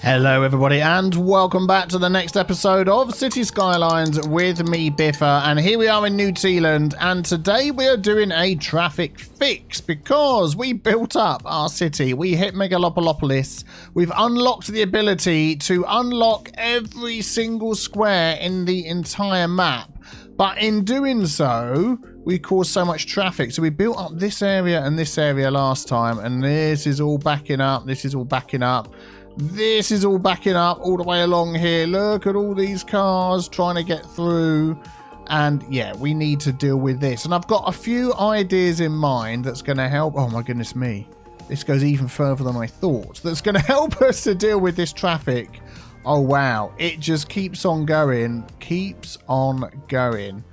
Hello everybody and welcome back to the next episode of Cities Skylines with me, Biffa, and here we are in New Tealand, and today we are doing a traffic fix because we built up our city, we hit Megalopolis, we've unlocked the ability to unlock every single square in the entire map, but in doing so we caused so much traffic, so we built up this area and this area last time, and this is all backing up, this is all backing up. This is all backing up all the way along here. Look at all these cars trying to get through. And yeah, we need to deal with this. And I've got a few ideas in mind that's going to help. Oh my goodness me. This goes even further than I thought. That's going to help us to deal with this traffic. Oh wow. It just keeps on going. Keeps on going.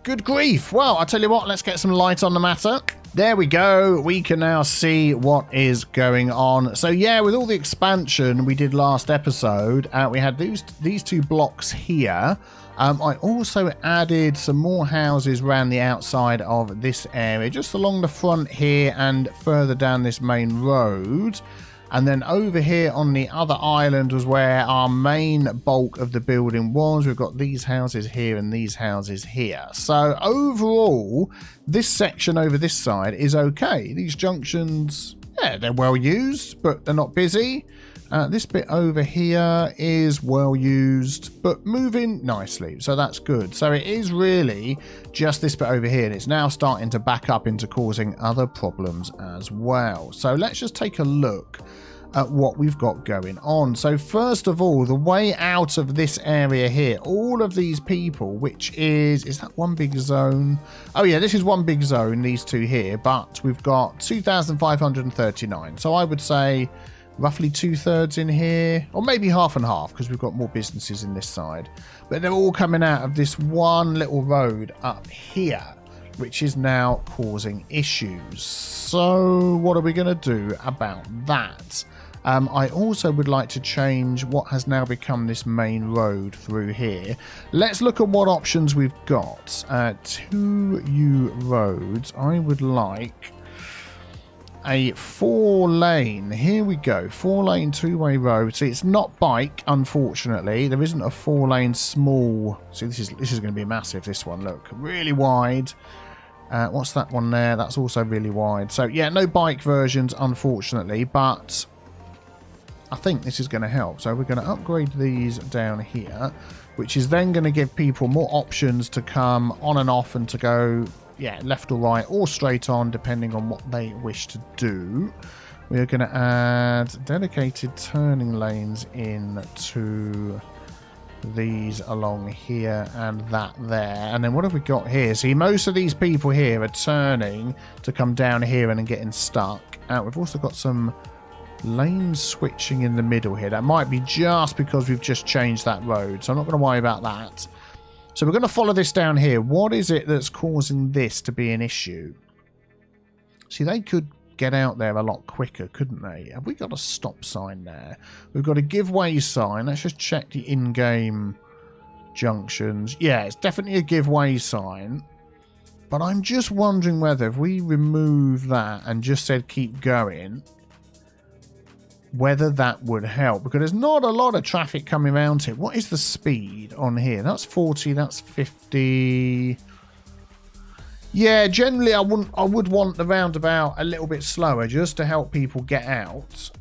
Good grief. Well, I'll tell you what. Let's get some light on the matter. There we go. We can now see what is going on. So yeah, with all the expansion we did last episode, we had these two blocks here. I also added some more houses around the outside of this area, just along the front here and further down this main road. And then over here on the other island was where our main bulk of the building was. We've got these houses here and these houses here. So overall, this section over this side is okay. These junctions, yeah, they're well used, but they're not busy. This bit over here is well used, but moving nicely. So that's good. So it is really just this bit over here. And it's now starting to back up into causing other problems as well. So let's just take a look at what we've got going on. So first of all, the way out of this area here, all of these people, which is that one big zone? Oh yeah, this is one big zone, these two here, but we've got 2,539. So I would say roughly 2/3 in here, or maybe half and half, because we've got more businesses in this side. But they're all coming out of this one little road up here, which is now causing issues. So what are we going to do about that? I also would like to change what has now become this main road through here. Let's look at what options we've got. 2U roads. I would like a 4-lane. Here we go. 4-lane two-way road. See, it's not bike, unfortunately. There isn't a 4-lane small. See, this is going to be massive, this one. Look, really wide. What's that one there? That's also really wide. So yeah, no bike versions, unfortunately, but I think this is going to help. So we're going to upgrade these down here, which is then going to give people more options to come on and off and to go, yeah, left or right or straight on, depending on what they wish to do. We're going to add dedicated turning lanes into these along here and that there. And then what have we got here? See, most of these people here are turning to come down here and getting stuck. We've also got some lane switching in the middle here. That might be just because we've just changed that road, so I'm not going to worry about that. So we're going to follow this down here. What is it that's causing this to be an issue? See, they could get out there a lot quicker, couldn't they? Have we got a stop sign there? We've got a give way sign. Let's just check the in-game junctions. Yeah, it's definitely a give way sign. But I'm just wondering whether if we remove that and just said keep going, whether that would help, because there's not a lot of traffic coming around here. What is the speed on here? That's 40, that's 50. Yeah, generally I would want the roundabout a little bit slower just to help people get out.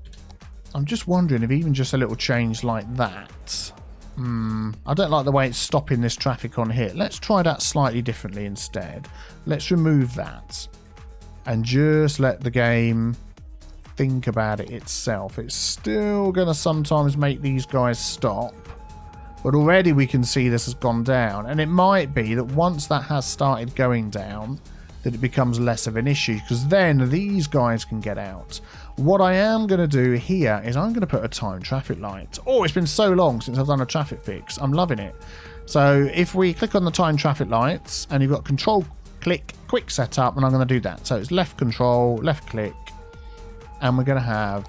I'm just wondering if even just a little change like that. I don't like the way it's stopping this traffic on here. Let's try that slightly differently instead. Let's remove that and just let the game think about it itself. It's still going to sometimes make these guys stop, but already we can see this has gone down, and it might be that once that has started going down that it becomes less of an issue, because then these guys can get out. What I am going to do here is I'm going to put a time traffic light. Oh, it's been so long since I've done a traffic fix. I'm loving it. So if we click on the time traffic lights and you've got control click quick setup, and I'm going to do that. So it's left control, left click, and we're going to have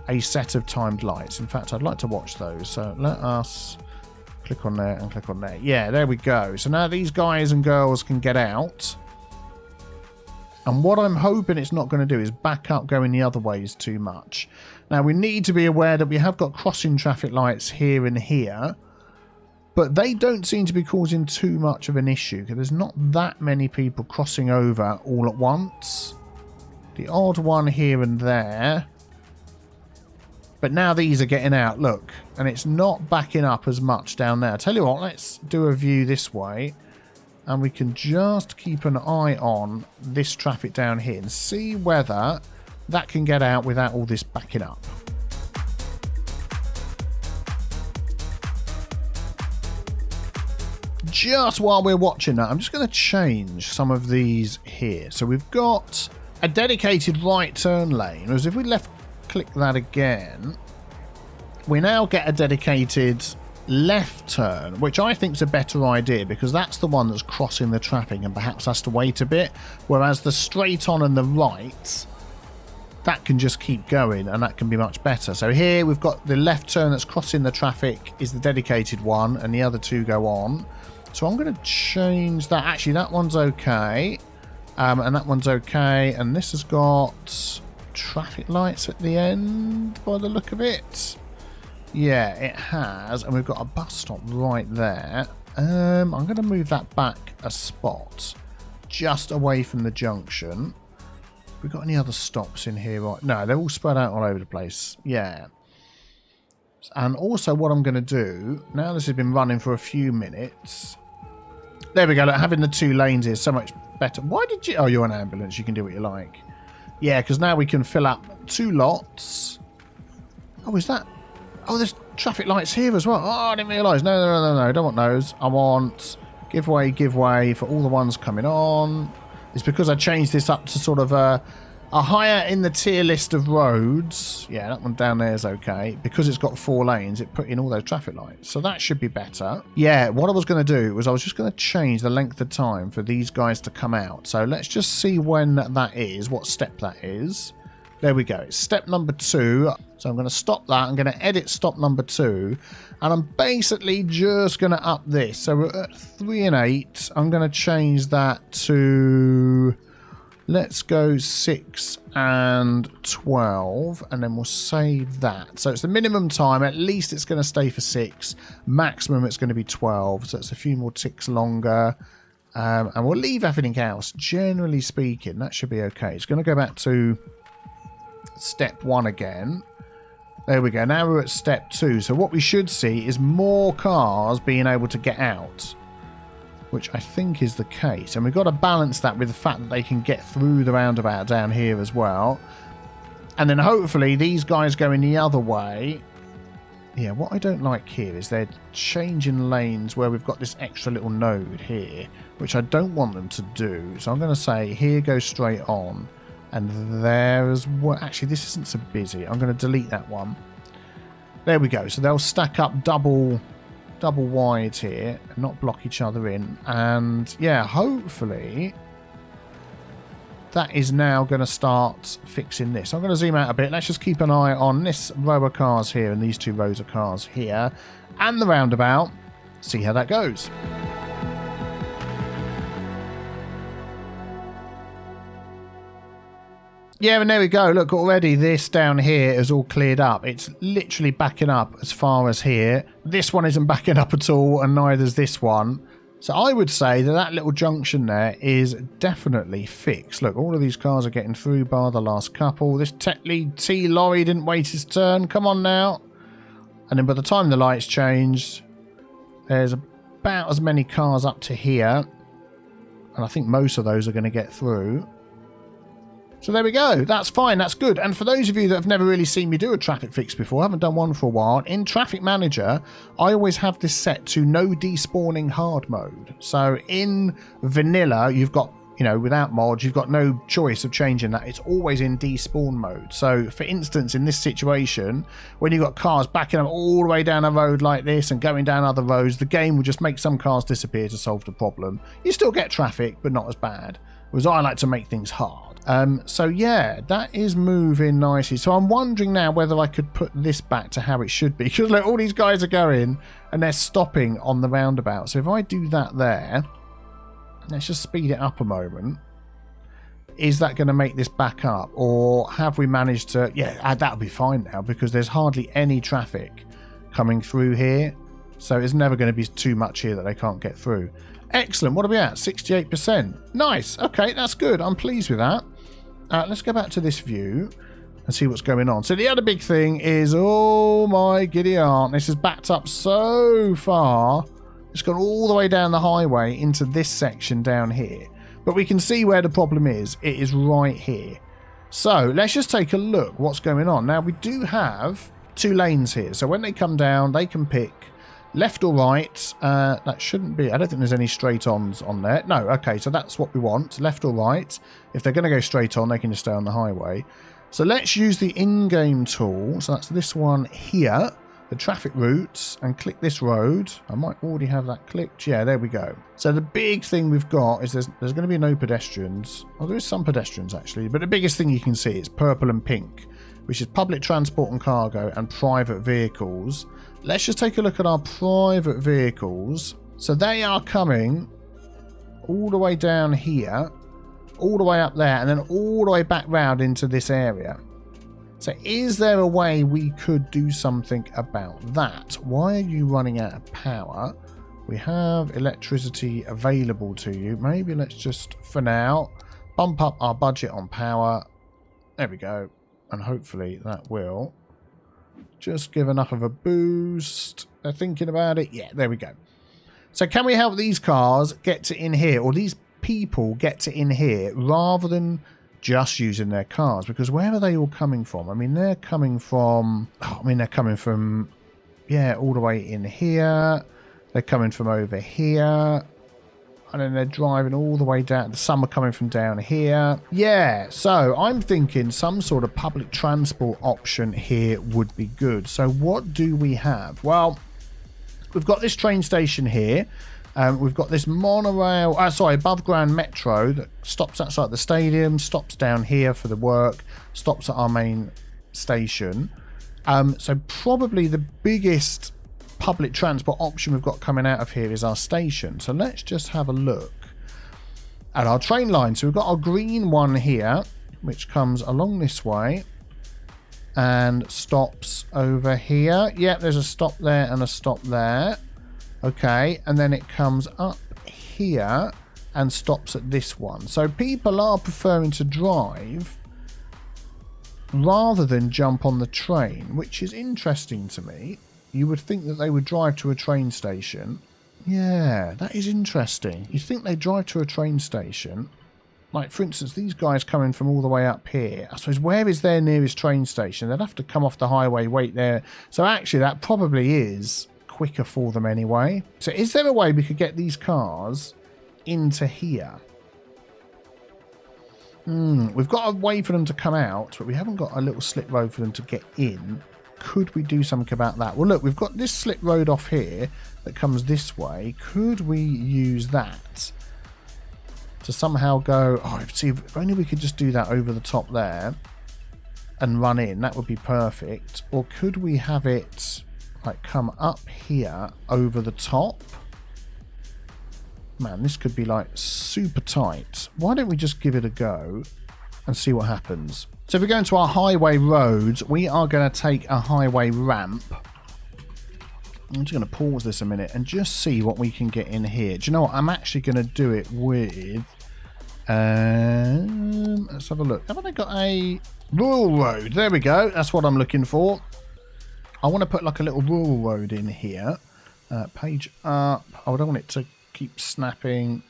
a set of timed lights. In fact, I'd like to watch those. So let us click on there and click on there. Yeah, there we go. So now these guys and girls can get out. And what I'm hoping it's not going to do is back up going the other ways too much. Now, we need to be aware that we have got crossing traffic lights here and here, but they don't seem to be causing too much of an issue because there's not that many people crossing over all at once. The odd one here and there. But now these are getting out, look, and it's not backing up as much down there. Tell you what, let's do a view this way. And we can just keep an eye on this traffic down here and see whether that can get out without all this backing up. Just while we're watching that, I'm just going to change some of these here. So we've got a dedicated right turn lane. Whereas if we left click that again, we now get a dedicated left turn, which I think is a better idea because that's the one that's crossing the traffic and perhaps has to wait a bit, whereas the straight on and the right, that can just keep going and that can be much better. So here we've got the left turn that's crossing the traffic is the dedicated one and the other two go on. So I'm going to change that. Actually, that one's okay, and that one's okay, and this has got traffic lights at the end by the look of it. Yeah, it has, and we've got a bus stop right there. I'm going to move that back a spot, just away from the junction. Have we got any other stops in here? Right? No, they're all spread out all over the place. Yeah. And also what I'm going to do, now this has been running for a few minutes. There we go, look, having the two lanes is so much better. Why did you... Oh, you're an ambulance, you can do what you like. Yeah, because now we can fill up 2 lots. Oh, is that... Oh, there's traffic lights here as well. Oh, I didn't realise. No, I don't want those. I want give way for all the ones coming on. It's because I changed this up to sort of a higher in the tier list of roads. Yeah, that one down there is okay. Because it's got 4 lanes, it put in all those traffic lights. So that should be better. Yeah, what I was going to do was I was just going to change the length of time for these guys to come out. So let's just see when that is, what step that is. There we go. It's step number 2. So I'm going to stop that. I'm going to edit stop number 2. And I'm basically just going to up this. So we're at 3 and 8. I'm going to change that to... Let's go 6 and 12. And then we'll save that. So it's the minimum time. At least it's going to stay for 6. Maximum it's going to be 12. So it's a few more ticks longer. And we'll leave everything else. Generally speaking, that should be okay. It's going to go back to... step 1 again. There we go. Now we're at step 2. So what we should see is more cars being able to get out, which I think is the case. And we've got to balance that with the fact that they can get through the roundabout down here as well. And then hopefully these guys going the other way. Yeah, what I don't like here is they're changing lanes where we've got this extra little node here, which I don't want them to do. So I'm going to say here goes straight on. And there's what actually this isn't so busy. I'm going to delete that one. There we go. So they'll stack up double wide here and not block each other in. And yeah, hopefully that is now going to start fixing this. I'm going to zoom out a bit. Let's just keep an eye on this row of cars here and these 2 rows of cars here and the roundabout. See how that goes. Yeah, and there we go. Look, already this down here is all cleared up. It's literally backing up as far as here. This one isn't backing up at all, and neither is this one. So I would say that that little junction there is definitely fixed. Look, all of these cars are getting through, bar the last couple. This tech lead T lorry didn't wait his turn. Come on now. And then by the time the lights changed, there's about as many cars up to here. And I think most of those are going to get through. So there we go. That's fine. That's good. And for those of you that have never really seen me do a traffic fix before, haven't done one for a while, in Traffic Manager, I always have this set to no despawning hard mode. So in vanilla, you've got, you know, without mods, you've got no choice of changing that. It's always in despawn mode. So for instance, in this situation, when you've got cars backing up all the way down a road like this and going down other roads, the game will just make some cars disappear to solve the problem. You still get traffic, but not as bad. Whereas I like to make things hard. So yeah, that is moving nicely. So I'm wondering now whether I could put this back to how it should be. Because look, all these guys are going and they're stopping on the roundabout. So if I do that there, let's just speed it up a moment. Is that going to make this back up, or have we managed to... Yeah, that'll be fine now because there's hardly any traffic coming through here. So it's never going to be too much here that they can't get through. Excellent. What are we at? 68%. Nice. Okay, that's good. I'm pleased with that. Let's go back to this view and see what's going on. So the other big thing is, oh my giddy aunt, this is backed up so far. It's gone all the way down the highway into this section down here. But we can see where the problem is. It is right here. So let's just take a look what's going on. Now, we do have 2 lanes here. So when they come down, they can pick left or right. That shouldn't be... I don't think there's any straight-ons on there. No, okay, so that's what we want. Left or right. If they're going to go straight on, they can just stay on the highway. So let's use the in-game tool. So that's this one here. The traffic routes, and click this road. I might already have that clicked. Yeah, there we go. So the big thing we've got is there's going to be no pedestrians. Well, there is some pedestrians actually, but the biggest thing you can see is purple and pink, which is public transport and cargo and private vehicles. Let's just take a look at our private vehicles. So they are coming all the way down here, all the way up there, and then all the way back round into this area. So is there a way we could do something about that? Why are you running out of power? We have electricity available to you. Maybe let's just, for now, bump up our budget on power. There we go. And hopefully that will just give enough of a boost. They're thinking about it. Yeah, there we go. So can we help these cars get to in here, or these people get to in here, rather than just using their cars? Because where are they all coming from? I mean, they're coming from... they're coming from... Yeah, all the way in here. They're coming from over here. And then they're driving all the way down. Some are coming from down here. Yeah, so I'm thinking some sort of public transport option here would be good. So what do we have? Well, we've got this train station here. We've got this monorail, above ground metro that stops outside the stadium, stops down here for the work, stops at our main station. So probably the biggest public transport option we've got coming out of here is our station. So let's just have a look at our train line. So we've got our green one here, which comes along this way and stops over here. Yep, there's a stop there and a stop there. Okay, and then it comes up here and stops at this one. So people are preferring to drive rather than jump on the train, which is interesting to me. You would think that they would drive to a train station. Yeah, that is interesting. You think they drive to a train station. Like, for instance, these guys coming from all the way up here. I suppose, where is their nearest train station? They'd have to come off the highway, wait there. So actually, that probably is quicker for them anyway. So is there a way we could get these cars into here? We've got a way for them to come out, but we haven't got a little slip road for them to get in. Could we do something about that? Well, look, we've got this slip road off here that comes this way. Could we use that to somehow go... Oh, see, if only we could just do that over the top there and run in. That would be perfect. Or could we have it... like come up here over the top? Man, this could be like super tight. Why don't we just give it a go and see what happens? So if we go into our highway roads, we are going to take a highway ramp. I'm just going to pause this a minute and just see what we can get in here. Do you know what? I'm actually going to do it with... let's have a look. Haven't I got a rural road? There we go. That's what I'm looking for. I want to put like a little rural road in here. Page up. I don't want it to keep snapping.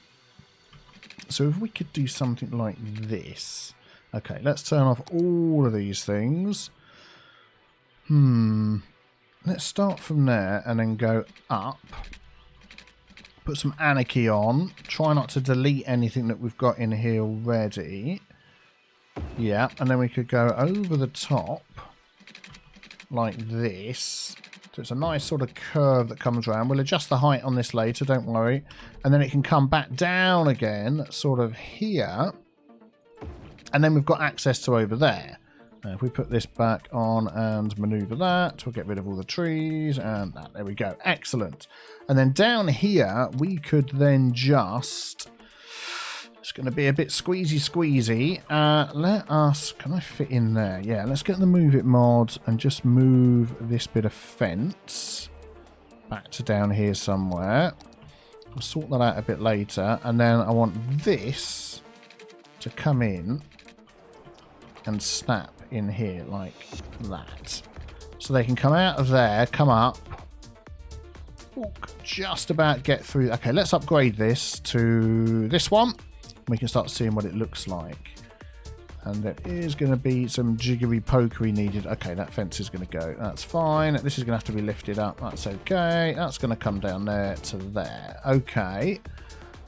So if we could do something like this. Okay, let's turn off all of these things. Let's start from there and then go up. Put some anarchy on. Try not to delete anything that we've got in here already. Yeah, and then we could go over the top like this. So it's a nice sort of curve that comes around. We'll adjust the height on this later, don't worry. And then it can come back down again, sort of here. And then we've got access to over there. Now, if we put this back on and maneuver that, we'll get rid of all the trees and that. There we go. Excellent. And then down here, we could then just... It's going to be a bit squeezy. Let us... Can I fit in there? Yeah, let's get the Move It mod and just move this bit of fence back to down here somewhere. We'll sort that out a bit later. And then I want this to come in and snap in here like that. So they can come out of there, come up. Ooh, just about get through. Okay, let's upgrade this to this one. We can start seeing what it looks like. And there is going to be some jiggery pokery needed. Okay, that fence is going to go. That's fine. This is going to have to be lifted up. That's okay. That's going to come down there to there. Okay.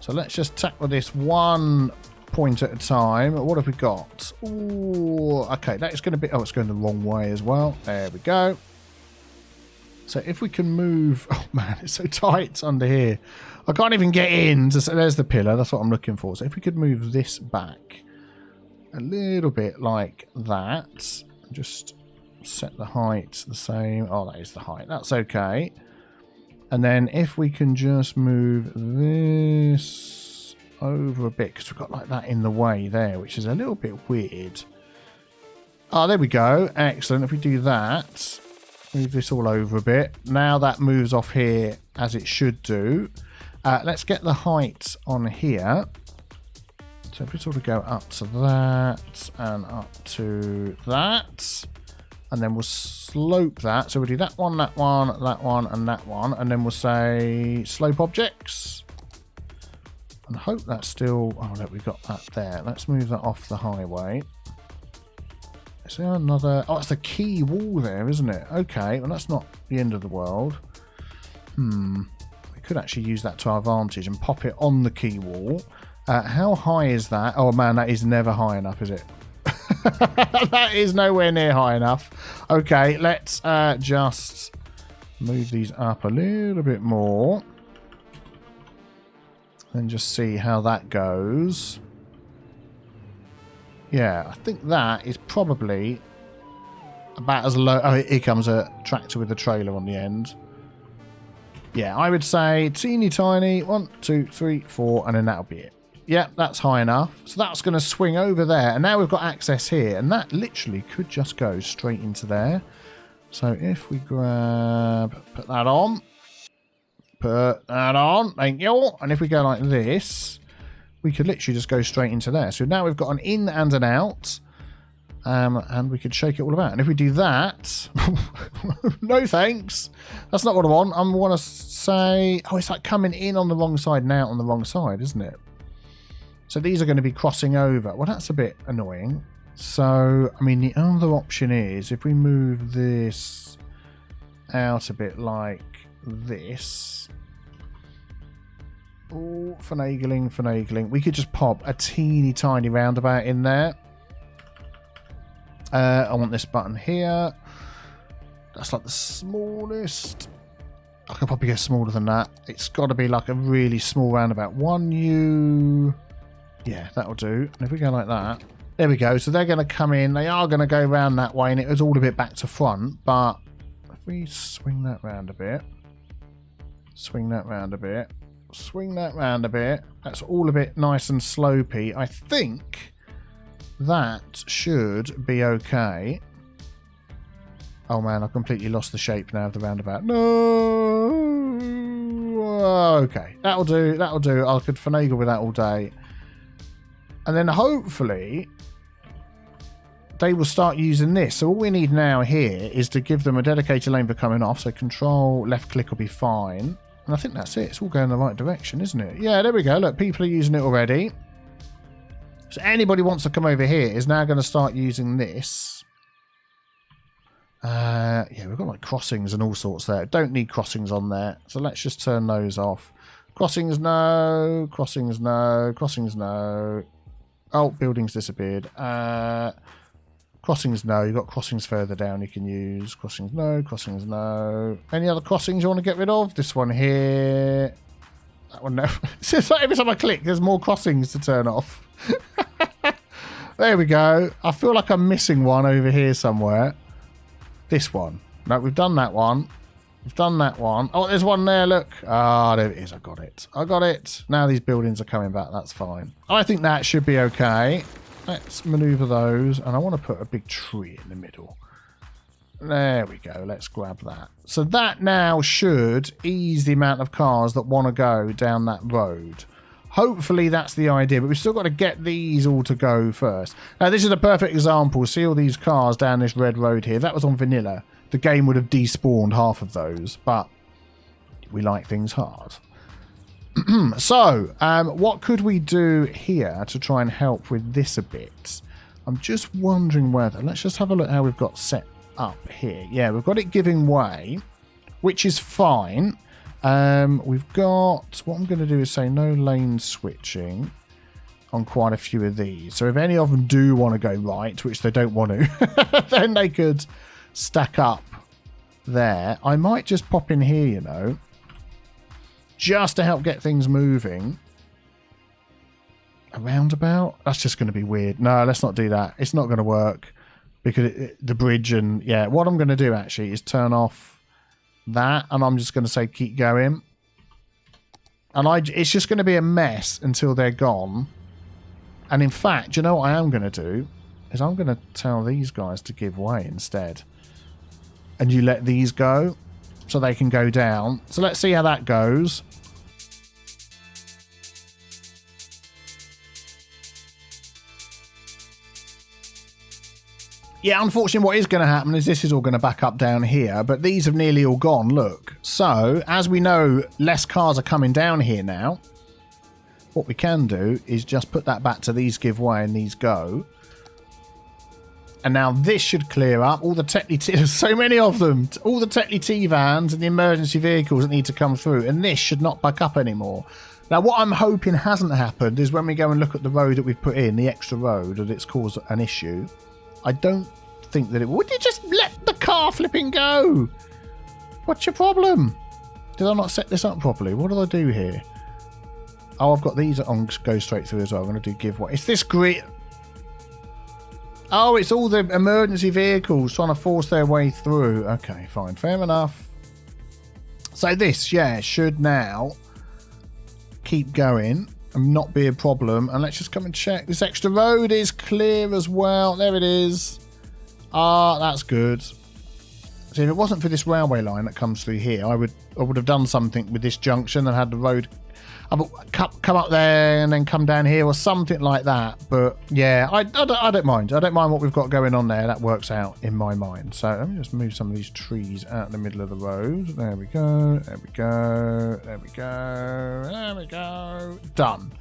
So let's just tackle this one point at a time. What have we got? Ooh, okay, that is going to be... Oh, it's going the wrong way as well. There we go. So if we can move... Oh, man, it's so tight under here. I can't even get in. There's the pillar. That's what I'm looking for. So if we could move this back a little bit like that. Just set the height the same. Oh, that is the height. That's okay. And then if we can just move this over a bit, because we've got like that in the way there, which is a little bit weird. Oh, there we go. Excellent. If we do that, move this all over a bit. Now that moves off here as it should do. Let's get the height on here. So if we sort of go up to that and up to that, and then we'll slope that. So we'll do that one, that one, that one, and that one, and then we'll say slope objects. And hope that's still... Oh, look, we've got that there. Let's move that off the highway. Is there another... Oh, it's the key wall there, isn't it? Okay, well, that's not the end of the world. We could actually use that to our advantage and pop it on the key wall. How high is that? Oh, man, that is never high enough, is it? That is nowhere near high enough. Okay, let's just move these up a little bit more. And just see how that goes. Yeah, I think that is probably about as low... Oh, here comes a tractor with a trailer on the end. Yeah, I would say teeny tiny. 1, 2, 3, 4, and then that'll be it. Yeah, that's high enough. So that's going to swing over there. And now we've got access here. And that literally could just go straight into there. So if we grab... Put that on. Put that on. Thank you. And if we go like this, we could literally just go straight into there. So now we've got an in and an out. And we could shake it all about. And if we do that... no thanks. That's not what I want. I want to say... Oh, it's like coming in on the wrong side and out on the wrong side, isn't it? So these are going to be crossing over. Well, that's a bit annoying. So, I mean, the other option is if we move this out a bit like this. Oh, finagling. We could just pop a teeny tiny roundabout in there. I want this button here. That's like the smallest. I could probably go smaller than that. It's got to be like a really small roundabout. 1U. Yeah, that'll do. And if we go like that, there we go. So they're going to come in. They are going to go around that way, and it was all a bit back to front. But if we swing that round a bit, swing that round a bit, swing that round a bit, that's all a bit nice and slopey. I think that should be okay. Oh man, I've completely lost the shape now of the roundabout. No. Okay, that'll do. That'll do. I could finagle with that all day. And then hopefully they will start using this. So all we need now here is to give them a dedicated lane for coming off. So control left click will be fine. And I think that's it. It's all going in the right direction, isn't it? Yeah, there we go. Look, people are using it already. So anybody wants to come over here is now going to start using this. Yeah, we've got like crossings and all sorts there. Don't need crossings on there. So let's just turn those off. Crossings, no. Crossings, no. Crossings, no. Oh, buildings disappeared. Crossings, no. You've got crossings further down you can use. Crossings, no. Crossings, no. Any other crossings you want to get rid of? This one here. That one, no. It's like every time I click, there's more crossings to turn off. There we go. I feel like I'm missing one over here somewhere. This one. No, we've done that one. We've done that one. Oh, there's one there, look. Ah, there it is. I got it. I got it. Now these buildings are coming back. That's fine. I think that should be okay. Let's maneuver those. And I want to put a big tree in the middle. There we go. Let's grab that. So that now should ease the amount of cars that want to go down that road. Hopefully that's the idea, but we've still got to get these all to go first. Now this is a perfect example. See all these cars down this red road here. If that was on vanilla, the game would have despawned half of those, but we like things hard. So, what could we do here to try and help with this a bit? I'm just wondering whether... Let's just have a look how we've got set up here. Yeah, we've got it giving way, which is fine. We've got... What I'm going to do is say no lane switching on quite a few of these. So if any of them do want to go right, which they don't want to, then they could stack up there. I might just pop in here, you know, just to help get things moving. A roundabout? That's just going to be weird. No, let's not do that. It's not going to work because the bridge and... Yeah, what I'm going to do actually is turn off that, and I'm just going to say keep going. And it's just going to be a mess until they're gone. And in fact, you know what I am going to do? Is I'm going to tell these guys to give way instead. And you let these go so they can go down. So let's see how that goes. Yeah, unfortunately what is going to happen is this is all going to back up down here, but these have nearly all gone, look. So, as we know, less cars are coming down here now. What we can do is just put that back to these give way and these go. And now this should clear up. All the there's so many of them. All the Techly T vans and the emergency vehicles that need to come through. And this should not back up anymore. Now, what I'm hoping hasn't happened is when we go and look at the road that we've put in, the extra road, that it's caused an issue. I don't think that it would. You just let the car flipping go. What's your problem? Did I not set this up properly? What did I do here? Oh, I've got these on go straight through as well. I'm going to do give way. It's this great. Oh, it's all the emergency vehicles trying to force their way through. Okay, fine. Fair enough. So this, yeah, should now keep going and not be a problem. And let's just come and check. This extra road is clear as well. There it is. Ah, that's good. So if it wasn't for this railway line that comes through here, I would have done something with this junction and had the road come up there and then come down here or something like that. But yeah, I don't mind. I don't mind what we've got going on there. That works out in my mind. So let me just move some of these trees out in the middle of the road. There we go. There we go. There we go. There we go. Done.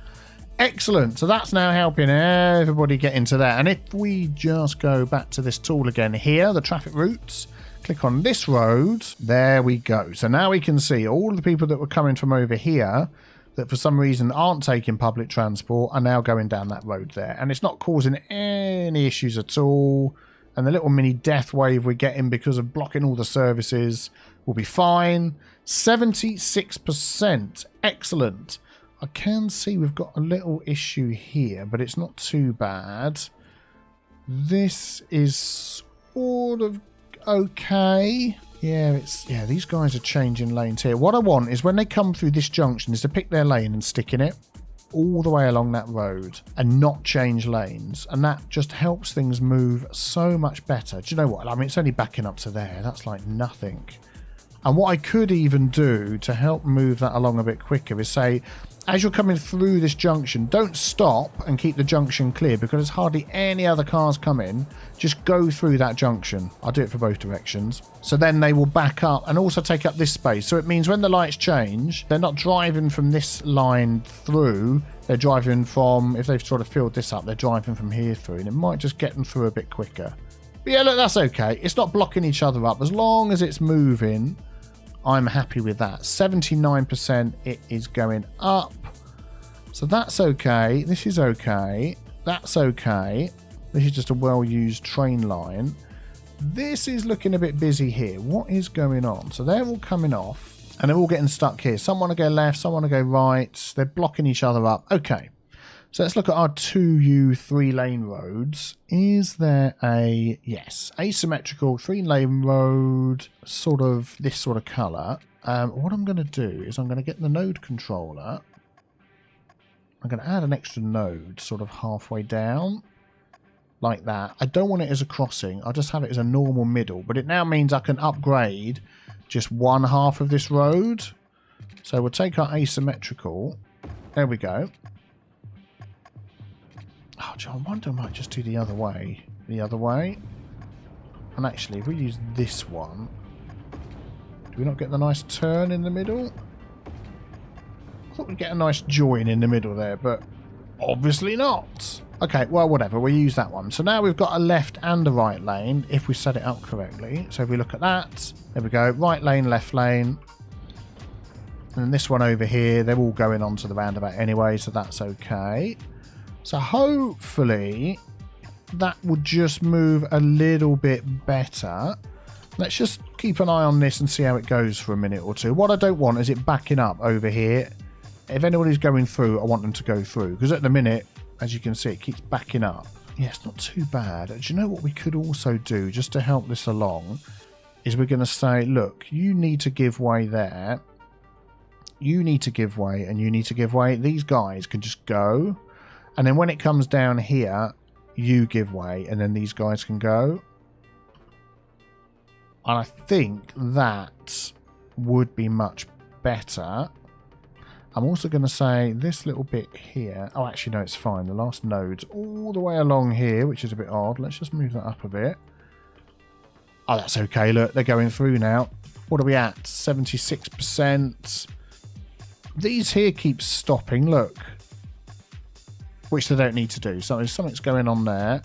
Excellent. So that's now helping everybody get into there. And if we just go back to this tool again here, the traffic routes, click on this road. There we go. So now we can see all the people that were coming from over here that for some reason aren't taking public transport are now going down that road there. And it's not causing any issues at all. And the little mini death wave we're getting because of blocking all the services will be fine. 76%. Excellent. I can see we've got a little issue here, but it's not too bad. This is sort of okay. Yeah, these guys are changing lanes here. What I want is when they come through this junction is to pick their lane and stick in it all the way along that road and not change lanes. And that just helps things move so much better. Do you know what? I mean, it's only backing up to there. That's like nothing. And what I could even do to help move that along a bit quicker is say, as you're coming through this junction, don't stop and keep the junction clear because there's hardly any other cars coming. Just go through that junction. I'll do it for both directions. So then they will back up and also take up this space. So it means when the lights change, they're not driving from this line through. They're driving from, if they've sort of filled this up, they're driving from here through. And it might just get them through a bit quicker. But yeah, look, that's okay. It's not blocking each other up. As long as it's moving, I'm happy with that. 79% it is going up. So that's okay. This is okay. That's okay. This is just a well-used train line. This is looking a bit busy here. What is going on? So they're all coming off and they're all getting stuck here. Some want to go left, some want to go right. They're blocking each other up. Okay. So let's look at our 2U 3-lane roads. Is there a... Yes, asymmetrical 3-lane road, sort of this sort of colour. What I'm going to do is I'm going to get the node controller. I'm going to add an extra node sort of halfway down. Like that. I don't want it as a crossing. I'll just have it as a normal middle. But it now means I can upgrade just one half of this road. So we'll take our asymmetrical. There we go. Oh, John, I wonder I might just do the other way. The other way. And actually, if we use this one, do we not get the nice turn in the middle? I thought we'd get a nice join in the middle there, but obviously not. Okay, well, whatever. We'll use that one. So now we've got a left and a right lane, if we set it up correctly. So if we look at that, there we go. Right lane, left lane. And this one over here, they're all going onto the roundabout anyway, so that's okay. So hopefully that would just move a little bit better. Let's just keep an eye on this and see how it goes for a minute or two. What I don't want is it backing up over here. If anybody's going through, I want them to go through. Because at the minute, as you can see, it keeps backing up. Yeah, it's not too bad. Do you know what we could also do, just to help this along, is we're going to say, look, you need to give way there. You need to give way, and you need to give way. These guys can just go. And then when it comes down here, you give way, and then these guys can go. And I think that would be much better. I'm also going to say this little bit here. Oh, actually, no, it's fine. The last node's all the way along here, which is a bit odd. Let's just move that up a bit. Oh, that's okay. Look, they're going through now. What are we at? 76%. These here keep stopping. Look. Which they don't need to do. So something's going on there.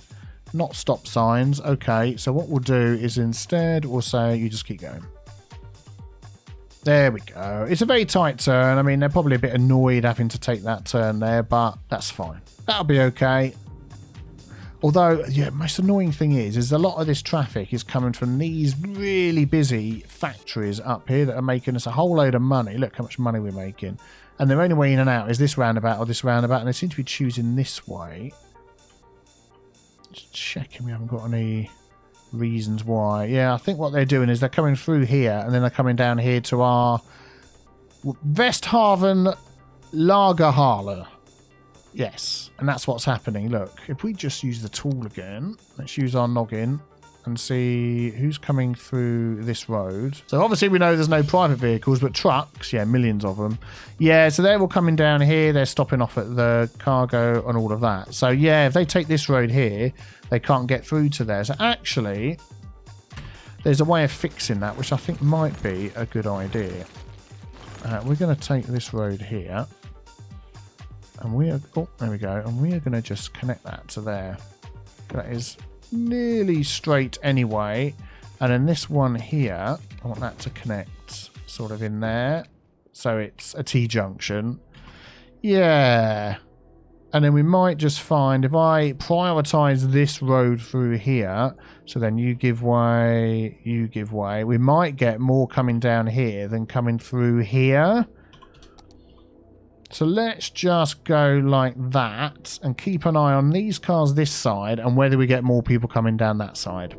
Not stop signs. Okay, so what we'll do is instead we'll say you just keep going. There we go. It's a very tight turn. I mean, they're probably a bit annoyed having to take that turn there, but that's fine. That'll be okay. Although, yeah, most annoying thing is a lot of this traffic is coming from these really busy factories up here that are making us a whole load of money. Look how much money we're making. And their only way in and out is this roundabout or this roundabout, and they seem to be choosing this way. Just checking we haven't got any reasons why. Yeah, I think what they're doing is they're coming through here, and then they're coming down here to our Westhaven Lagerhalle. Yes, and that's what's happening. Look, if we just use the tool again, let's use our noggin and see who's coming through this road. So obviously we know there's no private vehicles, but trucks, yeah, millions of them. Yeah, so they're all coming down here. They're stopping off at the cargo and all of that. So yeah, if they take this road here, they can't get through to there. So actually, there's a way of fixing that, which I think might be a good idea. We're going to take this road here. And we are, oh, there we go. And we are going to just connect that to there. That is nearly straight anyway. And then this one here, I want that to connect sort of in there. So it's a T-junction. Yeah. And then we might just find, if I prioritize this road through here, so then you give way, we might get more coming down here than coming through here. So let's just go like that and keep an eye on these cars this side and whether we get more people coming down that side.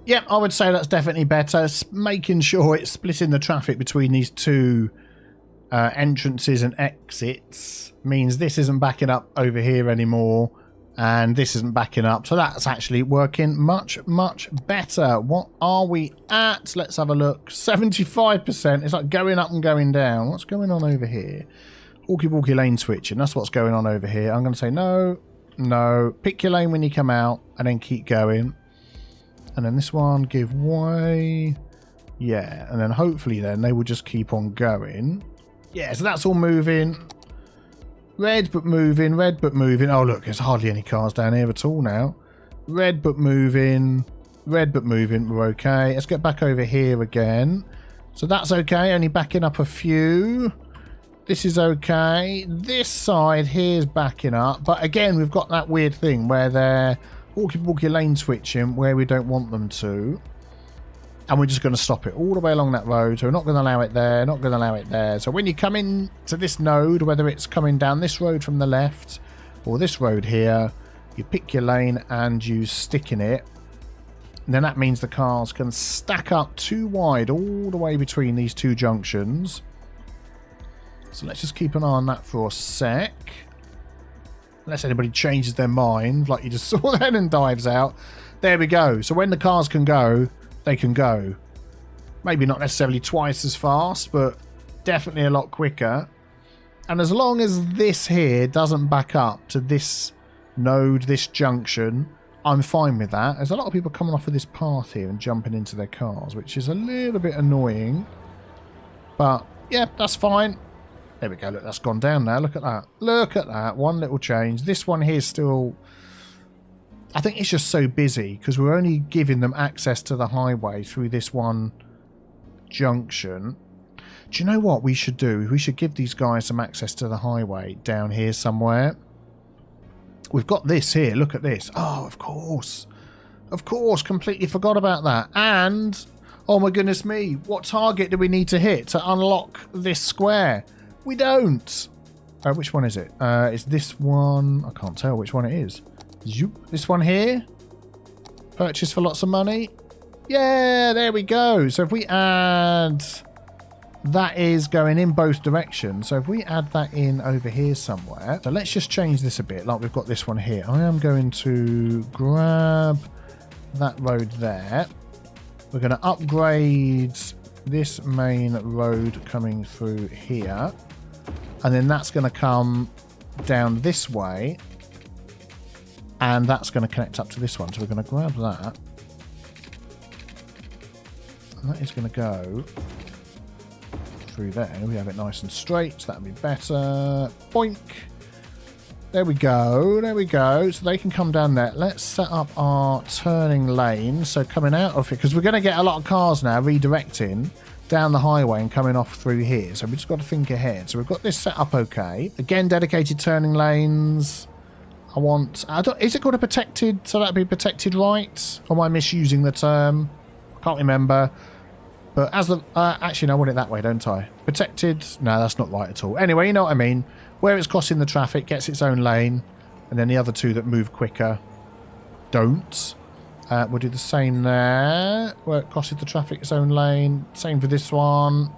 Yeah, I would say that's definitely better. Making sure it's splitting the traffic between these two entrances and exits means this isn't backing up over here anymore and this isn't backing up, so that's actually working much better. What are we at? Let's have a look. 75%. It's like going up and going down. What's going on over here? Walkie lane switching, that's what's going on over here. I'm going to say no, pick your lane when you come out and then keep going. And then this one, give way. Yeah, and then hopefully then they will just keep on going. Yeah, so that's all moving. Red but moving, red but moving. Oh, look, there's hardly any cars down here at all now. Red but moving, red but moving. We're okay. Let's get back over here again. So that's okay, only backing up a few. This is okay. This side here's backing up. But again, we've got that weird thing where they're walkie lane switching where we don't want them to. And we're just going to stop it all the way along that road. So we're not going to allow it there, not going to allow it there. So when you come in to this node, whether it's coming down this road from the left or this road here, you pick your lane and you stick in it. And then that means the cars can stack up too wide all the way between these two junctions. So let's just keep an eye on that for a sec. Unless anybody changes their mind, like you just saw then and dives out. There we go. So when the cars can go, they can go. Maybe not necessarily twice as fast, but definitely a lot quicker. And as long as this here doesn't back up to this node, this junction, I'm fine with that. There's a lot of people coming off of this path here and jumping into their cars, which is a little bit annoying. But yeah, that's fine. There we go. Look, that's gone down now. Look at that. Look at that. One little change. This one here is still... I think it's just so busy because we're only giving them access to the highway through this one junction. Do you know what we should do? We should give these guys some access to the highway down here somewhere. We've got this here. Look at this. Oh, of course. Of course. Completely forgot about that. And, oh my goodness me, what target do we need to hit to unlock this square? We don't. Which one is it? It's this one. I can't tell which one it is. This one here. Purchase for lots of money. Yeah, there we go. So if we add... That is going in both directions. So if we add that in over here somewhere. So let's just change this a bit. Like we've got this one here. I am going to grab that road there. We're going to upgrade this main road coming through here. And then that's going to come down this way. And that's going to connect up to this one. So we're going to grab that. And that is going to go through there. We have it nice and straight. So that'll be better. Boink. There we go. There we go. So they can come down there. Let's set up our turning lane. So coming out of it, because we're going to get a lot of cars now redirecting down the highway and coming off through here. So we've just got to think ahead. So we've got this set up okay. Again, dedicated turning lanes. Is it called a protected? So that'd be protected right? Or am I misusing the term? I can't remember. But as the... actually, no, I want it that way, don't I? Protected? No, that's not right at all. Anyway, you know what I mean. Where it's crossing the traffic, gets its own lane. And then the other two that move quicker don't. We'll do the same there. Where it crosses the traffic, its own lane. Same for this one.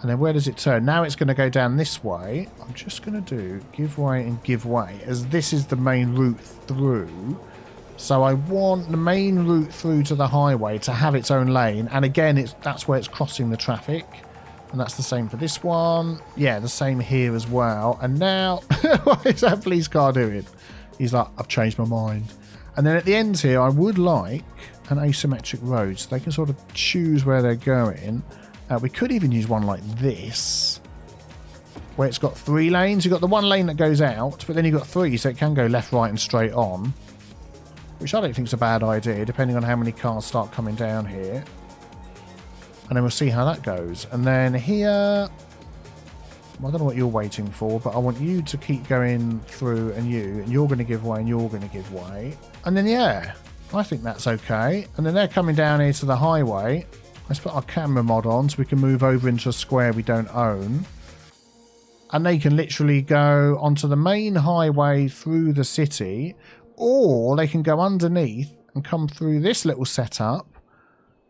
And then where does it turn? Now it's going to go down this way. I'm just going to do give way and give way, as this is the main route through. So I want the main route through to the highway to have its own lane. And again, that's where it's crossing the traffic. And that's the same for this one. Yeah, the same here as well. And now, what is that police car doing? He's like, I've changed my mind. And then at the end here, I would like an asymmetric road so they can sort of choose where they're going. We could even use one like this, where it's got 3 lanes. You've got the one lane that goes out, but then you've got 3, so it can go left, right, and straight on. Which I don't think is a bad idea, depending on how many cars start coming down here. And then we'll see how that goes. And then here... Well, I don't know what you're waiting for, but I want you to keep going through and you're going to give way and you're going to give way. And then, yeah, I think that's okay. And then they're coming down here to the highway. Let's put our camera mod on so we can move over into a square we don't own. And they can literally go onto the main highway through the city, or they can go underneath and come through this little setup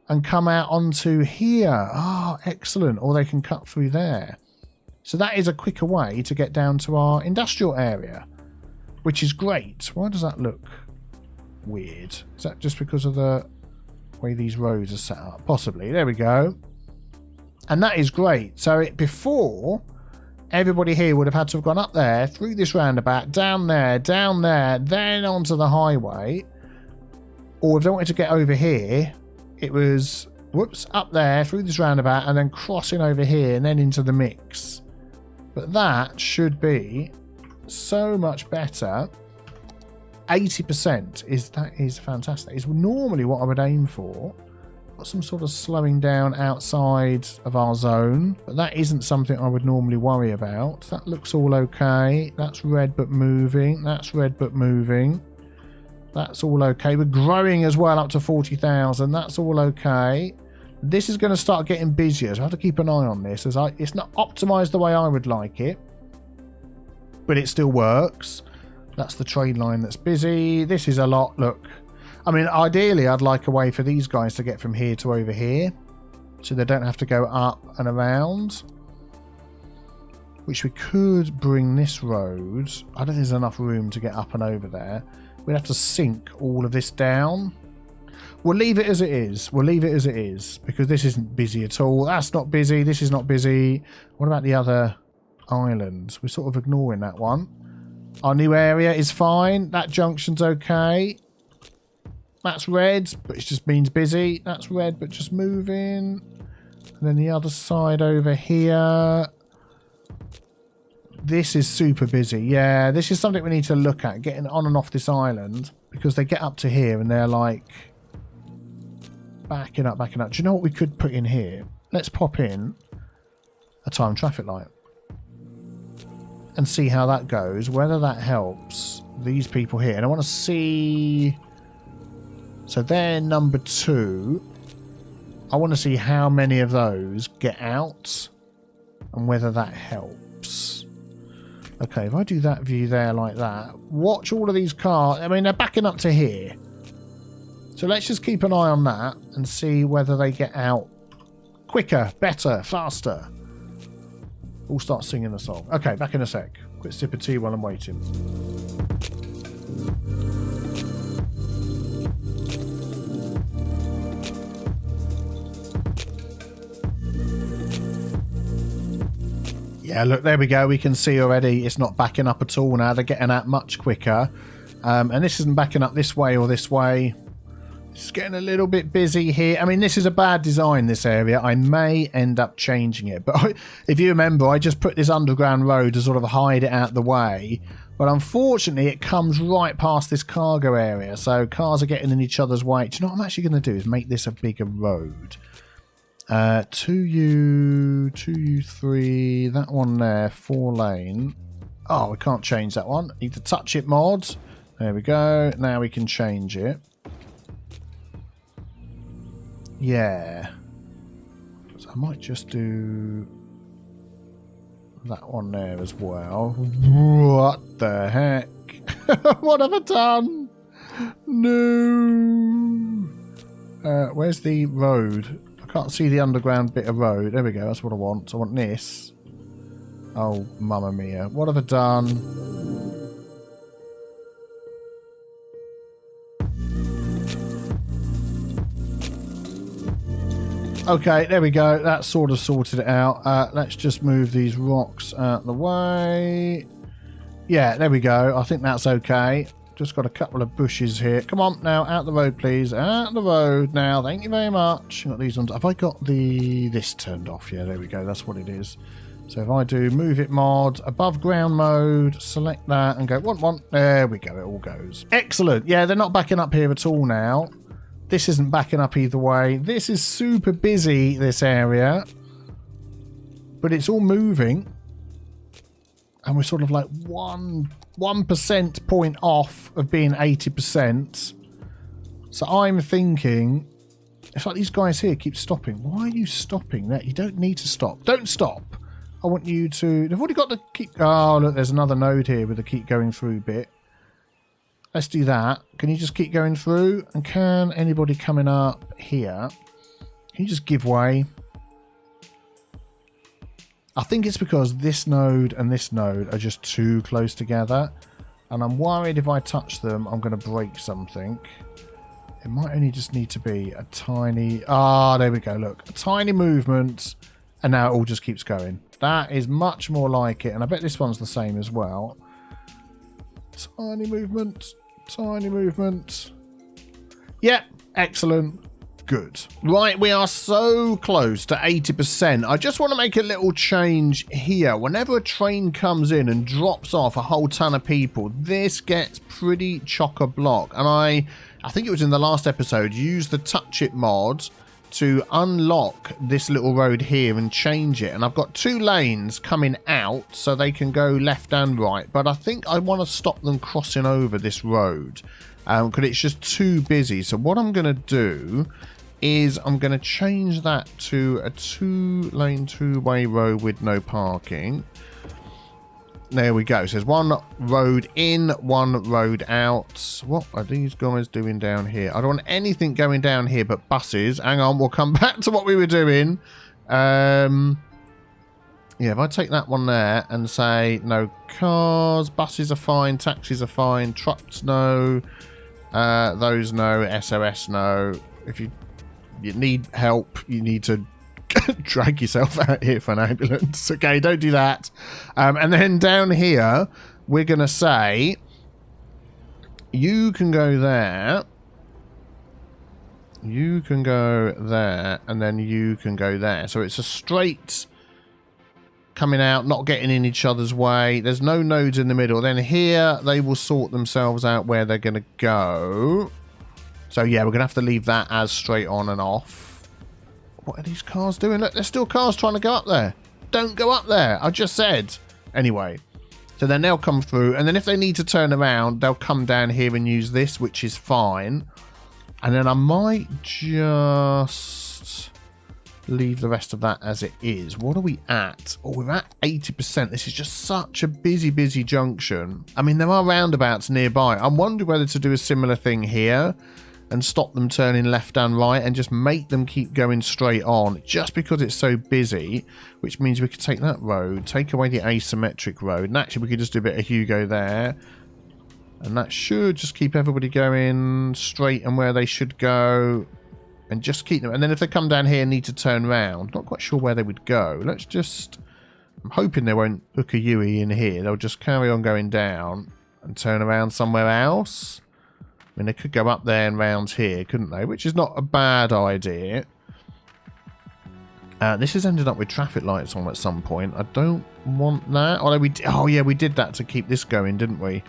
and come out onto here. Oh, excellent. Or they can cut through there. So that is a quicker way to get down to our industrial area, which is great. Why does that look weird? Is that just because of the way these roads are set up? Possibly. There we go. And that is great. So before, everybody here would have had to have gone up there, through this roundabout, down there, then onto the highway. Or if they wanted to get over here, it was, whoops, up there, through this roundabout, and then crossing over here, and then into the mix. But that should be so much better. 80% is fantastic. It's normally what I would aim for. Got some sort of slowing down outside of our zone, but that isn't something I would normally worry about. That looks all okay. That's red but moving. That's red but moving. That's all okay. We're growing as well up to 40,000. That's all okay. This is going to start getting busier, so I have to keep an eye on this. It's not optimized the way I would like it, but it still works. That's the trade line that's busy. This is a lot. Look, I mean, ideally, I'd like a way for these guys to get from here to over here, so they don't have to go up and around. Which we could bring this road. I don't think there's enough room to get up and over there. We'd have to sink all of this down. We'll leave it as it is. We'll leave it as it is, because this isn't busy at all. That's not busy. This is not busy. What about the other islands? We're sort of ignoring that one. Our new area is fine. That junction's okay. That's red, but it just means busy. That's red, but just moving. And then the other side over here. This is super busy. Yeah, this is something we need to look at, getting on and off this island, because they get up to here and they're like backing up, backing up. Do you know what we could put in here? Let's pop in a time traffic light and see how that goes, whether that helps these people here. And I want to see... So they're number 2. I want to see how many of those get out and whether that helps. Okay, if I do that view there like that, watch all of these cars. I mean, they're backing up to here. So let's just keep an eye on that and see whether they get out quicker, better, faster. We'll start singing a song. Okay, back in a sec. Quick sip of tea while I'm waiting. Yeah, look, there we go. We can see already it's not backing up at all now. They're getting out much quicker. And this isn't backing up this way or this way. It's getting a little bit busy here. I mean, this is a bad design, this area. I may end up changing it. But if you remember, I just put this underground road to sort of hide it out the way. But unfortunately, it comes right past this cargo area. So cars are getting in each other's way. Do you know what I'm actually going to do is make this a bigger road. 2U, 2U3, that one there, 4 lane. Oh, we can't change that one. Need to touch it mod. There we go. Now we can change it. Yeah. So I might just do that one there as well. What the heck? What have I done? No. Where's the road? I can't see the underground bit of road. There we go. That's what I want. I want this. Oh, mamma mia. What have I done? Okay, there we go. That sort of sorted it out. Let's just move these rocks out of the way. Yeah, there we go. I think that's okay. Just got a couple of bushes here. Come on now, out the road, please. Out the road now. Thank you very much. Got these ones. Have I got this turned off? Yeah, there we go. That's what it is. So if I do move it mod, above ground mode, select that and go one. There we go. It all goes. Excellent. Yeah, they're not backing up here at all now. This isn't backing up either way. This is super busy, this area. But it's all moving. And we're sort of like 1% point off of being 80%. So I'm thinking, it's like these guys here keep stopping. Why are you stopping? That you don't need to stop. Don't stop. I want you to... They've already got the keep... Oh, look, there's another node here with the keep going through bit. Let's do that. Can you just keep going through? And can anybody coming up here? Can you just give way? I think it's because this node and this node are just too close together. And I'm worried if I touch them, I'm going to break something. It might only just need to be a tiny... Ah, there we go. Look, a tiny movement. And now it all just keeps going. That is much more like it. And I bet this one's the same as well. Tiny movement. Tiny movement. Yep, excellent. Good. Right, we are so close to 80%. I just want to make a little change here. Whenever a train comes in and drops off a whole ton of people, this gets pretty chock-a-block. And I think it was in the last episode, used the touch it mod to unlock this little road here and change it. And I've got 2 lanes coming out so they can go left and right. But I think I want to stop them crossing over this road because it's just too busy. So what I'm going to do is I'm going to change that to a 2-lane, 2-way road with no parking. There we go. So there's 1 road in, 1 road out. What are these guys doing down here? I don't want anything going down here but buses. Hang on, we'll come back to what we were doing. Yeah, if I take that one there and say no cars, buses are fine, taxis are fine, trucks no, those no, SOS no. If you need help, you need to drag yourself out here for an ambulance. Okay, don't do that. And then down here, we're going to say, you can go there, you can go there, and then you can go there. So it's a straight coming out, not getting in each other's way. There's no nodes in the middle. Then here, they will sort themselves out where they're going to go. So yeah, we're going to have to leave that as straight on and off. What are these cars doing? Look, there's still cars trying to go up there. Don't go up there. I just said. Anyway, so then they'll come through. And then if they need to turn around, they'll come down here and use this, which is fine. And then I might just leave the rest of that as it is. What are we at? Oh, we're at 80%. This is just such a busy junction. I mean, there are roundabouts nearby. I'm wondering whether to do a similar thing here and stop them turning left and right and just make them keep going straight on just because it's so busy, which means we could take that road, take away the asymmetric road, and actually we could just do a bit of Hugo there, and that should just keep everybody going straight and where they should go, and just keep them. And then if they come down here and need to turn around, not quite sure where they would go. Let's just, I'm hoping they won't hook a Yui in here. They'll just carry on going down and turn around somewhere else. I mean, they could go up there and round here, couldn't they? Which is not a bad idea. This has ended up with traffic lights on at some point. I don't want that. Although oh yeah, we did that to keep this going, didn't we?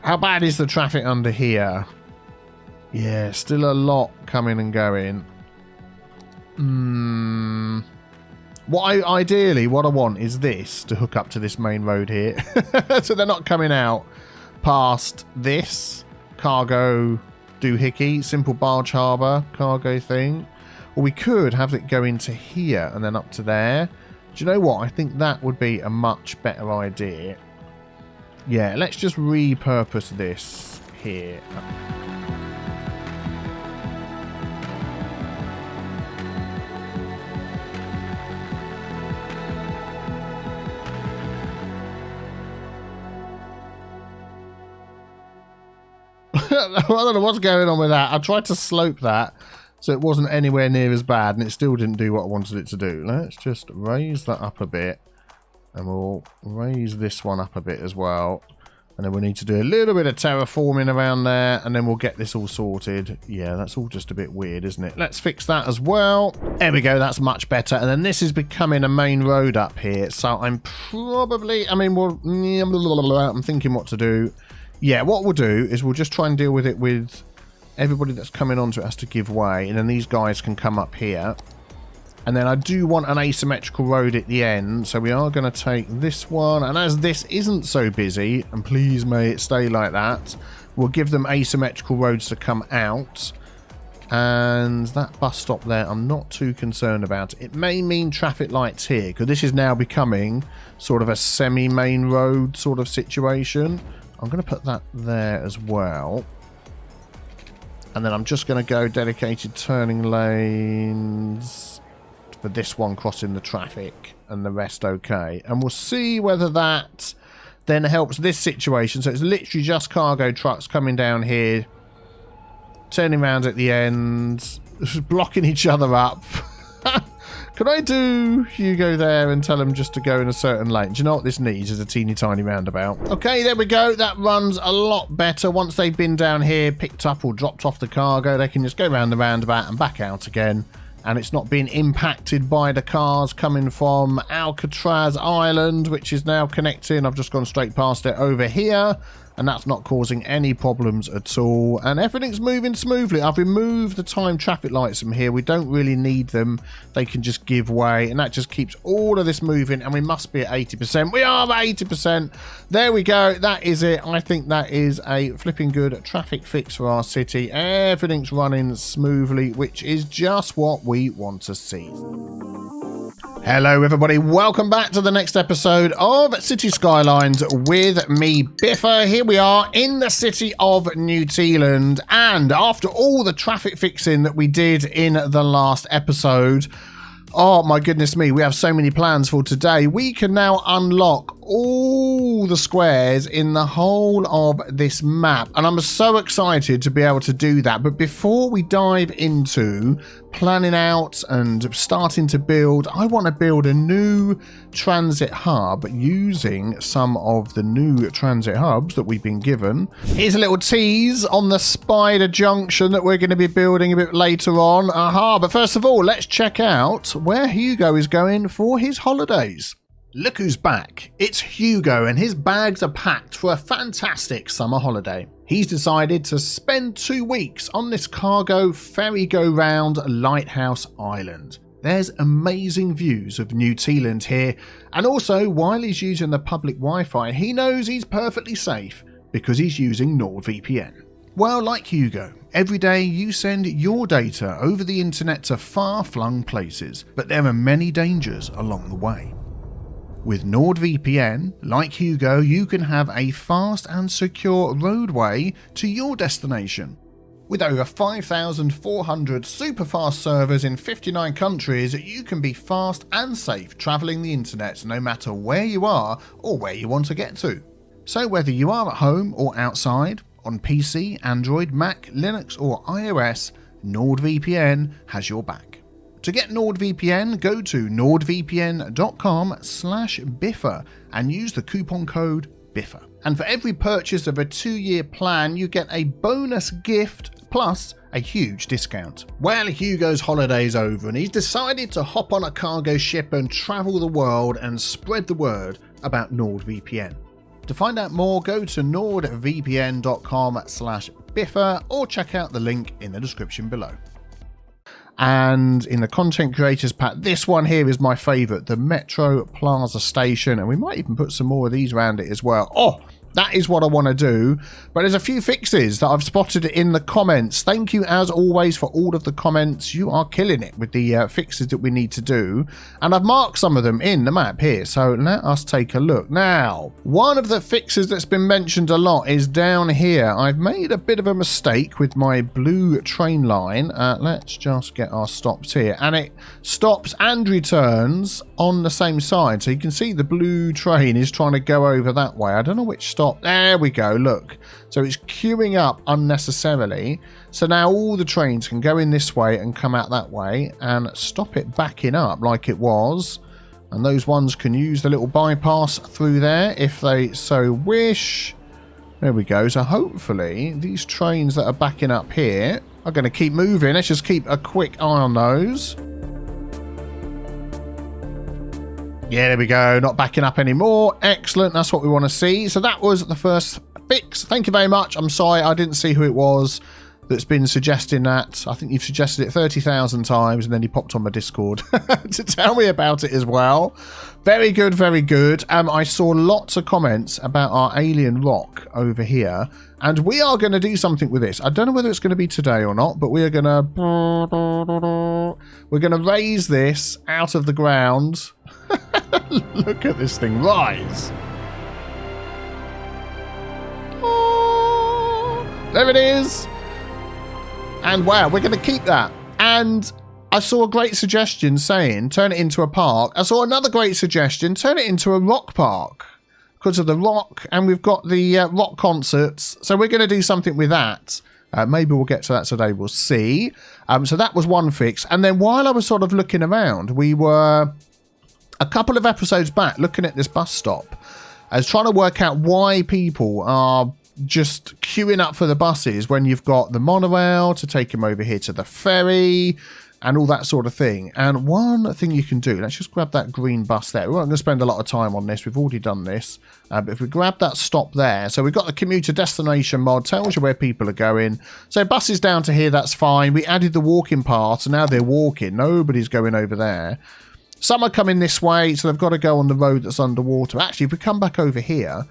How bad is the traffic under here? Yeah, still a lot coming and going. Ideally, what I want is this to hook up to this main road here. So they're not coming out past this cargo doohickey, simple barge harbour cargo thing. Or we could have it go into here and then up to there. Do you know what? I think that would be a much better idea. Yeah, let's just repurpose this here. I don't know what's going on with that. I tried to slope that so it wasn't anywhere near as bad, and it still didn't do what I wanted it to do. Let's just raise that up a bit, and we'll raise this one up a bit as well. And then we need to do a little bit of terraforming around there, and then we'll get this all sorted. Yeah, that's all just a bit weird, isn't it? Let's fix that as well. There we go, that's much better. And then this is becoming a main road up here, so I'm probably, I mean, I'm thinking what to do. Yeah, what we'll do is we'll just try and deal with it with everybody that's coming onto it has to give way, and then these guys can come up here. And then I do want an asymmetrical road at the end, so we are going to take this one, and as this isn't so busy, and please may it stay like that, we'll give them asymmetrical roads to come out. And that bus stop there, I'm not too concerned about. It may mean traffic lights here, because this is now becoming sort of a semi-main road sort of situation. I'm going to put that there as well. And then I'm just going to go dedicated turning lanes for this one crossing the traffic and the rest okay. And we'll see whether that then helps this situation. So it's literally just cargo trucks coming down here, turning around at the end, blocking each other up. Could I do Hugo there and tell him just to go in a certain lane? Do you know what this needs is a teeny tiny roundabout. Okay, there we go. That runs a lot better. Once they've been down here, picked up or dropped off the cargo, they can just go around the roundabout and back out again. And it's not being impacted by the cars coming from Alcatraz Island, which is now connecting. I've just gone straight past it over here. and that's not causing any problems at all, and everything's moving smoothly. I've removed the time traffic lights from here. We don't really need them. They can just give way, and that just keeps all of this moving, and we must be at 80%. We are at 80%. There we go. That is it. I think that is a flipping good traffic fix for our city. Everything's running smoothly, which is just what we want to see. Hello everybody, welcome back to the next episode of Cities Skylines with me, Biffa. Here we are in the city of New Tealand, and after all the traffic fixing that we did in the last episode, oh my goodness me, we have so many plans for today. We can now unlock all the squares in the whole of this map, and I'm so excited to be able to do that. But before we dive into planning out and starting to build, I want to build a new transit hub using some of the new transit hubs that we've been given. Here's a little tease on the spider junction that we're going to be building a bit later on. But first of all, let's check out where Hugo is going for his holidays. Look who's back. It's Hugo, and his bags are packed for a fantastic summer holiday. He's decided to spend 2 weeks on this cargo ferry-go-round Lighthouse Island. There's amazing views of New Tealand here, and also while he's using the public Wi-Fi, he knows he's perfectly safe because he's using NordVPN. Well, like Hugo, every day you send your data over the internet to far-flung places, but there are many dangers along the way. With NordVPN, like Hugo, you can have a fast and secure roadway to your destination. With over 5,400 super fast servers in 59 countries, you can be fast and safe travelling the internet no matter where you are or where you want to get to. So whether you are at home or outside, on PC, Android, Mac, Linux or iOS, NordVPN has your back. To get NordVPN, go to nordvpn.com/Biffa and use the coupon code Biffa. And for every purchase of a 2-year plan, you get a bonus gift plus a huge discount. Well, Hugo's holiday's over and he's decided to hop on a cargo ship and travel the world and spread the word about NordVPN. To find out more, go to nordvpn.com/Biffa or check out the link in the description below. And in the content creators pack, this one here is my favorite, the Metro Plaza Station, and we might even put some more of these around it as well. Oh, that is what I want to do. But there's a few fixes that I've spotted in the comments. Thank you as always for all of the comments. You are killing it with the fixes that we need to do, and I've marked some of them in the map here, so let us take a look. Now, one of the fixes that's been mentioned a lot is down here. I've made a bit of a mistake with my blue train line. Let's just get our stops here, and it stops and returns on the same side, so you can see the blue train is trying to go over that way. I don't know which stop. There we go, look. So it's queuing up unnecessarily. So now all the trains can go in this way and come out that way and stop it backing up like it was. And those ones can use the little bypass through there if they so wish. There we go. So hopefully these trains that are backing up here are going to keep moving. Let's just keep a quick eye on those. Yeah, there we go. Not backing up anymore. Excellent. That's what we want to see. So that was the first fix. Thank you very much. I'm sorry I didn't see who it was that's been suggesting that. I think you've suggested it 30,000 times, and then you popped on my Discord to tell me about it as well. Very good, very good. I saw lots of comments about our alien rock over here, and we are going to do something with this. I don't know whether it's going to be today or not, but we're going to raise this out of the ground. Look at this thing rise. Oh, there it is. And wow, we're going to keep that. And I saw a great suggestion saying turn it into a park. I saw another great suggestion, turn it into a rock park because of the rock, and we've got the rock concerts. So we're going to do something with that. Maybe we'll get to that today, we'll see. So that was one fix. And then while I was sort of looking around, we were a couple of episodes back looking at this bus stop. I was trying to work out why people are just queuing up for the buses when you've got the monorail to take them over here to the ferry, and all that sort of thing. And one thing you can do, let's just grab that green bus there. We're not going to spend a lot of time on this. We've already done this. But if we grab that stop there, so we've got the commuter destination mod, tells you where people are going. So buses down to here, that's fine. We added the walking path, so now they're walking. Nobody's going over there. Some are coming this way, so they've got to go on the road that's underwater. Actually, if we come back over here,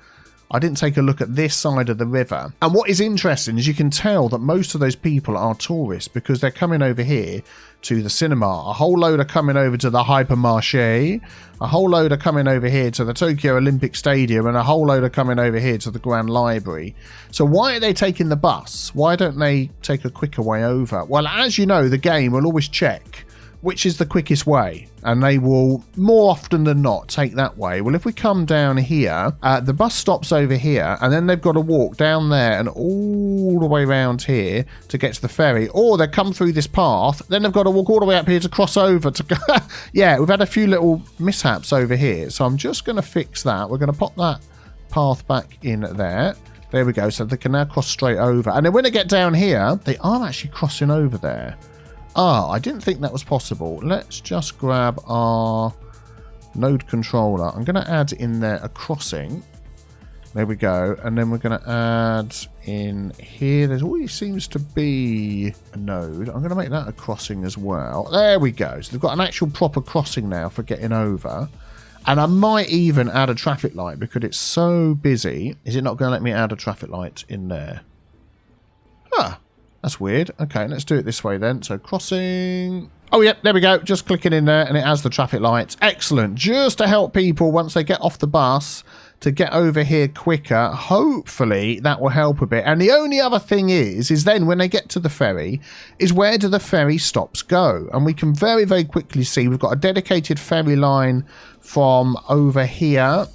I didn't take a look at this side of the river. And what is interesting is you can tell that most of those people are tourists because they're coming over here to the cinema. A whole load are coming over to the hypermarché. A whole load are coming over here to the Tokyo Olympic Stadium. And a whole load are coming over here to the Grand Library. So why are they taking the bus? Why don't they take a quicker way over? Well, as you know, the game will always check which is the quickest way, and they will more often than not take that way. Well, if we come down here, the bus stops over here, and then they've got to walk down there and all the way around here to get to the ferry, or they come through this path, then they've got to walk all the way up here to cross over to go. Yeah, we've had a few little mishaps over here, so I'm just going to fix that. We're going to pop that path back in there. There we go, so they can now cross straight over. And then when they get down here, they are actually crossing over there. Ah, I didn't think that was possible. Let's just grab our node controller. I'm going to add in there a crossing. There we go. And then we're going to add in here. There always seems to be a node. I'm going to make that a crossing as well. There we go. So they've got an actual proper crossing now for getting over. And I might even add a traffic light because it's so busy. Is it not going to let me add a traffic light in there? Huh. That's weird. Okay, let's do it this way then. So crossing. Oh, yeah, there we go. Just clicking in there and it has the traffic lights. Excellent. Just to help people once they get off the bus to get over here quicker. Hopefully that will help a bit. And the only other thing is then when they get to the ferry, is where do the ferry stops go? And we can very, very quickly see we've got a dedicated ferry line from over here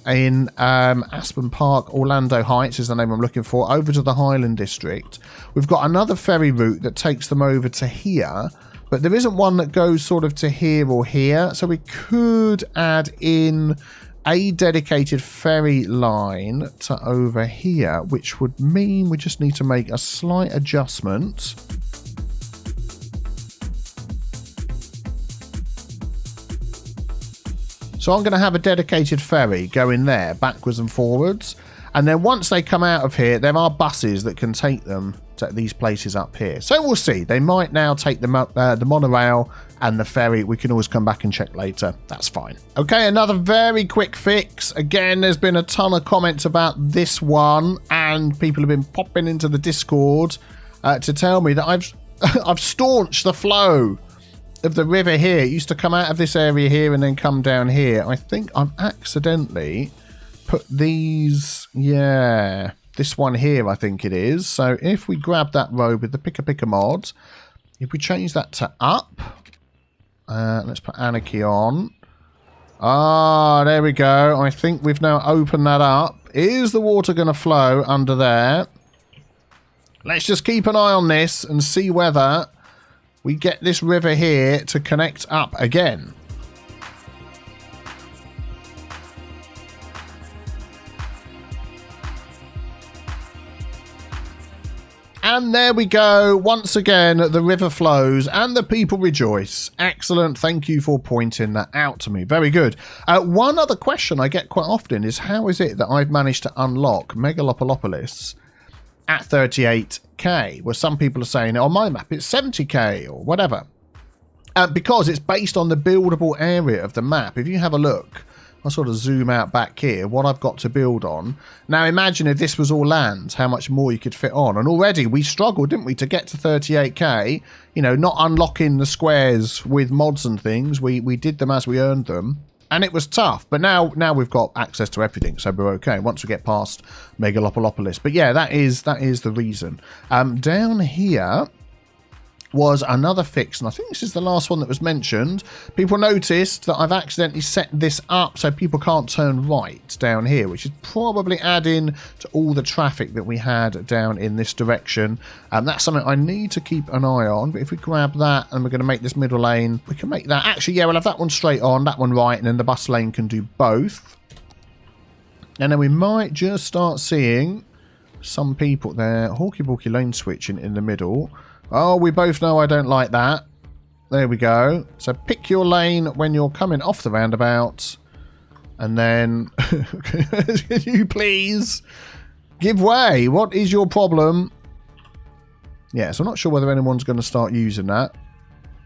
in Aspen Park, Orlando Heights is the name I'm looking for, over to the Highland District. We've got another ferry route that takes them over to here, but there isn't one that goes sort of to here or here, so we could add in a dedicated ferry line to over here, which would mean we just need to make a slight adjustment. So I'm going to have a dedicated ferry going there backwards and forwards. And then once they come out of here, there are buses that can take them to these places up here. So we'll see. They might now take the monorail and the ferry. We can always come back and check later. That's fine. Okay, another very quick fix. Again, there's been a ton of comments about this one. And people have been popping into the Discord to tell me that I've staunched the flow of the river here. It used to come out of this area here and then come down here. I think I've accidentally put these, yeah, this one here I think it is. So if we grab that road with the picker mod, if we change that to up, let's put anarchy on. Ah, there we go. I think we've now opened that up. Is the water going to flow under there? Let's just keep an eye on this and see whether we get this river here to connect up again. And there we go. Once again, the river flows and the people rejoice. Excellent. Thank you for pointing that out to me. Very good. One other question I get quite often is how is it that I've managed to unlock Megalopolis at 38k, where some people are saying on my map it's 70k or whatever, because it's based on the buildable area of the map. If you have a look, I'll sort of zoom out back here, what I've got to build on. Now imagine if this was all land, how much more you could fit on. And already we struggled, didn't we, to get to 38k, you know, not unlocking the squares with mods and things. We did them as we earned them. And it was tough, but now we've got access to everything, so we're okay once we get past Megalopolis. But yeah, that is the reason. Down here was another fix, and I think this is the last one that was mentioned. People noticed that I've accidentally set this up so people can't turn right down here, which is probably adding to all the traffic that we had down in this direction. That's something I need to keep an eye on. But if we grab that and we're going to make this middle lane, we can make that. Actually, yeah, we'll have that one straight on, that one right, and then the bus lane can do both. And then we might just start seeing some people there. Hawky-balky lane switching in the middle. Oh, we both know I don't like that. There we go. So pick your lane when you're coming off the roundabout. And then, can you please give way? What is your problem? Yeah, so I'm not sure whether anyone's going to start using that.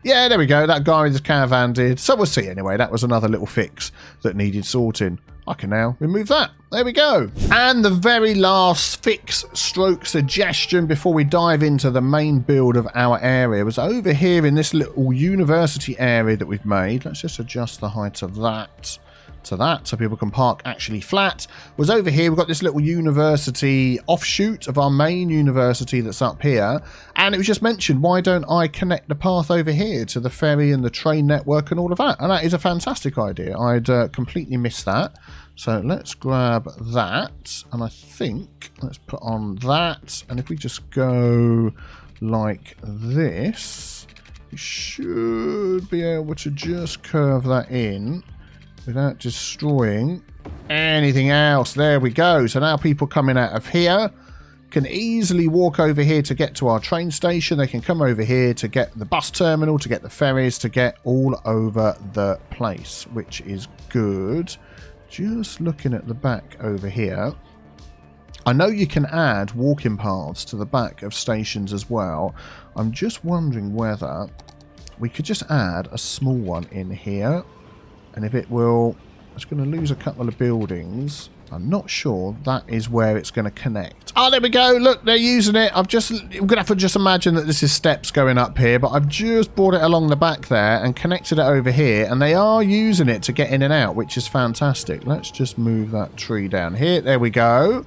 Yeah, there we go. That guy with his caravan did. So we'll see anyway. That was another little fix that needed sorting. I can now remove that. There we go. And the very last fix stroke suggestion before we dive into the main build of our area was over here in this little university area that we've made. Let's just adjust the height of that to that so people can park actually flat. Was over here we've got this little university offshoot of our main university that's up here, and it was just mentioned, why don't I connect the path over here to the ferry and the train network and all of that? And that is a fantastic idea. I'd completely missed that. So let's grab that, and I think let's put on that, and if we just go like this, we should be able to just curve that in without destroying anything else. There we go. So now people coming out of here can easily walk over here to get to our train station. They can come over here to get the bus terminal, to get the ferries, to get all over the place, which is good. Just looking at the back over here, I know you can add walking paths to the back of stations as well. I'm just wondering whether we could just add a small one in here. And if it will, it's going to lose a couple of buildings. I'm not sure that is where it's going to connect. Oh, there we go. Look, they're using it. I'm going to have to just imagine that this is steps going up here, but I've just brought it along the back there and connected it over here, and they are using it to get in and out, which is fantastic. Let's just move that tree down here. There we go.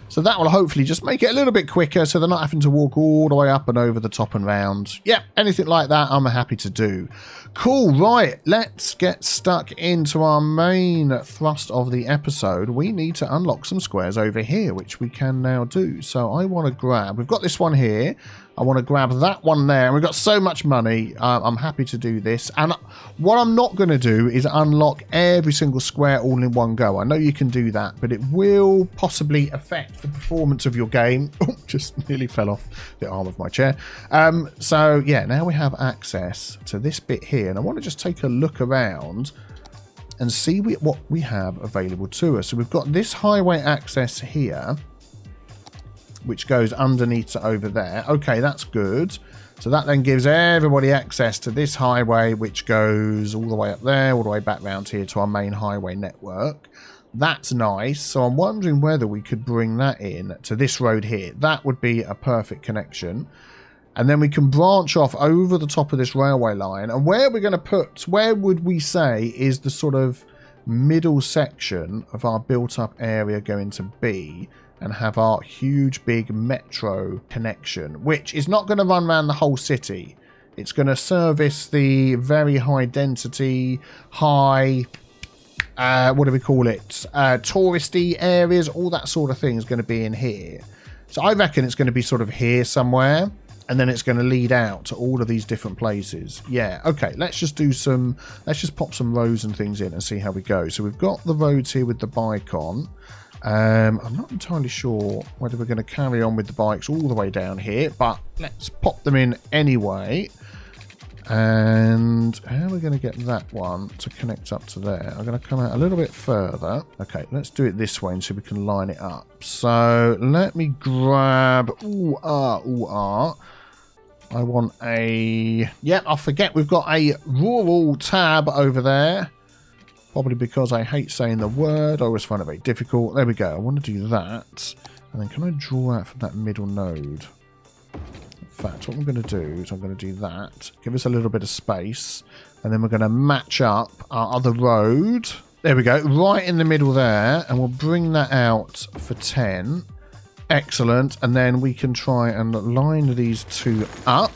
So that will hopefully just make it a little bit quicker so they're not having to walk all the way up and over the top and round. Yeah, anything like that I'm happy to do. Cool, right, let's get stuck into our main thrust of the episode. We need to unlock some squares over here, which we can now do. So I want to grab, we've got this one here. I want to grab that one there. And we've got so much money. I'm happy to do this. And what I'm not going to do is unlock every single square all in one go. I know you can do that, but it will possibly affect the performance of your game. Oh, just nearly fell off the arm of my chair. So, yeah, now we have access to this bit here. And I want to just take a look around and see what we have available to us. So we've got this highway access here, which goes underneath to over there. Okay, that's good. So that then gives everybody access to this highway, which goes all the way up there, all the way back round here to our main highway network. That's nice. So I'm wondering whether we could bring that in to this road here. That would be a perfect connection. And then we can branch off over the top of this railway line. And where we're going to put, where would we say is the sort of middle section of our built up area going to be? And have our huge big metro connection, which is not going to run around the whole city. It's going to service the very high density, high, what do we call it, touristy areas, all that sort of thing is going to be in here. So I reckon it's going to be sort of here somewhere, and then it's going to lead out to all of these different places. Yeah, okay, let's just pop some roads and things in and see how we go. So we've got the roads here with the bike on. I'm not entirely sure whether we're going to carry on with the bikes all the way down here, but let's pop them in anyway. And how are we going to get that one to connect up to there? I'm going to come out a little bit further. Okay, let's do it this way and see if we can line it up. So let me grab... I want a... Yep, I forget we've got a rural tab over there. Probably because I hate saying the word. I always find it very difficult. There we go. I want to do that. And then can I draw out from that middle node? In fact, what I'm going to do is I'm going to do that. Give us a little bit of space. And then we're going to match up our other road. There we go. Right in the middle there. And we'll bring that out for 10. Excellent. And then we can try and line these two up.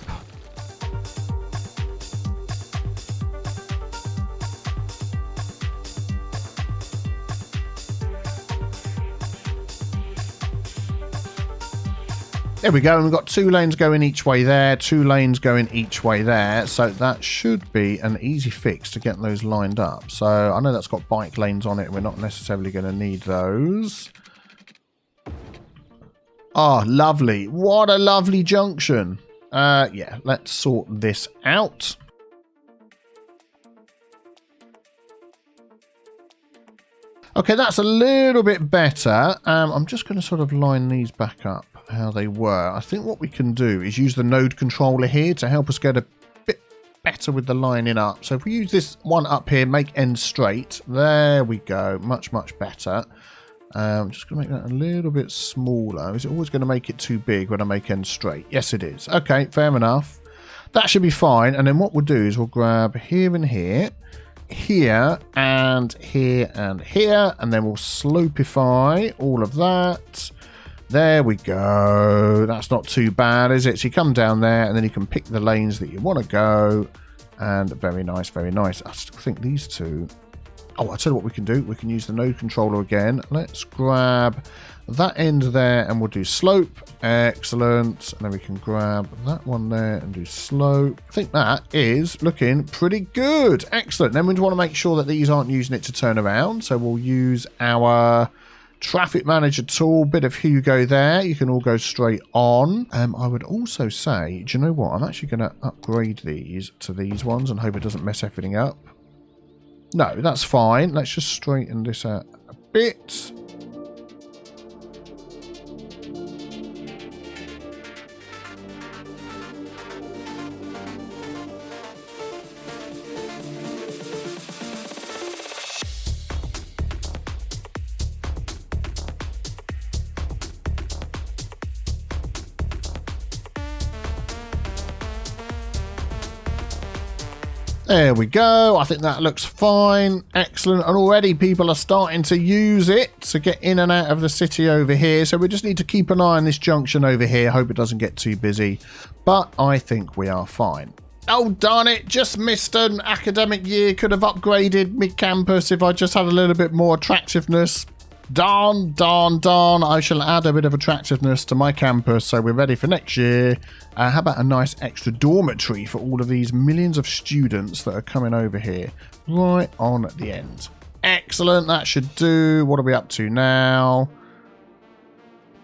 There we go, and we've got 2 lanes going each way there, 2 lanes going each way there, so that should be an easy fix to get those lined up. So I know that's got bike lanes on it, we're not necessarily going to need those. Oh, lovely. What a lovely junction. Yeah, let's sort this out. Okay, that's a little bit better. I'm just going to sort of line these back up how they were. I think what we can do is use the node controller here to help us get a bit better with the lining up. So if we use this one up here, make ends straight. There we go. Much, much better. I'm just going to make that a little bit smaller. Is it always going to make it too big when I make ends straight? Yes, it is. Okay, fair enough. That should be fine. And then what we'll do is we'll grab here and here, here and here and here, and then we'll slopeify all of that. There we go. That's not too bad, is it? So you come down there and then you can pick the lanes that you want to go. And very nice, very nice. I still think these two... Oh, I'll tell you what we can do. We can use the node controller again. Let's grab that end there and we'll do slope. Excellent. And then we can grab that one there and do slope. I think that is looking pretty good. Excellent. Then we want to make sure that these aren't using it to turn around. So we'll use our traffic manager tool. Bit of Hugo there. You can all go straight on. I would also say, do you know what? I'm actually going to upgrade these to these ones and hope it doesn't mess everything up. No, that's fine. Let's just straighten this out a bit. There we go. I think that looks fine. Excellent. And already people are starting to use it to get in and out of the city over here. So we just need to keep an eye on this junction over here. Hope it doesn't get too busy. But I think we are fine. Oh, darn it. Just missed an academic year. Could have upgraded mid-campus if I just had a little bit more attractiveness. Darn. I shall add a bit of attractiveness to my campus so we're ready for next year. How about a nice extra dormitory for all of these millions of students that are coming over here right on the end. Excellent. That should do. What are we up to now?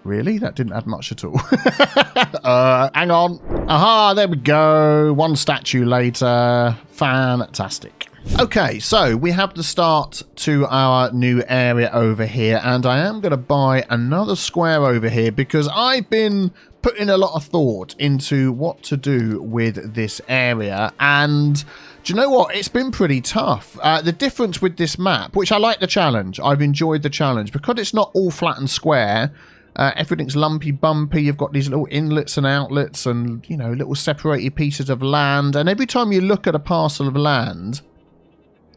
Really? That didn't add much at all. Hang on. Aha, there we go. One statue later. Fantastic. Okay, so we have the start to our new area over here, and I am going to buy another square over here because I've been putting a lot of thought into what to do with this area, and do you know what? It's been pretty tough. The difference with this map, which I like the challenge, I've enjoyed the challenge, because it's not all flat and square. Everything's lumpy, bumpy. You've got these little inlets and outlets and, you know, little separated pieces of land, and every time you look at a parcel of land,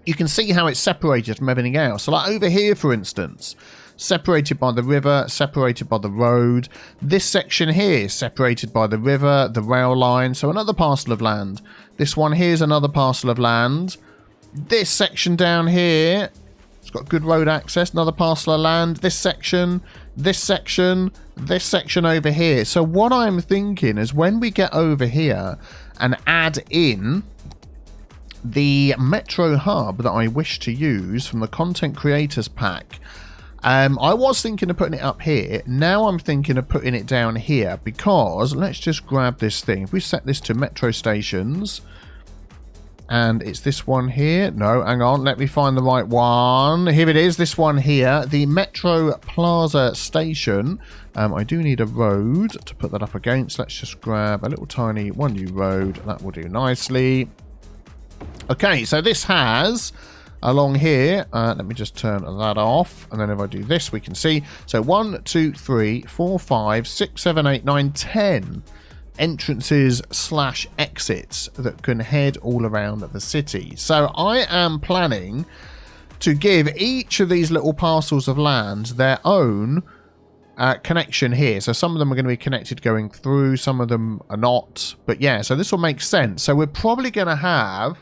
you can see how it's separated from everything else. So like over here, for instance, separated by the river, separated by the road. This section here is separated by the river, the rail line. So another parcel of land. This one here is another parcel of land. This section down here, it's got good road access, another parcel of land. This section, this section, this section over here. So what I'm thinking is when we get over here and add in the Metro Hub that I wish to use from the Content Creators Pack, I was thinking of putting it up here. Now I'm thinking of putting it down here because let's just grab this thing. If we set this to Metro Stations, and it's this one here. No, hang on. Let me find the right one. Here it is. This one here. The Metro Plaza Station. I do need a road to put that up against. Let's just grab a little tiny one new road. That will do nicely. Okay, so this has along here, let me just turn that off, and then if I do this we can see, so 1, 2, 3, 4, 5, 6, 7, 8, 9, 10 entrances / exits that can head all around the city. So I am planning to give each of these little parcels of land their own connection here. So some of them are going to be connected going through, some of them are not, but yeah, so this will make sense. So we're probably going to have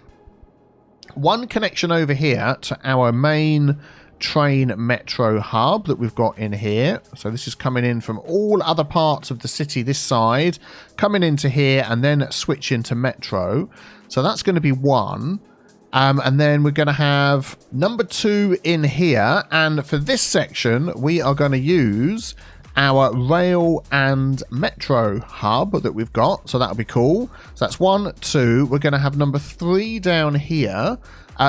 one connection over here to our main train metro hub that we've got in here. So this is coming in from all other parts of the city this side, coming into here and then switch into metro. So that's going to be one. And then we're going to have number 2 in here. And for this section, we are going to use our rail and metro hub that we've got. So that'll be cool. So that's 1, 2. We're going to have number 3 down here.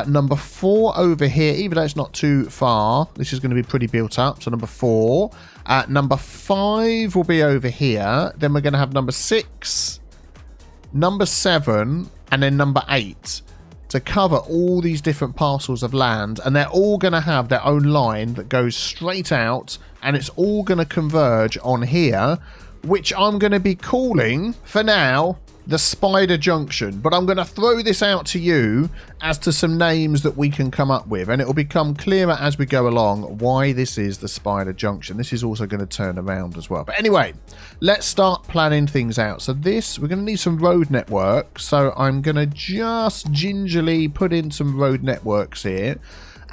Number 4 over here, even though it's not too far. This is going to be pretty built up. So number 4. Number 5 will be over here. Then we're going to have number 6, number 7, and then number 8 to cover all these different parcels of land. And they're all going to have their own line that goes straight out. And it's all going to converge on here, which I'm going to be calling, for now, the Spider Junction. But I'm going to throw this out to you as to some names that we can come up with, and it will become clearer as we go along why this is the Spider Junction. This is also going to turn around as well. But anyway, let's start planning things out. So this, we're going to need some road network. So I'm going to just gingerly put in some road networks here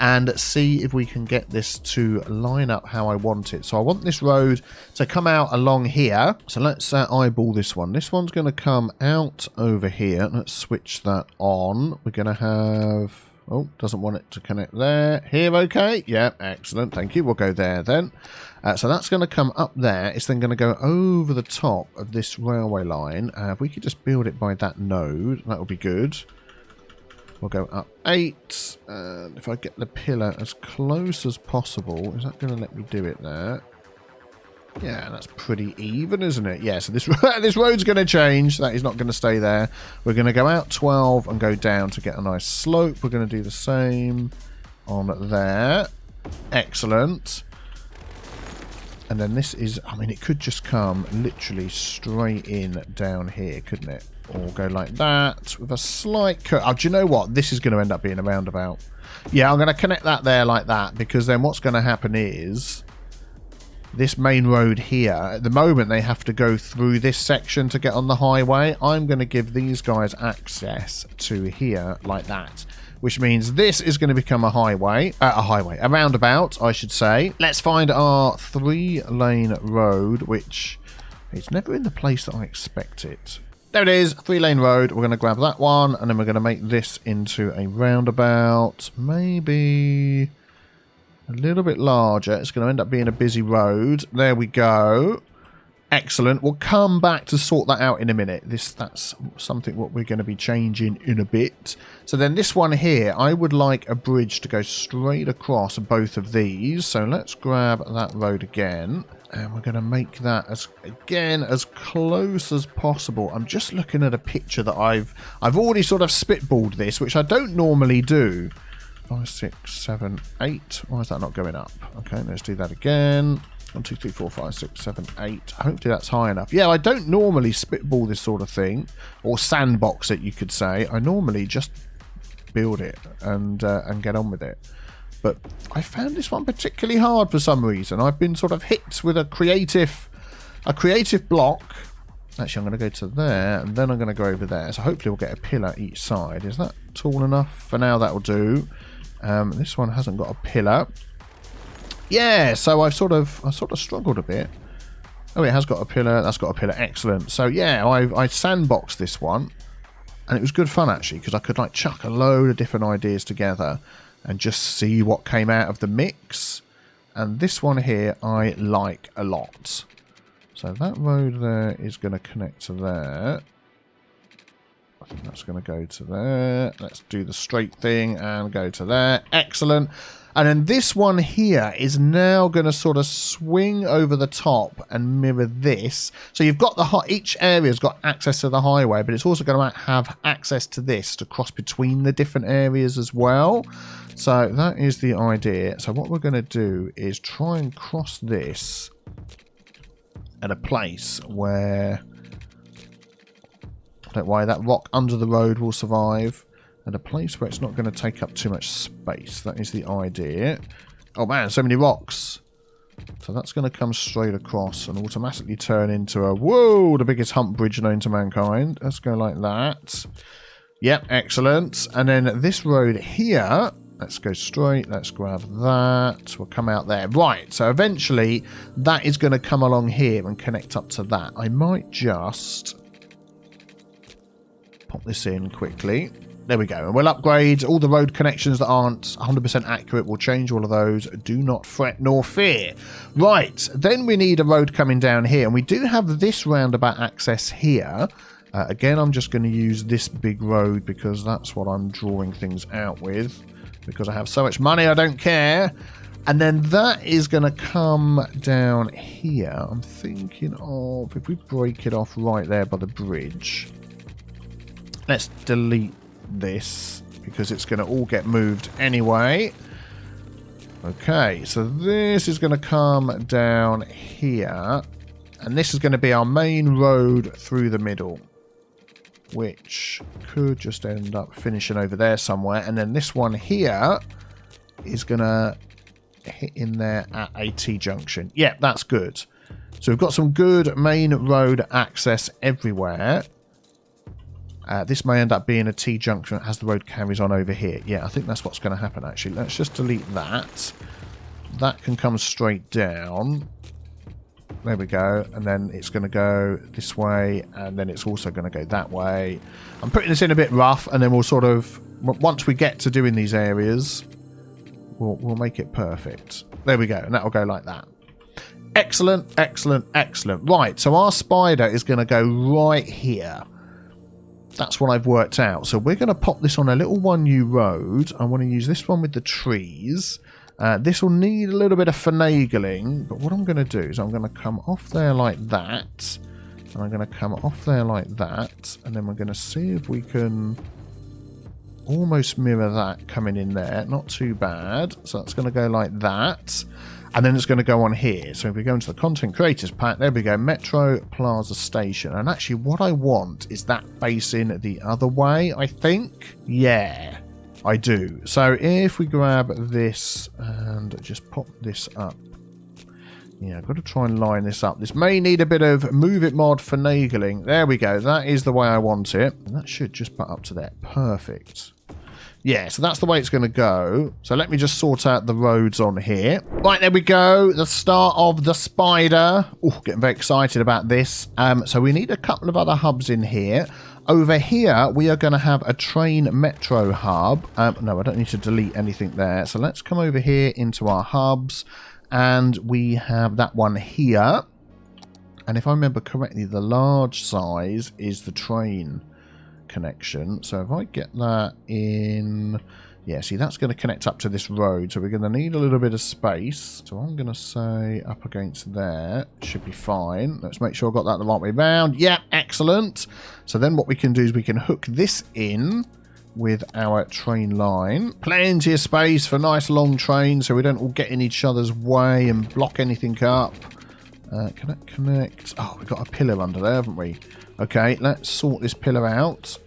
and see if we can get this to line up how I want it. So I want this road to come out along here. So let's eyeball this one. This one's going to come out over here. Let's switch that on. We're going to have... Oh, doesn't want it to connect there. Here, okay. Yeah, excellent. Thank you. We'll go there then. So that's going to come up there. It's then going to go over the top of this railway line. If we could just build it by that node, that would be good. We'll go up 8, and if I get the pillar as close as possible, is that going to let me do it there? Yeah, that's pretty even, isn't it? Yeah, so this this road's going to change. That is not going to stay there. We're going to go out 12 and go down to get a nice slope. We're going to do the same on there. Excellent. And then this is, I mean, it could just come literally straight in down here, couldn't it? Or go like that with a slight cut. Oh, do you know what? This is going to end up being a roundabout. Yeah, I'm going to connect that there like that, because then what's going to happen is this main road here, at the moment they have to go through this section to get on the highway. I'm going to give these guys access to here like that, which means this is going to become a highway, a roundabout, I should say. Let's find our 3-lane road, which it's never in the place that I expect it. There it is, 3-lane road. We're going to grab that one, and then we're going to make this into a roundabout. Maybe a little bit larger. It's going to end up being a busy road. There we go. Excellent. We'll come back to sort that out in a minute. That's something what we're going to be changing in a bit. So then this one here, I would like a bridge to go straight across both of these. So let's grab that road again. And we're going to make that as close as possible. I'm just looking at a picture that I've already sort of spitballed this, which I don't normally do. 5, 6, 7, 8. Why is that not going up? Okay, let's do that again. 1, 2, 3, 4, 5, 6, 7, 8. Hopefully that's high enough. Yeah, I don't normally spitball this sort of thing, or sandbox it, you could say. I normally just build it and get on with it. But I found this one particularly hard for some reason. I've been sort of hit with a creative block. Actually, I'm going to go to there, and then I'm going to go over there. So hopefully we'll get a pillar each side. Is that tall enough? For now, that will do. This one hasn't got a pillar. Yeah, so I sort of struggled a bit. Oh, it has got a pillar. That's got a pillar. Excellent. So yeah, I sandboxed this one, and it was good fun actually, because I could like chuck a load of different ideas together and just see what came out of the mix. And this one here I like a lot. So that road there is going to connect to there. I think that's going to go to there. Let's do the straight thing and go to there. Excellent. And then this one here is now going to sort of swing over the top and mirror this. So you've got each area's got access to the highway, but it's also going to have access to this to cross between the different areas as well. So that is the idea. So what we're going to do is try and cross this at a place where, I don't know why, that rock under the road will survive. At a place where it's not going to take up too much space. That is the idea. Oh man, so many rocks. So that's going to come straight across and automatically turn into a, whoa, the biggest hump bridge known to mankind. Let's go like that. Yep, excellent. And then this road here, let's go straight. Let's grab that. We'll come out there. Right, so eventually that is going to come along here and connect up to that. I might just pop this in quickly. There we go. And we'll upgrade all the road connections that aren't 100% accurate. We'll change all of those. Do not fret nor fear. Right. Then we need a road coming down here. And we do have this roundabout access here. Again, I'm just going to use this big road because that's what I'm drawing things out with. Because I have so much money, I don't care. And then that is going to come down here. I'm thinking of if we break it off right there by the bridge. Let's delete this because it's going to all get moved anyway. Okay, so this is going to come down here. And this is going to be our main road through the middle, which could just end up finishing over there somewhere. And then this one here is going to hit in there at a T-junction. Yeah, that's good. So we've got some good main road access everywhere. This may end up being a T-junction as the road carries on over here. Yeah, I think that's what's going to happen, actually. Let's just delete that. That can come straight down. There we go. And then it's going to go this way, and then it's also going to go that way. I'm putting this in a bit rough, and then we'll sort of, once we get to doing these areas, we'll make it perfect. There we go, and that'll go like that. Excellent, excellent, excellent. Right, so our spider is going to go right here. That's what I've worked out. So we're going to pop this on a little 1U road. I want to use this one with the trees. This will need a little bit of finagling, but what I'm going to do is I'm going to come off there like that, and I'm going to come off there like that, and then we're going to see if we can almost mirror that coming in there. Not too bad. So that's going to go like that, and then it's going to go on here. So if we go into the Content Creators pack, there we go, Metro Plaza Station. And actually what I want is that facing the other way, I think. Yeah. I do. So if we grab this and just pop this up. Yeah, I've got to try and line this up. This may need a bit of Move It mod finagling. There we go. That is the way I want it. And that should just put up to there. Perfect. Yeah, so that's the way it's going to go. So let me just sort out the roads on here. Right, there we go. The start of the spider. Oh, getting very excited about this. So we need a couple of other hubs in here. Over here, we are going to have a train metro hub. No, I don't need to delete anything there. So let's come over here into our hubs. And we have that one here. And if I remember correctly, the large size is the train connection. So if I get that in... Yeah, see, that's going to connect up to this road. So we're going to need a little bit of space. So I'm going to say up against there. Should be fine. Let's make sure I've got that the right way round. Yeah, excellent. So then what we can do is we can hook this in with our train line. Plenty of space for nice long trains so we don't all get in each other's way and block anything up. Can that connect? Oh, we've got a pillar under there, haven't we? Okay, let's sort this pillar out.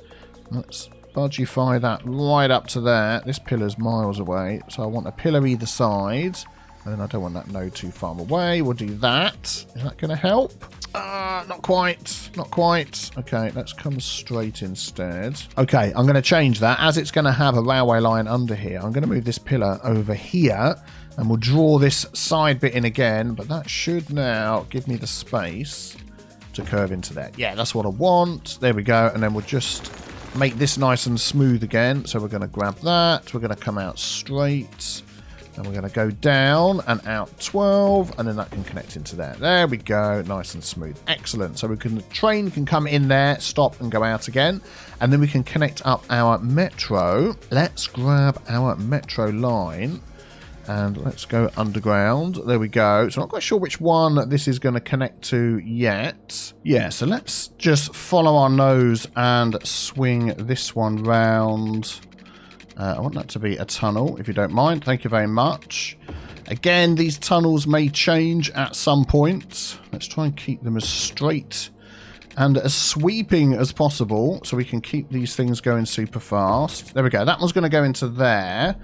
Let's budgify that right up to there. This pillar's miles away, so I want a pillar either side. And then I don't want that node too far away. We'll do that. Is that going to help? Not quite. Not quite. Okay, let's come straight instead. Okay, I'm going to change that. As it's going to have a railway line under here, I'm going to move this pillar over here. And we'll draw this side bit in again. But that should now give me the space to curve into there. Yeah, that's what I want. There we go. And then we'll just make this nice and smooth again. So we're going to grab that. We're going to come out straight. And we're going to go down and out 12. And then that can connect into there. There we go. Nice and smooth. Excellent. So the train can come in there, stop and go out again. And then we can connect up our metro. Let's grab our metro line. And let's go underground. There we go. So I'm not quite sure which one this is going to connect to yet. Yeah, so let's just follow our nose and swing this one round. I want that to be a tunnel, if you don't mind. Thank you very much. Again, these tunnels may change at some point. Let's try and keep them as straight and as sweeping as possible so we can keep these things going super fast. There we go. That one's going to go into there.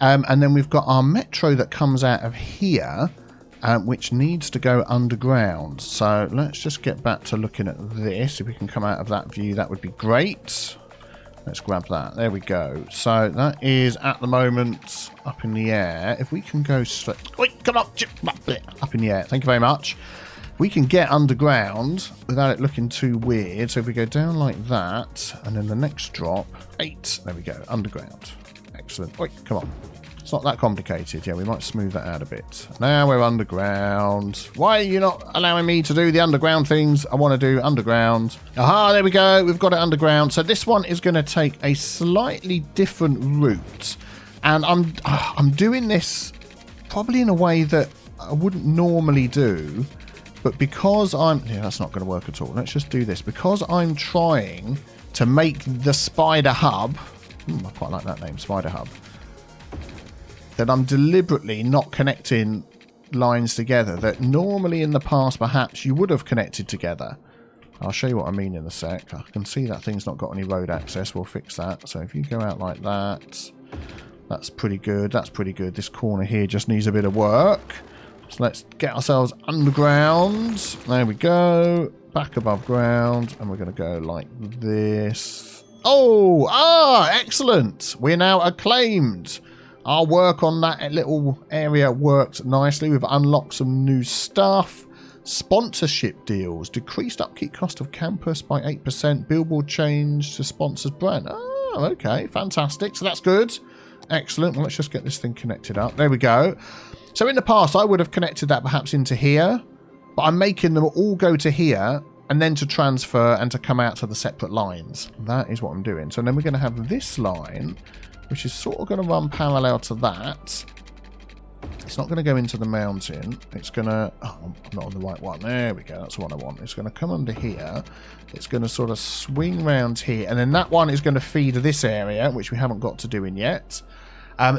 And then we've got our metro that comes out of here, which needs to go underground. So let's just get back to looking at this. If we can come out of that view, that would be great. Let's grab that. There we go. So that is at the moment up in the air. If we can go straight... Wait, come on! Up in the air. Thank you very much. we can get underground without it looking too weird. So if we go down like that, and then the next drop, 8. There we go, underground. Excellent. Wait, come on. It's not that complicated. Yeah, we might smooth that out a bit. Now we're underground. Why are you not allowing me to do the underground things I want to do underground? Aha, there we go. We've got it underground. So this one is going to take a slightly different route. And I'm doing this probably in a way that I wouldn't normally do. But because yeah, that's not going to work at all. Let's just do this. Because I'm trying to make the spider hub. I quite like that name, spider hub. That I'm deliberately not connecting lines together that normally in the past perhaps you would have connected together. I'll show you what I mean in a sec. I can see that thing's not got any road access. We'll fix that. So if you go out like that, that's pretty good. That's pretty good. This corner here just needs a bit of work. So let's get ourselves underground. There we go. Back above ground. And we're going to go like this. Oh, excellent. We're now acclaimed. Our work on that little area worked nicely. We've unlocked some new stuff. Sponsorship deals. Decreased upkeep cost of campus by 8%. Billboard change to sponsors brand. Oh, okay. Fantastic. So that's good. Excellent. Well, let's just get this thing connected up. There we go. So in the past, I would have connected that perhaps into here. But I'm making them all go to here and then to transfer and to come out to the separate lines. That is what I'm doing. So then we're going to have this line, which is sort of going to run parallel to that. It's not going to go into the mountain. It's going to... Oh, I'm not on the right one. There we go. That's the one I want. It's going to come under here. It's going to sort of swing round here. And then that one is going to feed this area, which we haven't got to doing yet.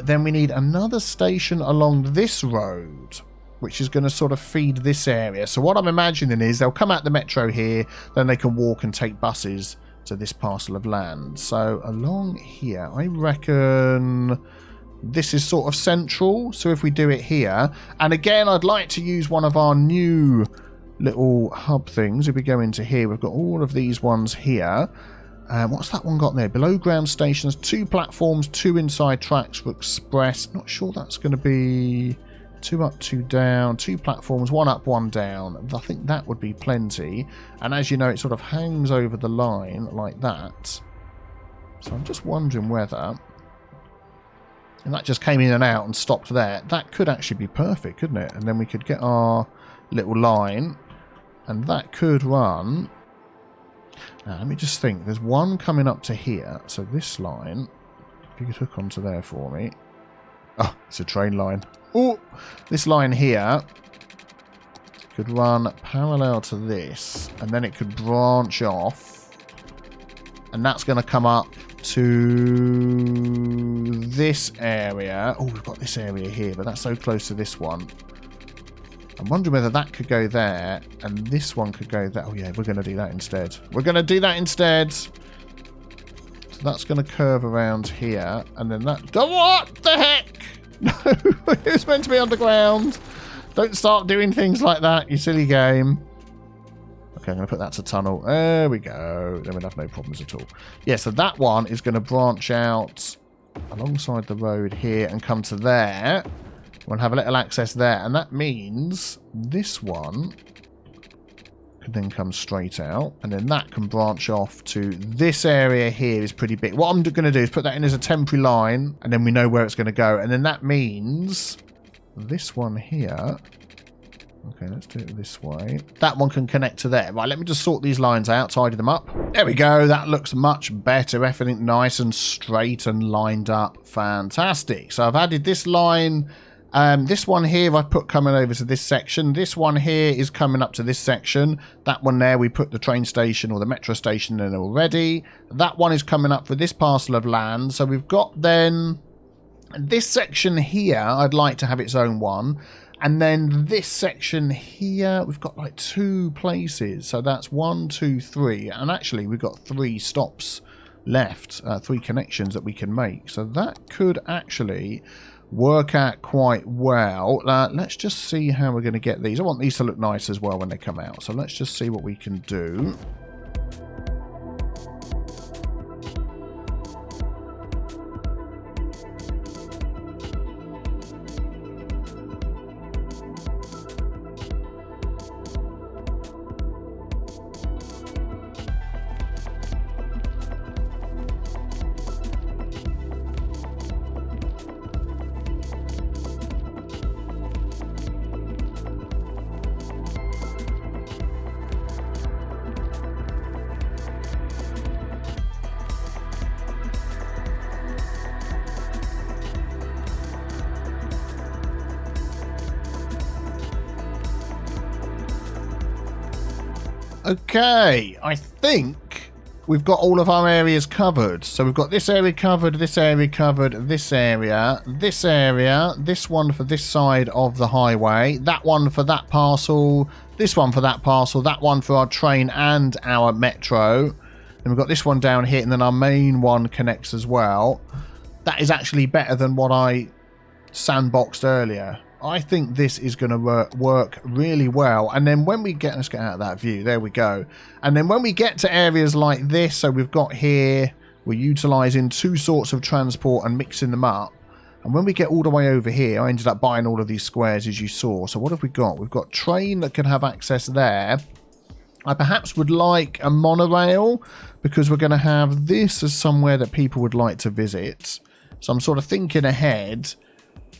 Then we need another station along this road, which is going to sort of feed this area. So what I'm imagining is they'll come out the metro here, then they can walk and take buses to this parcel of land. So along here, I reckon this is sort of central. So if we do it here, and again, I'd like to use one of our new little hub things. If we go into here, we've got all of these ones here. What's that one got there? Below ground stations, 2 platforms, 2 inside tracks for express. Not sure that's going to be 2 up, 2 down, 2 platforms, 1 up, 1 down. I think that would be plenty. And as you know, it sort of hangs over the line like that. So I'm just wondering whether... And that just came in and out and stopped there. That could actually be perfect, couldn't it? And then we could get our little line. And that could run... Now, let me just think. There's one coming up to here. So this line, if you could hook onto there for me. Oh, it's a train line. Oh, this line here could run parallel to this. And then it could branch off. And that's going to come up to this area. Oh, we've got this area here, but that's so close to this one. I'm wondering whether that could go there and this one could go there. Oh, yeah, we're going to do that instead. We're going to do that instead. So that's going to curve around here. And then that... Oh, what the heck? No, it's meant to be underground. Don't start doing things like that, you silly game. Okay, I'm going to put that to tunnel. There we go. Then we'll have no problems at all. Yeah, so that one is going to branch out alongside the road here and come to there. We'll have a little access there, and that means this one can then come straight out, and then that can branch off to this area here is pretty big. What I'm going to do is put that in as a temporary line, and then we know where it's going to go, and then that means this one here... Okay, let's do it this way. That one can connect to there. Right, let me just sort these lines out, tidy them up. There we go. That looks much better. Everything nice and straight and lined up. Fantastic. So I've added this line... this one here I've put coming over to this section. This one here is coming up to this section. That one there we put the train station or the metro station in already. That one is coming up for this parcel of land. So we've got then this section here I'd like to have its own one. And then this section here we've got like 2 places. So that's 1, 2, 3. And actually we've got 3 stops left. 3 connections that we can make. So that could actually... work out quite well. Let's just see how we're going to get these. I want these to look nice as well when they come out. So let's just see what we can do. Okay, I think we've got all of our areas covered. So we've got this area covered, this area covered, this area, this one for this side of the highway, that one for that parcel, this one for that parcel, that one for our train and our metro. Then we've got this one down here, and then our main one connects as well. That is actually better than what I sandboxed earlier. I think this is going to work really well. And then when we get, let's get out of that view. There we go. And then when we get to areas like this, so we've got here, we're utilizing two sorts of transport and mixing them up. And when we get all the way over here, I ended up buying all of these squares, as you saw. So what have we got? We've got train that can have access there. I perhaps would like a monorail, because we're going to have this as somewhere that people would like to visit. So I'm sort of thinking ahead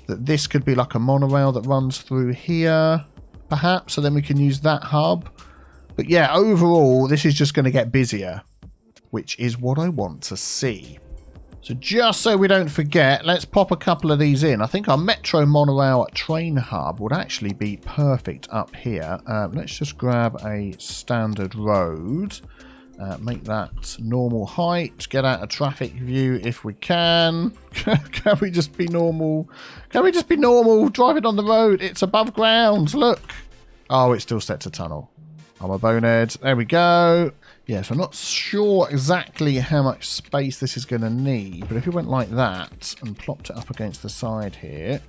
that this could be like a monorail that runs through here, perhaps, so then we can use that hub. But yeah, overall, this is just going to get busier, which is what I want to see. So just so we don't forget, let's pop a couple of these in. I think our metro monorail train hub would actually be perfect up here. Let's just grab a standard road. Make that normal height. Get out a traffic view if we can. Can we just be normal? Can we just be normal? Driving on the road. It's above ground. Look. Oh, it's still set to tunnel. I'm a bonehead. There we go. Yeah, so I'm not sure exactly how much space this is going to need. But if we went like that and plopped it up against the side here.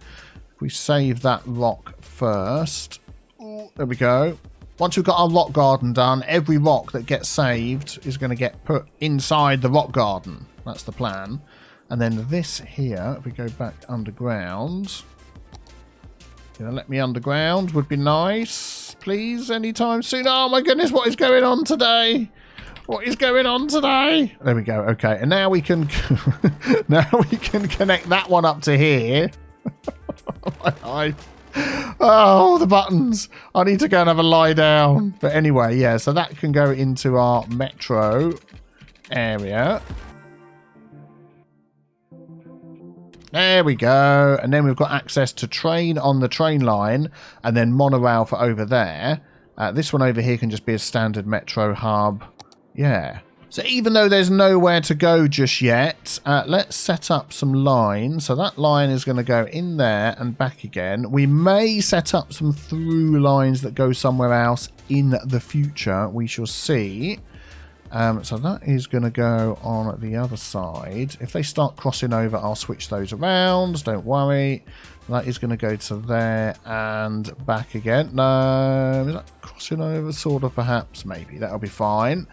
If we save that rock first. Ooh, there we go. Once we've got our rock garden done, every rock that gets saved is going to get put inside the rock garden. That's the plan. And then this here, if we go back underground. Let me underground would be nice. Please, anytime soon. Oh my goodness, what is going on today? What is going on today? There we go. Okay, and now we can now we can connect that one up to here. Oh, the buttons. I need to go and have a lie down. But anyway, yeah, so that can go into our metro area. There we go. And then we've got access to train on the train line and then monorail for over there. This one over here can just be a standard metro hub. Yeah. So even though there's nowhere to go just yet, let's set up some lines. So that line is going to go in there and back again. We may set up some through lines that go somewhere else in the future. We shall see. So that is going to go on the other side. If they start crossing over, I'll switch those around. Don't worry. That is going to go to there and back again. No, is that crossing over? Sort of, perhaps, maybe. That'll be fine.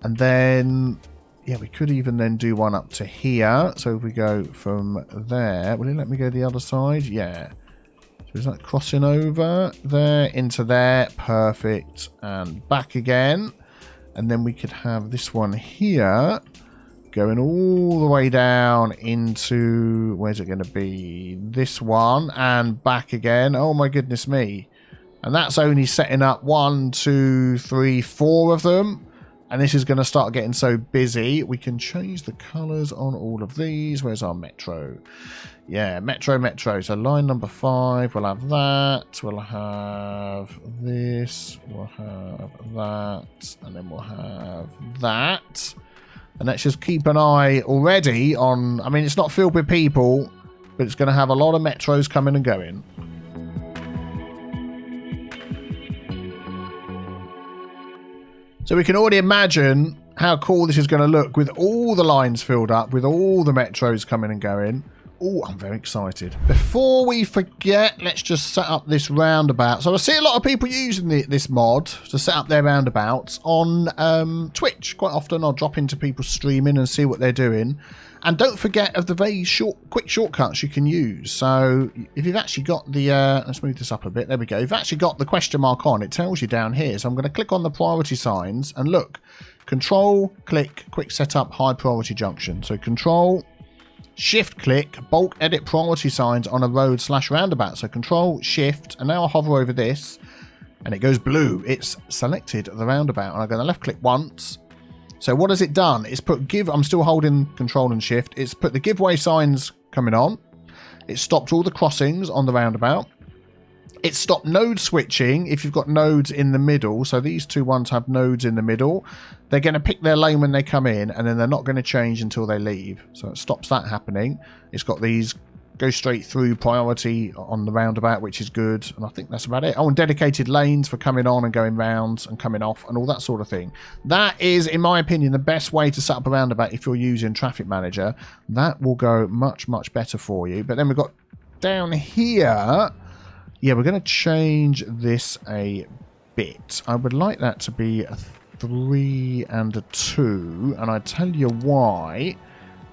And then, yeah, we could even then do one up to here. So if we go from there, will it let me go the other side? Yeah. So is that crossing over there into there? Perfect. And back again. And then we could have this one here going all the way down into, where's it going to be? This one and back again. Oh my goodness me. And that's only setting up 1, 2, 3, 4 of them. And this is going to start getting so busy. We can change the colours on all of these. Where's our metro? Yeah, metro. So line number 5, we'll have that. We'll have this. We'll have that. And then we'll have that. And let's just keep an eye already on... I mean, it's not filled with people, but it's going to have a lot of metros coming and going. So we can already imagine how cool this is going to look with all the lines filled up, with all the metros coming and going. Oh, I'm very excited. Before we forget, let's just set up this roundabout. So I see a lot of people using this mod to set up their roundabouts on Twitch. Quite often I'll drop into people streaming and see what they're doing. And don't forget of the very quick shortcuts you can use. So if you've actually got the, let's move this up a bit. There we go. You've actually got the question mark on. It tells you down here. So I'm going to click on the priority signs and look. Control, click, quick setup, high priority junction. So control, shift click, bulk edit priority signs on a road / roundabout. So control, shift, and now I'll hover over this and it goes blue. It's selected the roundabout and I'm going to left click once. So what has it done? It's put give, I'm still holding control and shift. It's put the giveaway signs coming on. It stopped all the crossings on the roundabout. It stopped node switching if you've got nodes in the middle. So these two ones have nodes in the middle. They're going to pick their lane when they come in, and then they're not going to change until they leave. So it stops that happening. It's got these go straight through priority on the roundabout, which is good. And I think that's about it. Oh, and dedicated lanes for coming on and going round and coming off and all that sort of thing. That is, in my opinion, the best way to set up a roundabout if you're using Traffic Manager. That will go much, much better for you. But then we've got down here... Yeah, we're going to change this a bit. I would like that to be a 3 and a 2. And I tell you why.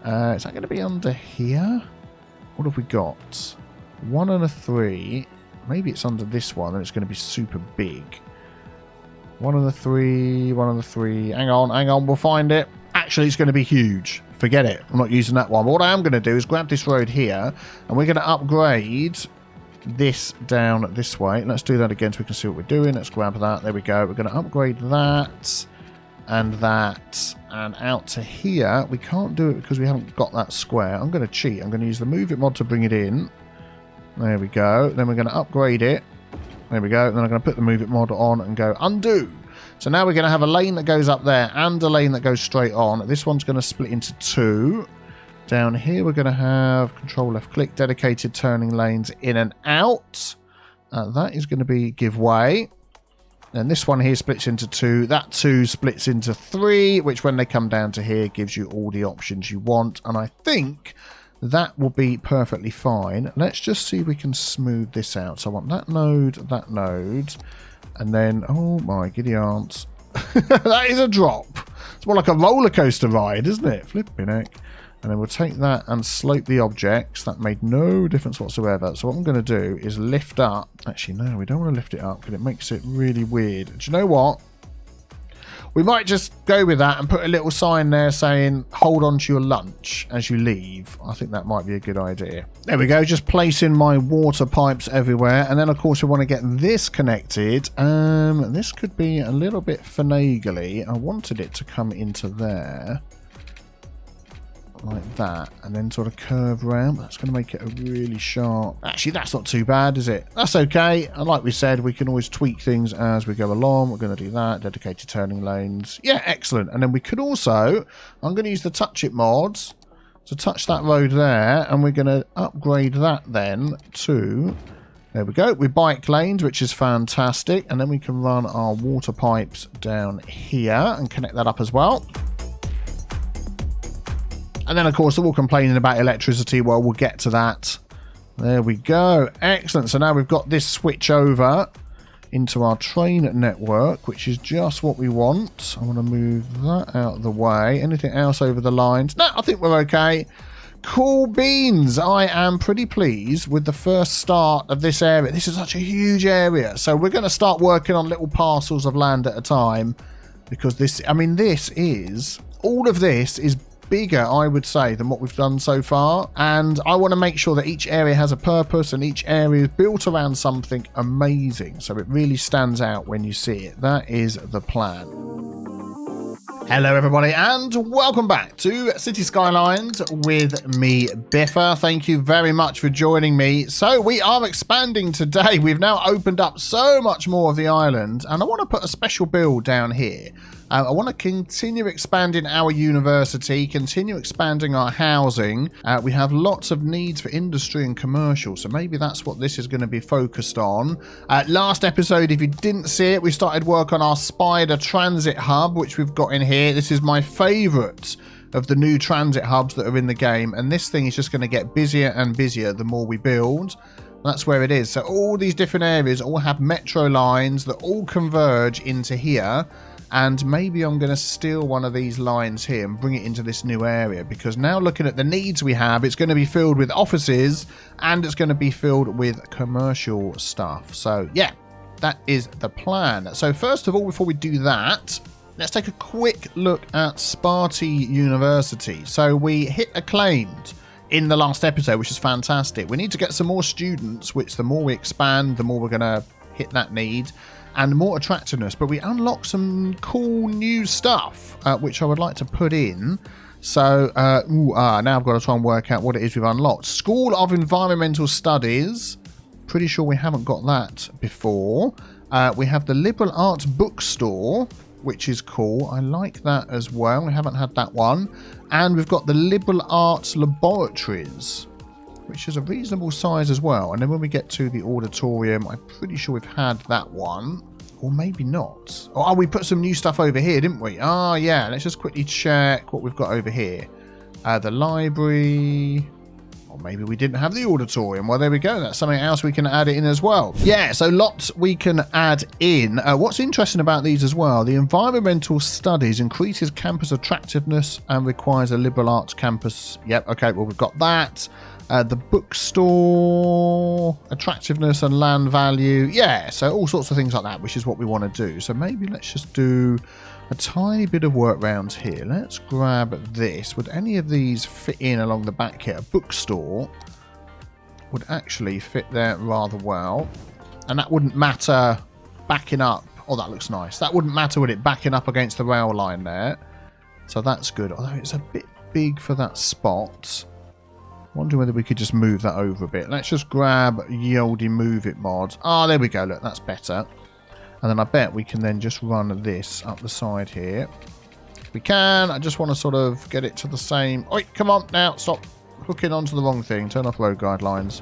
Is that going to be under here? What have we got? 1 and a 3. Maybe it's under this one and it's going to be super big. 1 and a 3. 1 and a 3. Hang on. We'll find it. Actually, it's going to be huge. Forget it. I'm not using that one. But what I am going to do is grab this road here. And we're going to upgrade... this down this way. Let's do that again so we can see what we're doing. Let's grab that. There we go. We're going to upgrade that and that and out to here. We can't do it because we haven't got that square. I'm going to cheat. I'm going to use the move it mod to bring it in. There we go. Then we're going to upgrade it. There we go. Then I'm going to put the move it mod on and go undo. So now we're going to have a lane that goes up there and a lane that goes straight on. This one's going to split into 2. Down here, we're going to have control left click, dedicated turning lanes in and out. That is going to be give way. And this one here splits into 2. That 2 splits into 3, which when they come down to here gives you all the options you want. And I think that will be perfectly fine. Let's just see if we can smooth this out. So I want that node, and then, oh my giddy aunts. That is a drop. It's more like a roller coaster ride, isn't it? Flipping heck. And then we'll take that and slope the objects. That made no difference whatsoever. So what I'm going to do is lift up. Actually, no, we don't want to lift it up because it makes it really weird. Do you know what? We might just go with that and put a little sign there saying, hold on to your lunch as you leave. I think that might be a good idea. There we go. Just placing my water pipes everywhere. And then, of course, we want to get this connected. This could be a little bit finagly. I wanted it to come into there. Like that, and then sort of curve round. That's going to make it a really sharp... Actually, that's not too bad, is it? That's okay. And like we said, we can always tweak things as we go along. We're going to do that. Dedicated turning lanes. Yeah, excellent. And then we could also... I'm going to use the touch it mods to touch that road there, and we're going to upgrade that then to... There we go. We bike lanes, which is fantastic. And then we can run our water pipes down here and connect that up as well. And then, of course, they're all complaining about electricity. Well, we'll get to that. There we go. Excellent. So now we've got this switch over into our train network, which is just what we want. I want to move that out of the way. Anything else over the lines? No, I think we're okay. Cool beans. I am pretty pleased with the first start of this area. This is such a huge area. So we're going to start working on little parcels of land at a time. Because this, I mean, this is... All of this is bigger, I would say, than what we've done so far, and I want to make sure that each area has a purpose and each area is built around something amazing, so it really stands out when you see it. That is the plan. Hello everybody and welcome back to Cities Skylines with me, Biffa. Thank you very much for joining me. So we are expanding today. We've now opened up so much more of the island, and I want to put a special build down here. I want to continue expanding our university, continue expanding our housing. We have lots of needs for industry and commercial, so maybe that's what this is going to be focused on. Last episode, if you didn't see it, we started work on our Spider Transit Hub, which we've got in here. This is my favourite of the new transit hubs that are in the game, and this thing is just going to get busier and busier the more we build. That's where it is. So all these different areas all have metro lines that all converge into here. And maybe I'm going to steal one of these lines here and bring it into this new area, because now looking at the needs we have, it's going to be filled with offices and it's going to be filled with commercial stuff. So yeah, that is the plan. So first of all, before we do that, let's take a quick look at Sparty University. So we hit acclaimed in the last episode, which is fantastic. We need to get some more students, which the more we expand, the more we're going to hit that need. And more attractiveness, but we unlock some cool new stuff, which I would like to put in. So, now I've got to try and work out what it is we've unlocked. School of Environmental Studies, Pretty sure we haven't got that before. We have the liberal arts bookstore, which is cool. I like that as well. We haven't had that one. And we've got the liberal arts laboratories, which is a reasonable size as well. And then when we get to the auditorium, I'm pretty sure we've had that one. Or maybe not. Oh, we put some new stuff over here, didn't we? Oh, yeah. Let's just quickly check what we've got over here. The library. Or maybe we didn't have the auditorium. Well, there we go. That's something else we can add in as well. Yeah, so lots we can add in. What's interesting about these as well, the environmental studies increases campus attractiveness and requires a liberal arts campus. Yep, okay, well, we've got that. The bookstore, attractiveness and land value. Yeah, so all sorts of things like that, which is what we want to do. So maybe let's just do a tiny bit of work round here. Let's grab this. Would any of these fit in along the back here? A bookstore would actually fit there rather well. And that wouldn't matter backing up. Oh, that looks nice. That wouldn't matter with it backing up against the rail line there. So that's good. Although it's a bit big for that spot. Wonder whether we could just move that over a bit. Let's just grab Yoldi Move It mod. Ah, there we go. Look, that's better. And then I bet we can then just run this up the side here. We can. I just want to sort of get it to the same. Oi, come on now. Stop hooking onto the wrong thing. Turn off road guidelines.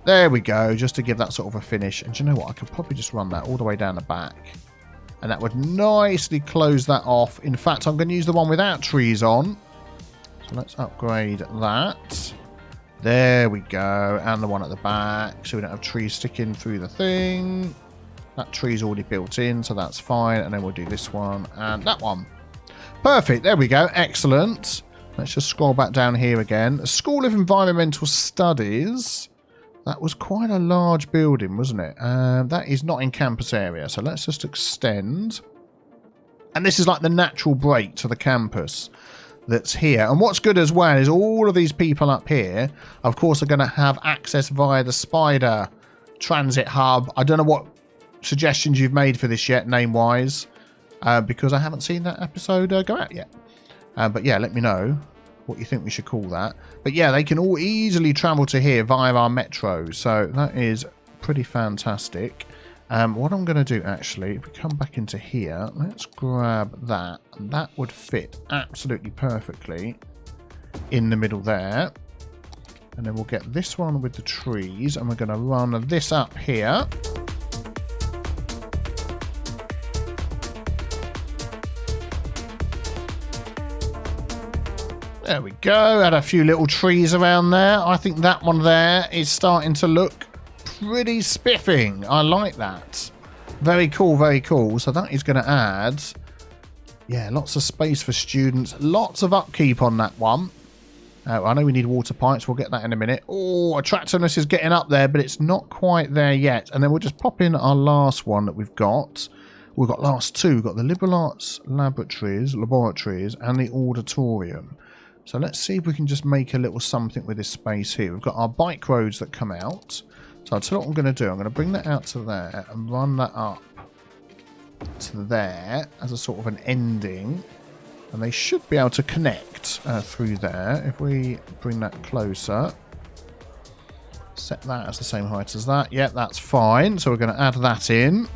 There we go. Just to give that sort of a finish. And do you know what? I could probably just run that all the way down the back. And that would nicely close that off. In fact, I'm going to use the one without trees on. So let's upgrade that. There we go. And the one at the back. So we don't have trees sticking through the thing. That tree's already built in, so that's fine. And then we'll do this one and that one. Perfect. There we go. Excellent. Let's just scroll back down here again. School of Environmental Studies. That was quite a large building, wasn't it? That is not in campus area. So let's just extend. And this is like the natural break to the campus that's here. And what's good as well is all of these people up here, of course, are going to have access via the Spider Transit Hub. I don't know what suggestions you've made for this yet, name-wise, because I haven't seen that episode go out yet. But yeah, let me know what you think we should call that. But yeah, they can all easily travel to here via our metro. So that is pretty fantastic. What I'm going to do, actually, if we come back into here, let's grab that. And that would fit absolutely perfectly in the middle there. And then we'll get this one with the trees. And we're going to run this up here. There we go. Add a few little trees around there. I think that one there is starting to look pretty spiffing. I like that. Very cool, very cool. So that is going to add, yeah, lots of space for students. Lots of upkeep on that one. I know we need water pipes. We'll get that in a minute. Oh, attractiveness is getting up there, but it's not quite there yet. And then we'll just pop in our last one that we've got. We've got last two. We've got the liberal arts laboratories, and the auditorium. So let's see if we can just make a little something with this space here. We've got our bike roads that come out. So I'll tell you what I'm going to do. I'm going to bring that out to there and run that up to there as a sort of an ending. And they should be able to connect through there. If we bring that closer. Set that as the same height as that. Yep, that's fine. So we're going to add that in.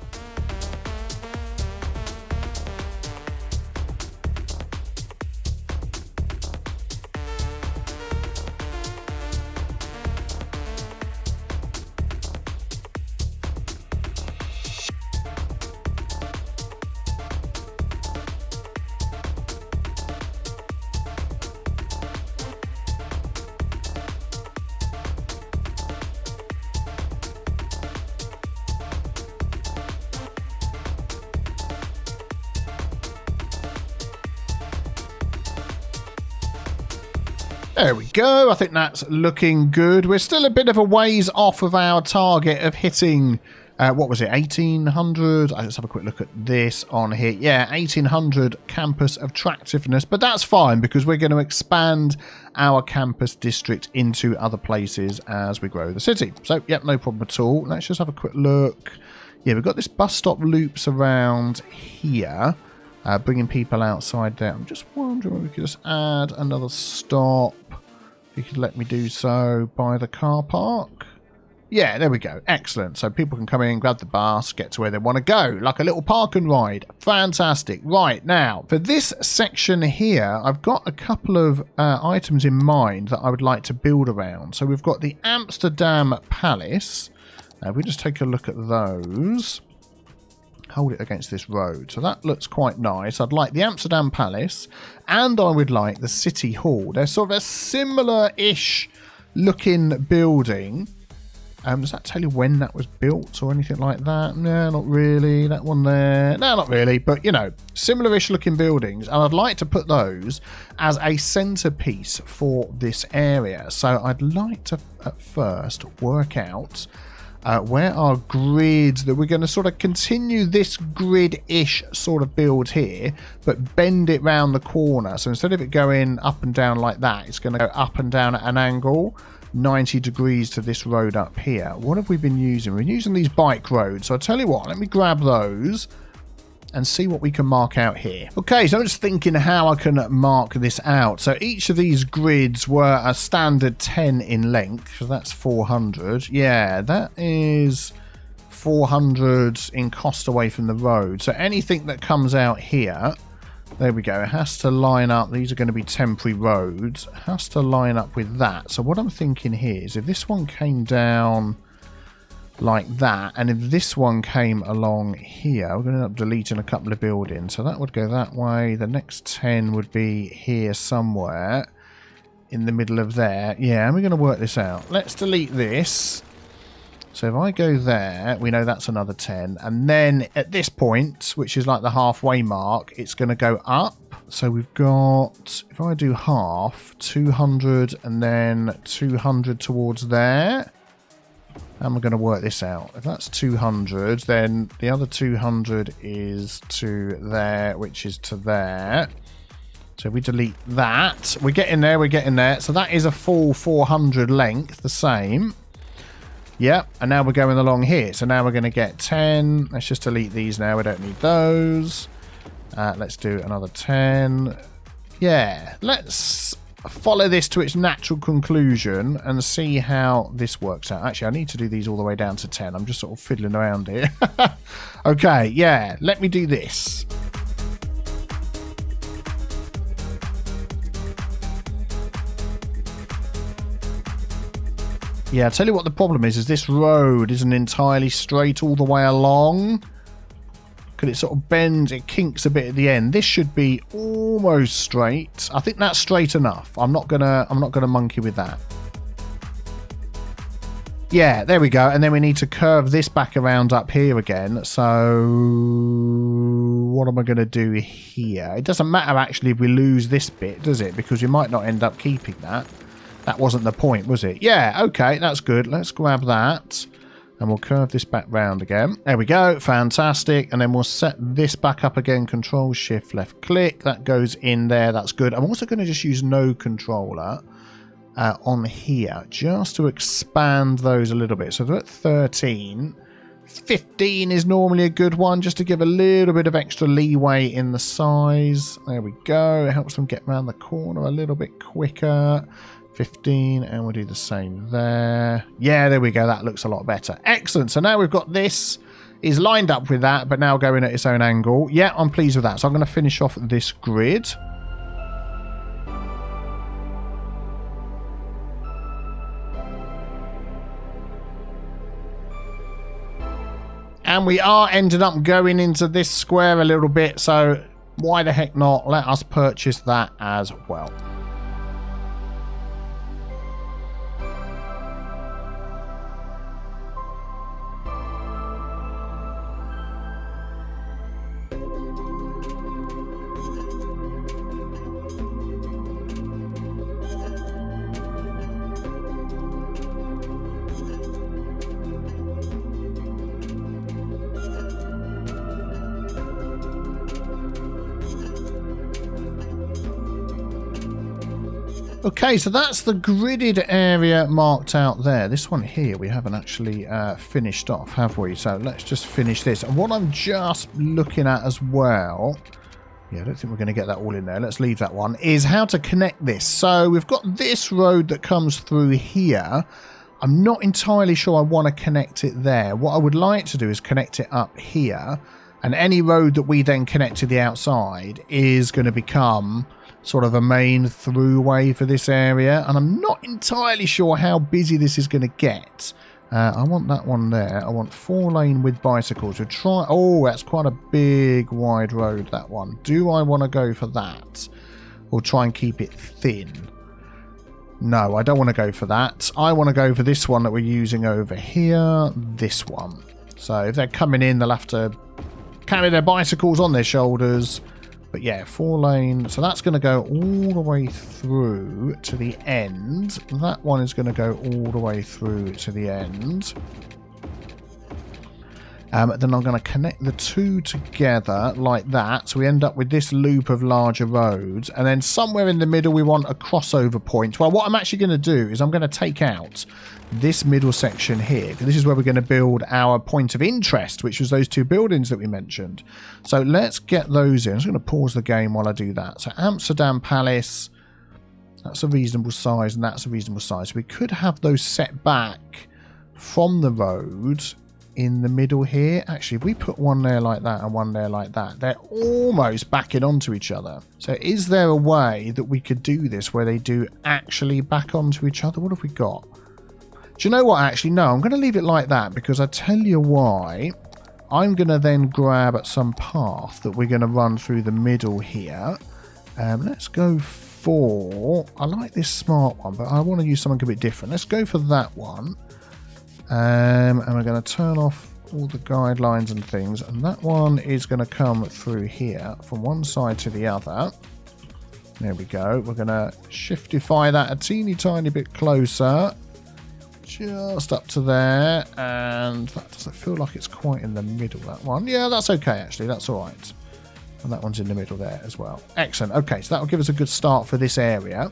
There we go. I think that's looking good. We're still a bit of a ways off of our target of hitting, what was it, 1800? Let's have a quick look at this on here. Yeah, 1800 campus attractiveness. But that's fine because we're going to expand our campus district into other places as we grow the city. So, yeah, no problem at all. Let's just have a quick look. Yeah, we've got this bus stop loops around here. Bringing people outside there. I'm just wondering if we could just add another stop. If you could let me do so by the car park. Yeah, there we go. Excellent. So people can come in, grab the bus, get to where they want to go, like a little park and ride. Fantastic. Right, now, for this section here, I've got a couple of items in mind that I would like to build around. So we've got the Amsterdam Palace. If we just take a look at those, hold it against this road. So that looks quite nice. I'd like the Amsterdam Palace, and I would like the City Hall. They're sort of a similar-ish looking building. Does that tell you when that was built or anything like that? No, not really. That one there. No, not really. But, you know, similar-ish looking buildings. And I'd like to put those as a centerpiece for this area. So I'd like to, at first, work out where our grids, that we're going to sort of continue this grid-ish sort of build here, but bend it round the corner. So instead of it going up and down like that, it's going to go up and down at an angle. 90 degrees to this road up here. What have we been using? We're using these bike roads. So I'll tell you what, let me grab those and see what we can mark out here. Okay, so I'm just thinking how I can mark this out. So each of these grids were a standard 10 in length. So that's 400. Yeah, that is 400 in cost away from the road. So anything that comes out here, there we go. It has to line up. These are going to be temporary roads. It has to line up with that. So what I'm thinking here is if this one came down like that, and if this one came along here, we're going to end up deleting a couple of buildings. So that would go that way. The next 10 would be here somewhere in the middle of there. Yeah, and we're going to work this out. Let's delete this. So if I go there, we know that's another 10. And then at this point, which is like the halfway mark, it's going to go up. So we've got, if I do half, 200 and then 200 towards there. And we're going to work this out. If that's 200, then the other 200 is to there, which is to there. So if we delete that, we're getting there, we're getting there. So that is a full 400 length, the same. Yep, and now we're going along here. So now we're going to get 10. Let's just delete these now. We don't need those. Let's do another 10. Yeah, let's follow this to its natural conclusion and see how this works out. Actually, I need to do these all the way down to 10. I'm just sort of fiddling around here. Okay, yeah, let me do this. Yeah, I'll tell you what the problem is this road isn't entirely straight all the way along. Because it sort of bends, it kinks a bit at the end. This should be almost straight. I think that's straight enough. I'm not gonna monkey with that. Yeah, there we go. And then we need to curve this back around up here again. So what am I going to do here? It doesn't matter actually if we lose this bit, does it? Because we might not end up keeping that. That wasn't the point, was it? Yeah, okay, that's good. Let's grab that. And we'll curve this back round again. There we go. Fantastic. And then we'll set this back up again. Control, Shift, left click. That goes in there. That's good. I'm also going to just use no controller on here just to expand those a little bit. So they're at 13. 15 is normally a good one just to give a little bit of extra leeway in the size. There we go. It helps them get around the corner a little bit quicker. 15, and we'll do the same there. Yeah, there we go. That looks a lot better. Excellent. So now we've got this is lined up with that, but now going at its own angle. Yeah, I'm pleased with that. So I'm going to finish off this grid. And we are ending up going into this square a little bit, so why the heck not? Let us purchase that as well. Okay, so that's the gridded area marked out there. This one here we haven't actually finished off, have we? So let's just finish this. And what I'm just looking at as well, yeah, I don't think we're going to get that all in there. Let's leave that one, is how to connect this. So we've got this road that comes through here. I'm not entirely sure I want to connect it there. What I would like to do is connect it up here, and any road that we then connect to the outside is going to become sort of a main throughway for this area, and I'm not entirely sure how busy this is going to get. I want that one there. I want 4-lane with bicycles. We'll try. Oh, that's quite a big wide road, that one. Do I want to go for that, or try and keep it thin? No, I don't want to go for that. I want to go for this one that we're using over here, this one. So if they're coming in, they'll have to carry their bicycles on their shoulders. But yeah, 4-lane. So that's going to go all the way through to the end. That one is going to go all the way through to the end. Then I'm going to connect the two together like that. So we end up with this loop of larger roads. And then somewhere in the middle, we want a crossover point. Well, what I'm actually going to do is I'm going to take out this middle section here. This is where we're going to build our point of interest, which was those two buildings that we mentioned. So let's get those in. I'm just going to pause the game while I do that. So Amsterdam Palace, that's a reasonable size, and that's a reasonable size. We could have those set back from the road in the middle here. Actually, if we put one there like that and one there like that, they're almost backing onto each other. So is there a way that we could do this where they do actually back onto each other? What have we got? Do you know what? Actually, no, I'm going to leave it like that, because I tell you why. I'm going to then grab at some path that we're going to run through the middle here. Let's go for, I like this smart one, but I want to use something a bit different. Let's go for that one. And we're going to turn off all the guidelines and things, and that one is going to come through here from one side to the other. There we go. We're going to shiftify that a teeny tiny bit closer, just up to there, and that doesn't feel like it's quite in the middle, that one. Yeah, that's okay, actually. That's all right. And that one's in the middle there as well. Excellent. Okay, so that will give us a good start for this area.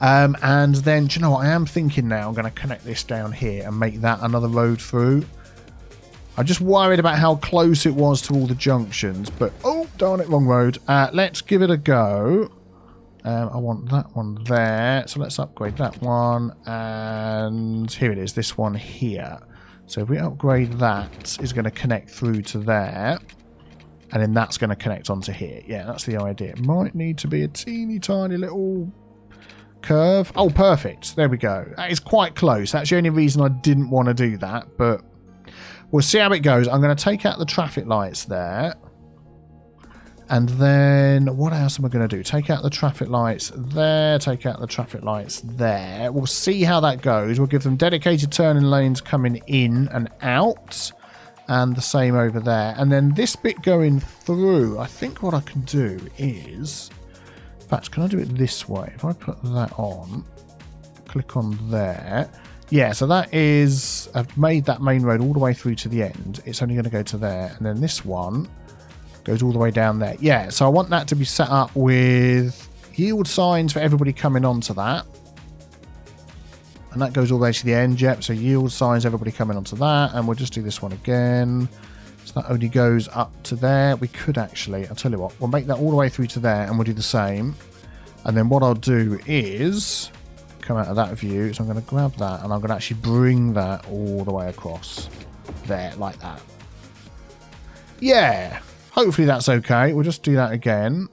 And then, do you know what? I am thinking now I'm going to connect this down here and make that another road through. I'm just worried about how close it was to all the junctions. But, oh, darn it, wrong road. Let's give it a go. I want that one there. So let's upgrade that one. And here it is, this one here. So if we upgrade that, it's going to connect through to there. And then that's going to connect onto here. Yeah, that's the idea. It might need to be a teeny tiny little curve. Oh, perfect. There we go. That is quite close. That's the only reason I didn't want to do that, but we'll see how it goes. I'm going to take out the traffic lights there. And then what else am I going to do? Take out the traffic lights there. Take out the traffic lights there. We'll see how that goes. We'll give them dedicated turning lanes coming in and out. And the same over there. And then this bit going through, I think what I can do is, in fact, can I do it this way? If I put that on, click on there. Yeah, so that is, I've made that main road all the way through to the end. It's only going to go to there. And then this one goes all the way down there. Yeah, so I want that to be set up with yield signs for everybody coming onto that. And that goes all the way to the end, yep. So yield signs, everybody coming onto that. And we'll just do this one again. So that only goes up to there. We could actually, I'll tell you what, we'll make that all the way through to there and we'll do the same. And then what I'll do is come out of that view. So I'm going to grab that and I'm going to actually bring that all the way across there like that. Yeah, hopefully that's okay. We'll just do that again.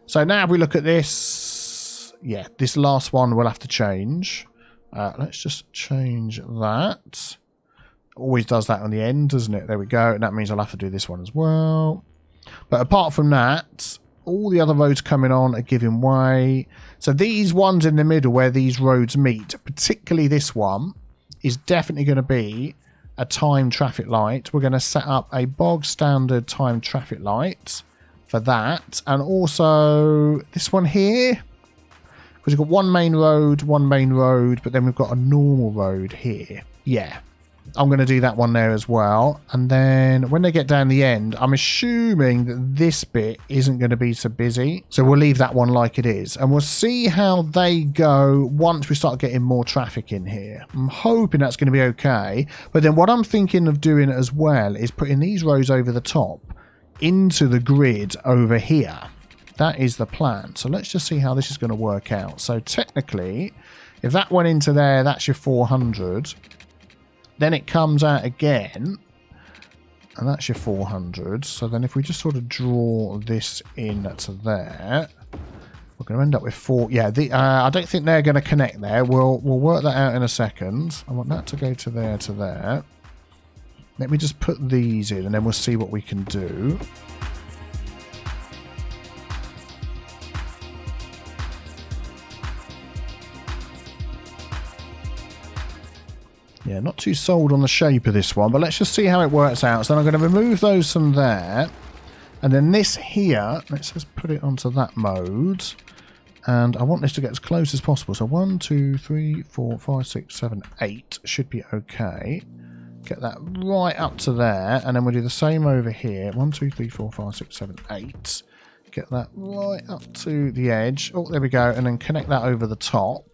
So now if we look at this, yeah, this last one will have to change. Let's just change that. Always does that on the end, doesn't it? There we go. And that means I'll have to do this one as well. But apart from that, all the other roads coming on are giving way. So these ones in the middle where these roads meet, particularly this one, is definitely going to be a timed traffic light. We're going to set up a bog standard timed traffic light for that. And also this one here. Because we've got one main road, but then we've got a normal road here. Yeah, I'm going to do that one there as well. And then when they get down the end, I'm assuming that this bit isn't going to be so busy. So we'll leave that one like it is. And we'll see how they go once we start getting more traffic in here. I'm hoping that's going to be okay. But then what I'm thinking of doing as well is putting these rows over the top into the grid over here. That is the plan. So let's just see how this is going to work out. So technically, If that went into there, that's your 400. Then it comes out again, and that's your 400. So then if we just sort of draw this in to there, we're going to end up with 4. Yeah, I don't think they're going to connect there. We'll work that out in a second. I want that to go to there, to there. Let me just put these in, and then we'll see what we can do. Yeah, not too sold on the shape of this one, but let's just see how it works out. So I'm going to remove those from there. And then this here, let's just put it onto that mode. And I want this to get as close as possible. So 1, 2, 3, 4, 5, 6, 7, 8 should be okay. Get that right up to there. And then we'll do the same over here. 1, 2, 3, 4, 5, 6, 7, 8. Get that right up to the edge. Oh, there we go. And then connect that over the top.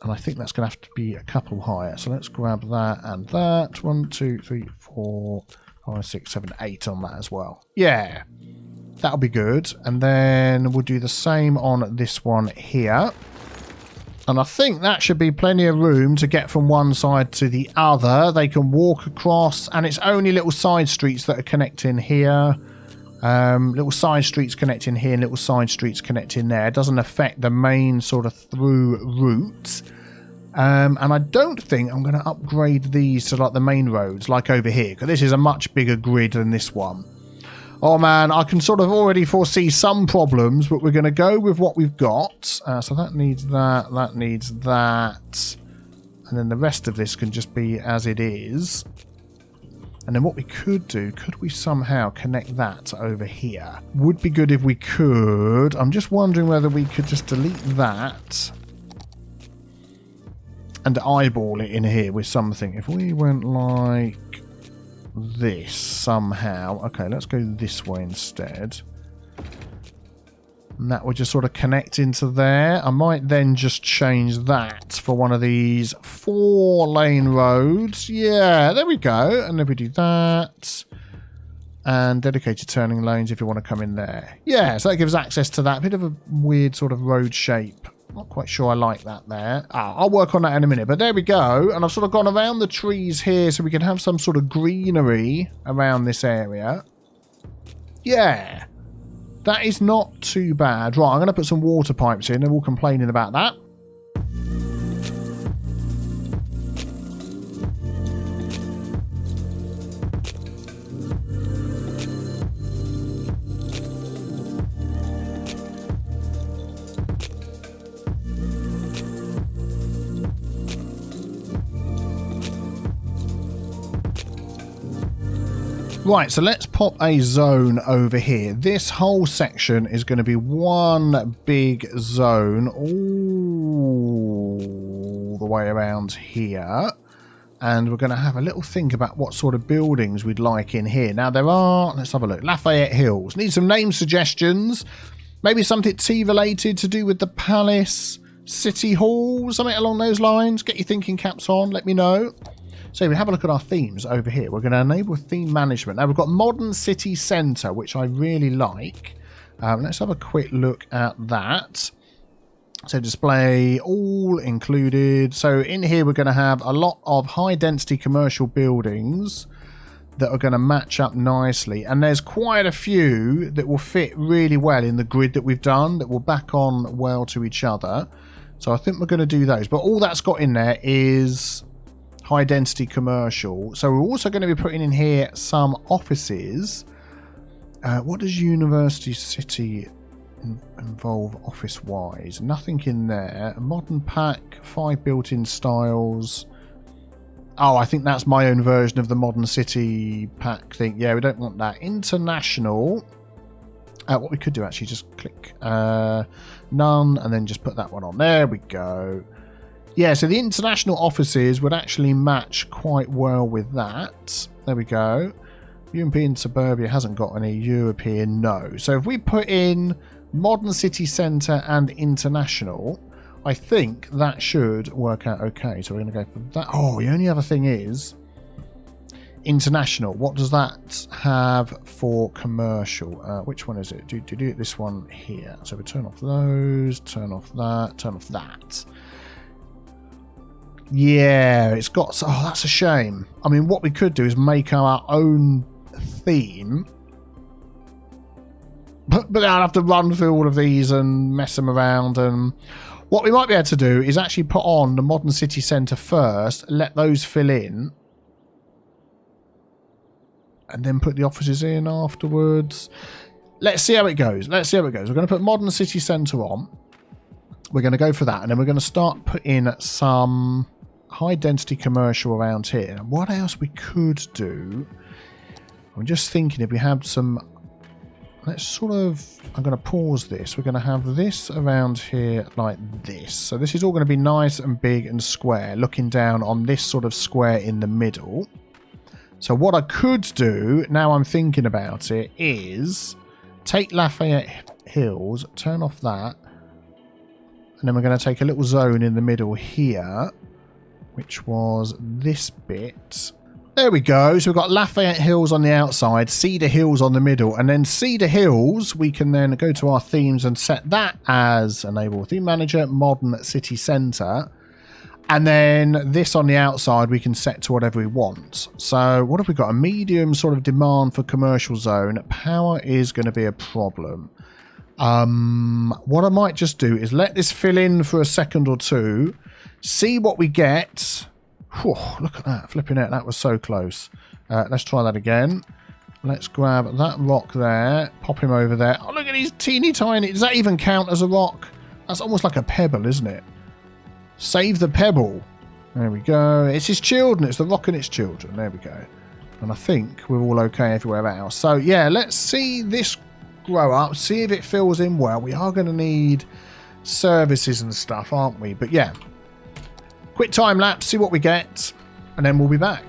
And I think that's going to have to be a couple higher. So let's grab that and that. 1, 2, 3, 4, 5, 6, 7, 8 on that as well. Yeah, that'll be good. And then we'll do the same on this one here. And I think that should be plenty of room to get from one side to the other. They can walk across, and it's only little side streets that are connecting here. Little side streets connecting here, little side streets connecting there. It doesn't affect the main sort of through route. And I don't think I'm going to upgrade these to like the main roads like over here, because this is a much bigger grid than this one. Oh man, I can sort of already foresee some problems, but we're going to go with what we've got. So that needs that, that needs that. And then the rest of this can just be as it is. And then what we could do, could we somehow connect that over here? Would be good if we could. I'm just wondering whether we could just delete that and eyeball it in here with something. If we went like this somehow. Okay, let's go this way instead. And that would just sort of connect into there. I might then just change that for one of these 4-lane roads. Yeah, there we go. And if we do that, and dedicated turning lanes if you want to come in there. Yeah, so that gives access to that bit of a weird sort of road shape. Not quite sure I like that there. I'll work on that in a minute. But there we go. And I've sort of gone around the trees here so we can have some sort of greenery around this area. Yeah. That is not too bad. Right, I'm going to put some water pipes in. They're all complaining about that. Right, so let's pop a zone over here. This whole section is going to be one big zone all the way around here. And we're going to have a little think about what sort of buildings we'd like in here. Now, there are, let's have a look, Lafayette Hills. Need some name suggestions. Maybe something tea-related to do with the Palace, City Hall, something along those lines. Get your thinking caps on, let me know. So we have a look at our themes over here. We're going to enable theme management. Now we've got Modern City Centre, which I really like. Let's have a quick look at that. So display all included. So in here we're going to have a lot of high density commercial buildings that are going to match up nicely. And there's quite a few that will fit really well in the grid that we've done, that will back on well to each other. So I think we're going to do those. But all that's got in there is high density commercial. So we're also going to be putting in here some offices. What does University City involve office wise? Nothing in there. A modern pack, 5 built-in styles. Oh, I think that's my own version of the Modern City pack thing. Yeah, we don't want that. International. What we could do actually, just click none and then just put that one on. There we go. Yeah, so the international offices would actually match quite well with that. There we go. European Suburbia hasn't got any. European, no. So if we put in Modern City Centre and International, I think that should work out okay. So we're going to go for that. Oh, the only other thing is international. What does that have for commercial? Which one is it? Do this one here. So we turn off those, turn off that, turn off that. Yeah, it's got... Oh, that's a shame. I mean, what we could do is make our own theme. But then I'll have to run through all of these and mess them around. And what we might be able to do is actually put on the modern city centre first, let those fill in, and then put the offices in afterwards. Let's see how it goes. Let's see how it goes. We're going to put modern city centre on. We're going to go for that. And then we're going to start putting some high density commercial around here. And what else we could do? I'm just thinking if we have some... Let's sort of... I'm going to pause this. We're going to have this around here like this. So this is all going to be nice and big and square, looking down on this sort of square in the middle. So what I could do, now I'm thinking about it, is take Lafayette Hills, turn off that, and then we're going to take a little zone in the middle here, which was this bit. There we go. So we've got Lafayette Hills on the outside, Cedar Hills on the middle, and then Cedar Hills, we can then go to our themes and set that as Enable Theme Manager, Modern City Centre. And then this on the outside we can set to whatever we want. So what have we got? A medium sort of demand for commercial zone. Power is going to be a problem. What I might just do is let this fill in for a second or two. See what we get. Whew, look at that. Flipping it. That was so close. Let's try that again. Let's grab that rock there. Pop him over there. Oh, look at these teeny tiny. Does that even count as a rock? That's almost like a pebble, isn't it? Save the pebble. There we go. It's his children. It's the rock and its children. There we go. And I think we're all okay everywhere else. So, yeah, let's see this grow up. See if it fills in well. We are going to need services and stuff, aren't we? But, yeah. Quick time lapse. See what we get. And then we'll be back.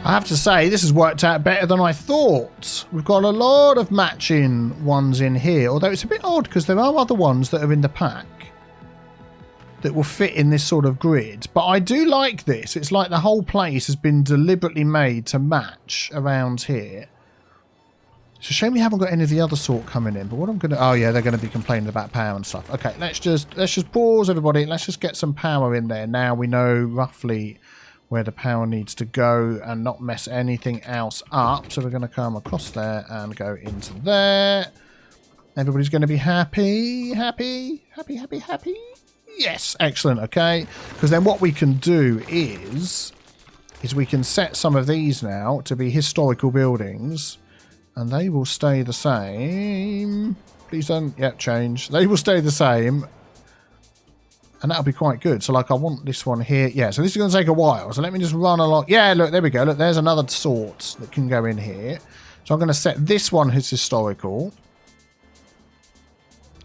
I have to say, this has worked out better than I thought. We've got a lot of matching ones in here, although it's a bit odd because there are other ones that are in the pack that will fit in this sort of grid. But I do like this. It's like the whole place has been deliberately made to match around here. It's a shame we haven't got any of the other sort coming in. But what I'm going to... Oh, yeah, they're going to be complaining about power and stuff. Okay, let's just pause, everybody. Let's just get some power in there. Now we know roughly where the power needs to go and not mess anything else up. So we're going to come across there and go into there. Everybody's going to be happy. Yes, excellent. Okay, because then what we can do is we can set some of these now to be historical buildings, and they will stay the same. Please don't change. They will stay the same. And that'll be quite good. So, like, I want this one here. Yeah, so this is going to take a while. So let me just run along. Yeah, look, there we go. Look, there's another sort that can go in here. So I'm going to set this one as historical.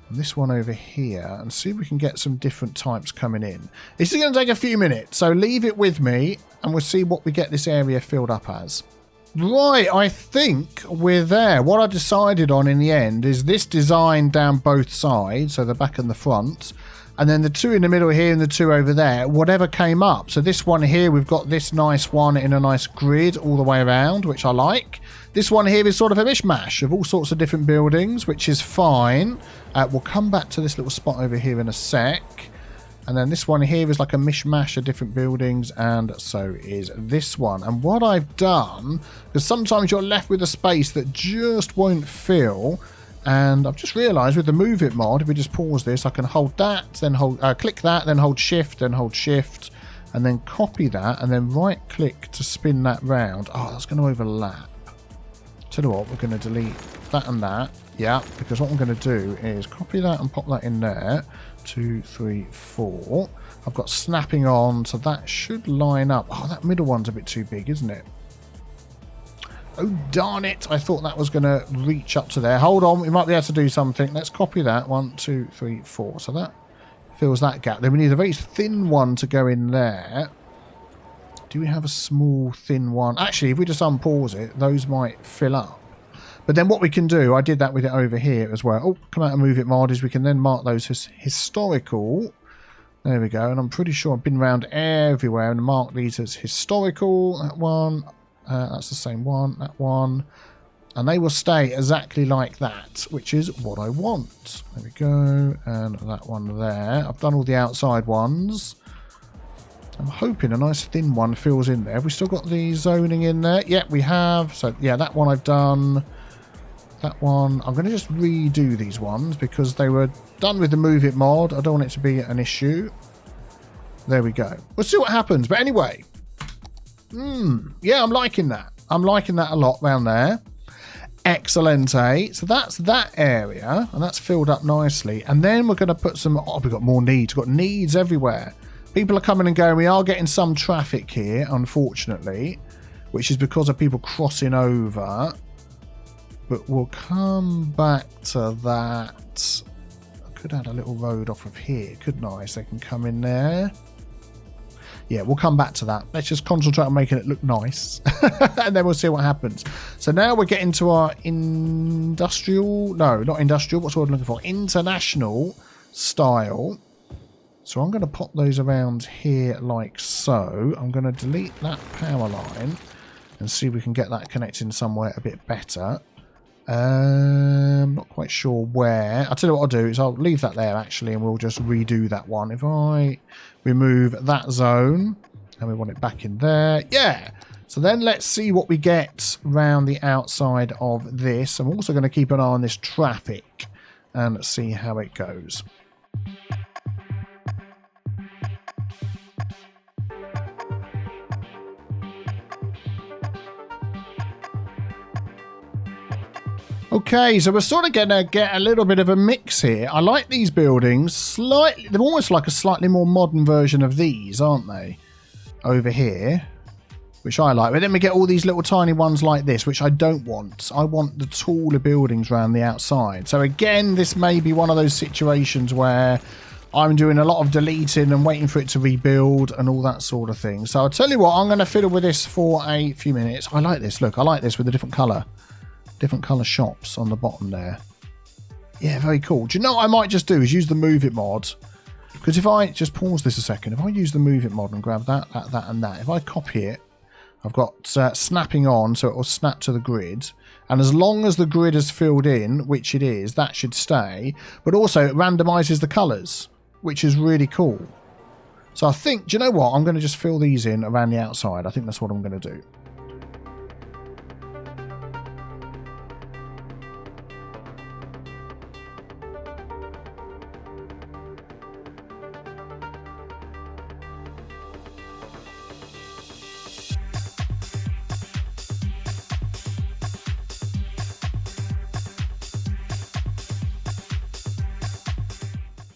And this one over here. And see if we can get some different types coming in. This is going to take a few minutes. So leave it with me. And we'll see what we get this area filled up as. Right, I think we're there. What I decided on in the end is this design down both sides. So the back and the front. And then the two in the middle here and the two over there, whatever came up. So this one here, we've got this nice one in a nice grid all the way around, which I like. This one here is sort of a mishmash of all sorts of different buildings, which is fine. We'll come back to this little spot over here in a sec. And then this one here is like a mishmash of different buildings, and so is this one. And what I've done, because sometimes you're left with a space that just won't fill. And I've just realised with the Move It mod, if we just pause this, I can hold that, then click that, then hold Shift, and then copy that, and then right-click to spin that round. Oh, that's going to overlap. Tell you what, we're going to delete that and that. Yeah, because what I'm going to do is copy that and pop that in there. 2, 3, 4. I've got snapping on, so that should line up. Oh, that middle one's a bit too big, isn't it? Oh, darn it. I thought that was going to reach up to there. Hold on. We might be able to do something. Let's copy that. 1, 2, 3, 4. So that fills that gap. Then we need a very thin one to go in there. Do we have a small, thin one? Actually, if we just unpause it, those might fill up. But then what we can do, I did that with it over here as well. Oh, come out and move it mod, is we can then mark those as historical. There we go. And I'm pretty sure I've been around everywhere and marked these as historical. That one, that's the same one, that one. And they will stay exactly like that, which is what I want. There we go. And that one there. I've done all the outside ones. I'm hoping a nice thin one fills in there. Have we still got the zoning in there? Yeah, we have. So, yeah, that one I've done. That one. I'm going to just redo these ones because they were done with the Move It mod. I don't want it to be an issue. There we go. We'll see what happens. But anyway. Yeah, I'm liking that. I'm liking that a lot around there. Excellente. So that's that area. And that's filled up nicely. And then we're going to put some... Oh, we've got more needs. We've got needs everywhere. People are coming and going. We are getting some traffic here, unfortunately. Which is because of people crossing over. But we'll come back to that. I could add a little road off of here, couldn't I? So they can come in there. Yeah, we'll come back to that. Let's just concentrate on making it look nice. And then we'll see what happens. So now we're getting to our industrial... No, not industrial. What's the word I'm looking for? International style. So I'm going to pop those around here like so. I'm going to delete that power line and see if we can get that connecting somewhere a bit better. I'm not quite sure where. I'll tell you what I'll do is I'll leave that there actually and we'll just redo that one. If I remove that zone and we want it back in there. Yeah. So then let's see what we get around the outside of this. I'm also going to keep an eye on this traffic and see how it goes. Okay, so we're sort of going to get a little bit of a mix here. I like these buildings slightly. They're almost like a slightly more modern version of these, aren't they? Over here, which I like. But then we get all these little tiny ones like this, which I don't want. I want the taller buildings around the outside. So again, this may be one of those situations where I'm doing a lot of deleting and waiting for it to rebuild and all that sort of thing. So I'll tell you what, I'm going to fiddle with this for a few minutes. I like this. Look, I like this with a different colour. Different colour shops on the bottom there. Yeah, very cool. Do you know what I might just do is use the Move It mod? Because if I just pause this a second, if I use the Move It mod and grab that, and that, if I copy it, I've got snapping on, so it will snap to the grid. And as long as the grid is filled in, which it is, that should stay. But also it randomises the colours, which is really cool. So I think, do you know what? I'm going to just fill these in around the outside. I think that's what I'm going to do.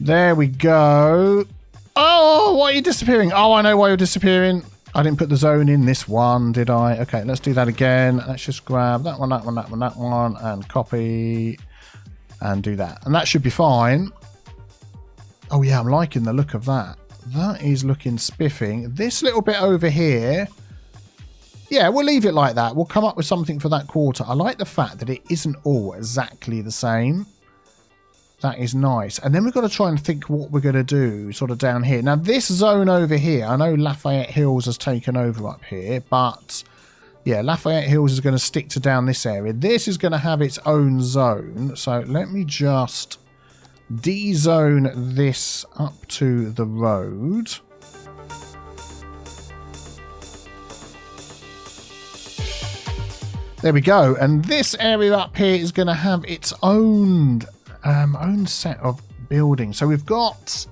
There we go. Oh, why are you disappearing? Oh, I know why you're disappearing. I didn't put the zone in this one, did I? Okay, let's do that again. Let's just grab that one, that one, that one, that one, and copy and do that. And that should be fine. Oh, yeah, I'm liking the look of that. That is looking spiffing. This little bit over here, yeah, we'll leave it like that. We'll come up with something for that quarter. I like the fact that it isn't all exactly the same. That is nice. And then we've got to try and think what we're going to do sort of down here. Now, this zone over here, I know Lafayette Hills has taken over up here, but yeah, Lafayette Hills is going to stick to down this area. This is going to have its own zone. So let me just de-zone this up to the road. There we go. And this area up here is going to have its own set of buildings. So we've got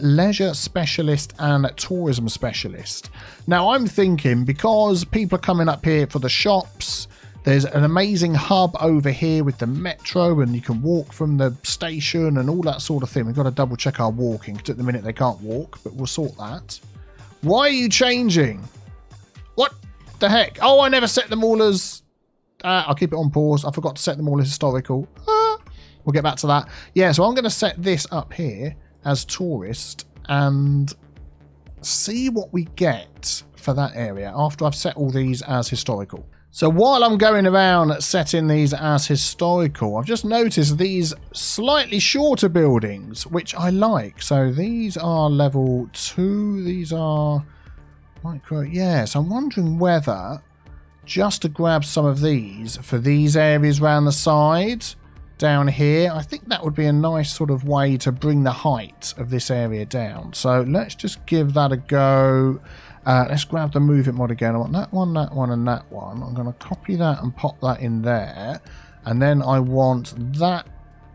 leisure specialist and tourism specialist. Now I'm thinking, because people are coming up here for the shops, there's an amazing hub over here with the metro, and you can walk from the station and all that sort of thing. We've got to double check our walking, because at the minute they can't walk, but we'll sort that. Why are you changing? What the heck? Oh, I never set them all as I'll keep it on pause. I forgot to set them all as historical. We'll get back to that. Yeah, so I'm going to set this up here as tourist and see what we get for that area after I've set all these as historical. So while I'm going around setting these as historical, I've just noticed these slightly shorter buildings, which I like. So these are level 2. These are micro. Yes, I'm wondering whether just to grab some of these for these areas around the side down here, I think that would be a nice sort of way to bring the height of this area down. So let's just give that a go. Let's grab the move it mod again. I want that one, and that one. I'm going to copy that and pop that in there. And then I want that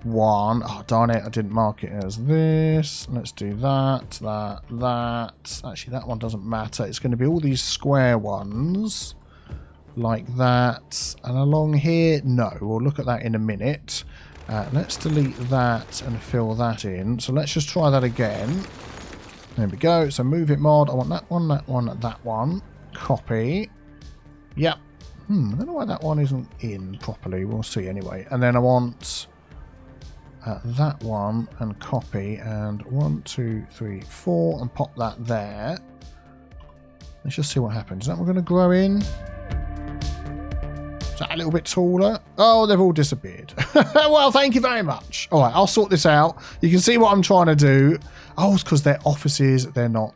one. Oh, darn it. I didn't mark it as this. Let's do that, that. Actually, that one doesn't matter. It's going to be all these square ones like that. And along here, no. We'll look at that in a minute. Let's delete that and fill that in. So let's just try that again. There we go. So move it mod. I want that one, that one. Copy. Yep. I don't know why that one isn't in properly. We'll see anyway. And then I want that one and copy. And 1, 2, 3, 4. And pop that there. Let's just see what happens. Is that we're going to grow in? Is that a little bit taller? Oh, they've all disappeared. Well, thank you very much. All right, I'll sort this out. You can see what I'm trying to do. Oh, it's because they're offices. They're not.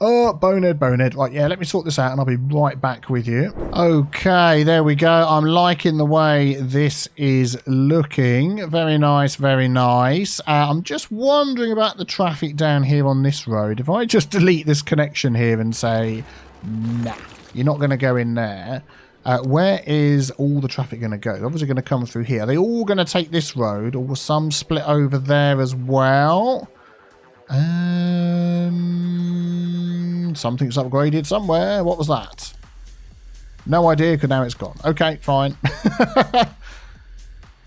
Oh, bonehead. Right, yeah, let me sort this out and I'll be right back with you. Okay, there we go. I'm liking the way this is looking. Very nice, very nice. I'm just wondering about the traffic down here on this road. If I just delete this connection here and say, nah, you're not going to go in there. Where is all the traffic going to go? They're obviously going to come through here. Are they all going to take this road, or will some split over there as well? Something's upgraded somewhere. What was that? No idea, because now it's gone. Okay, fine.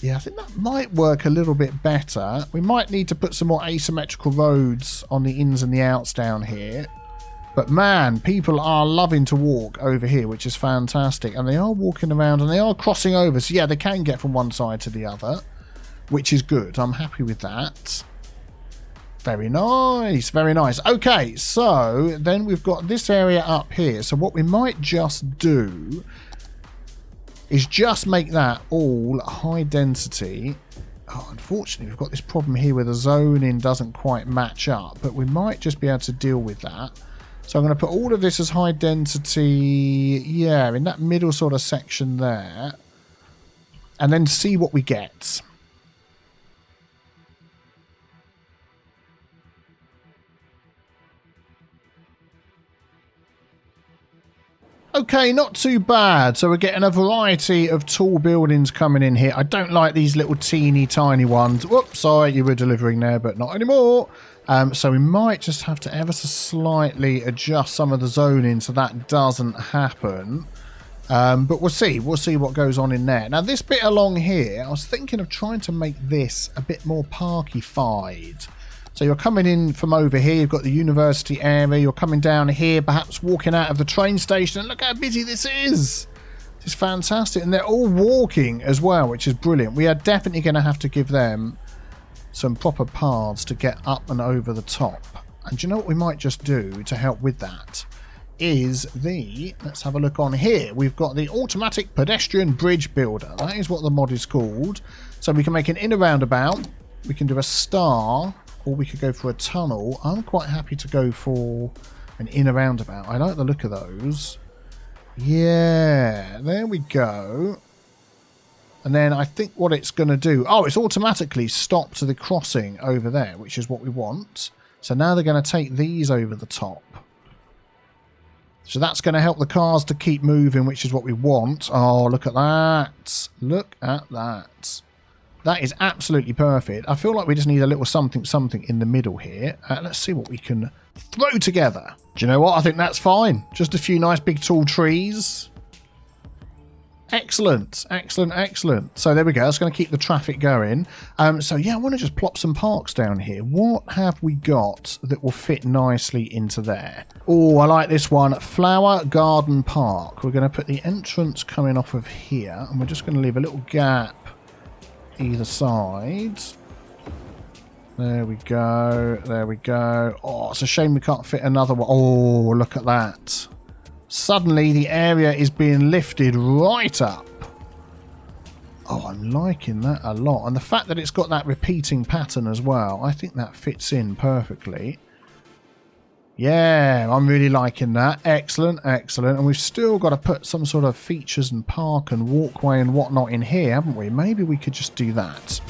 Yeah, I think that might work a little bit better. We might need to put some more asymmetrical roads on the ins and the outs down here. But man, people are loving to walk over here, which is fantastic. And they are walking around and they are crossing over. So yeah, they can get from one side to the other, which is good. I'm happy with that. Very nice, very nice. Okay, so then we've got this area up here. So what we might just do is just make that all high density. Oh, unfortunately, we've got this problem here where the zoning doesn't quite match up. But we might just be able to deal with that. So I'm going to put all of this as high density, yeah, in that middle sort of section there. And then see what we get. Okay, not too bad. So we're getting a variety of tall buildings coming in here. I don't like these little teeny tiny ones. Whoops, sorry, you were delivering there, but not anymore. So we might just have to ever so slightly adjust some of the zoning so that doesn't happen. But we'll see. We'll see what goes on in there. Now, this bit along here, I was thinking of trying to make this a bit more parky-fied. So you're coming in from over here. You've got the university area. You're coming down here, perhaps walking out of the train station. And look how busy this is. It's fantastic. And they're all walking as well, which is brilliant. We are definitely going to have to give them some proper paths to get up and over the top. And do you know what we might just do to help with that? Is let's have a look on here. We've got the automatic pedestrian bridge builder. That is what the mod is called. So we can make an inner roundabout. We can do a star, or we could go for a tunnel. I'm quite happy to go for an inner roundabout. I like the look of those. Yeah, there we go. And then I think what it's going to do... Oh, it's automatically stopped to the crossing over there, which is what we want. So now they're going to take these over the top. So that's going to help the cars to keep moving, which is what we want. Oh, look at that. Look at that. That is absolutely perfect. I feel like we just need a little something in the middle here. Let's see what we can throw together. Do you know what? I think that's fine. Just a few nice big tall trees. Excellent, excellent, excellent. So there we go. That's going to keep the traffic going. So yeah, I want to just plop some parks down here. What have we got that will fit nicely into there? Oh, I like this one. Flower Garden Park. We're going to put the entrance coming off of here, and we're just going to leave a little gap either side. There we go. There we go. Oh, it's a shame we can't fit another one. Oh, look at that. suddenly the area is being lifted right up. Oh, I'm liking that a lot. And the fact that it's got that repeating pattern as well, I think that fits in perfectly. Yeah, I'm really liking that. Excellent, excellent. And we've still got to put some sort of features and park and walkway and whatnot in here, haven't we? Maybe we could just do that.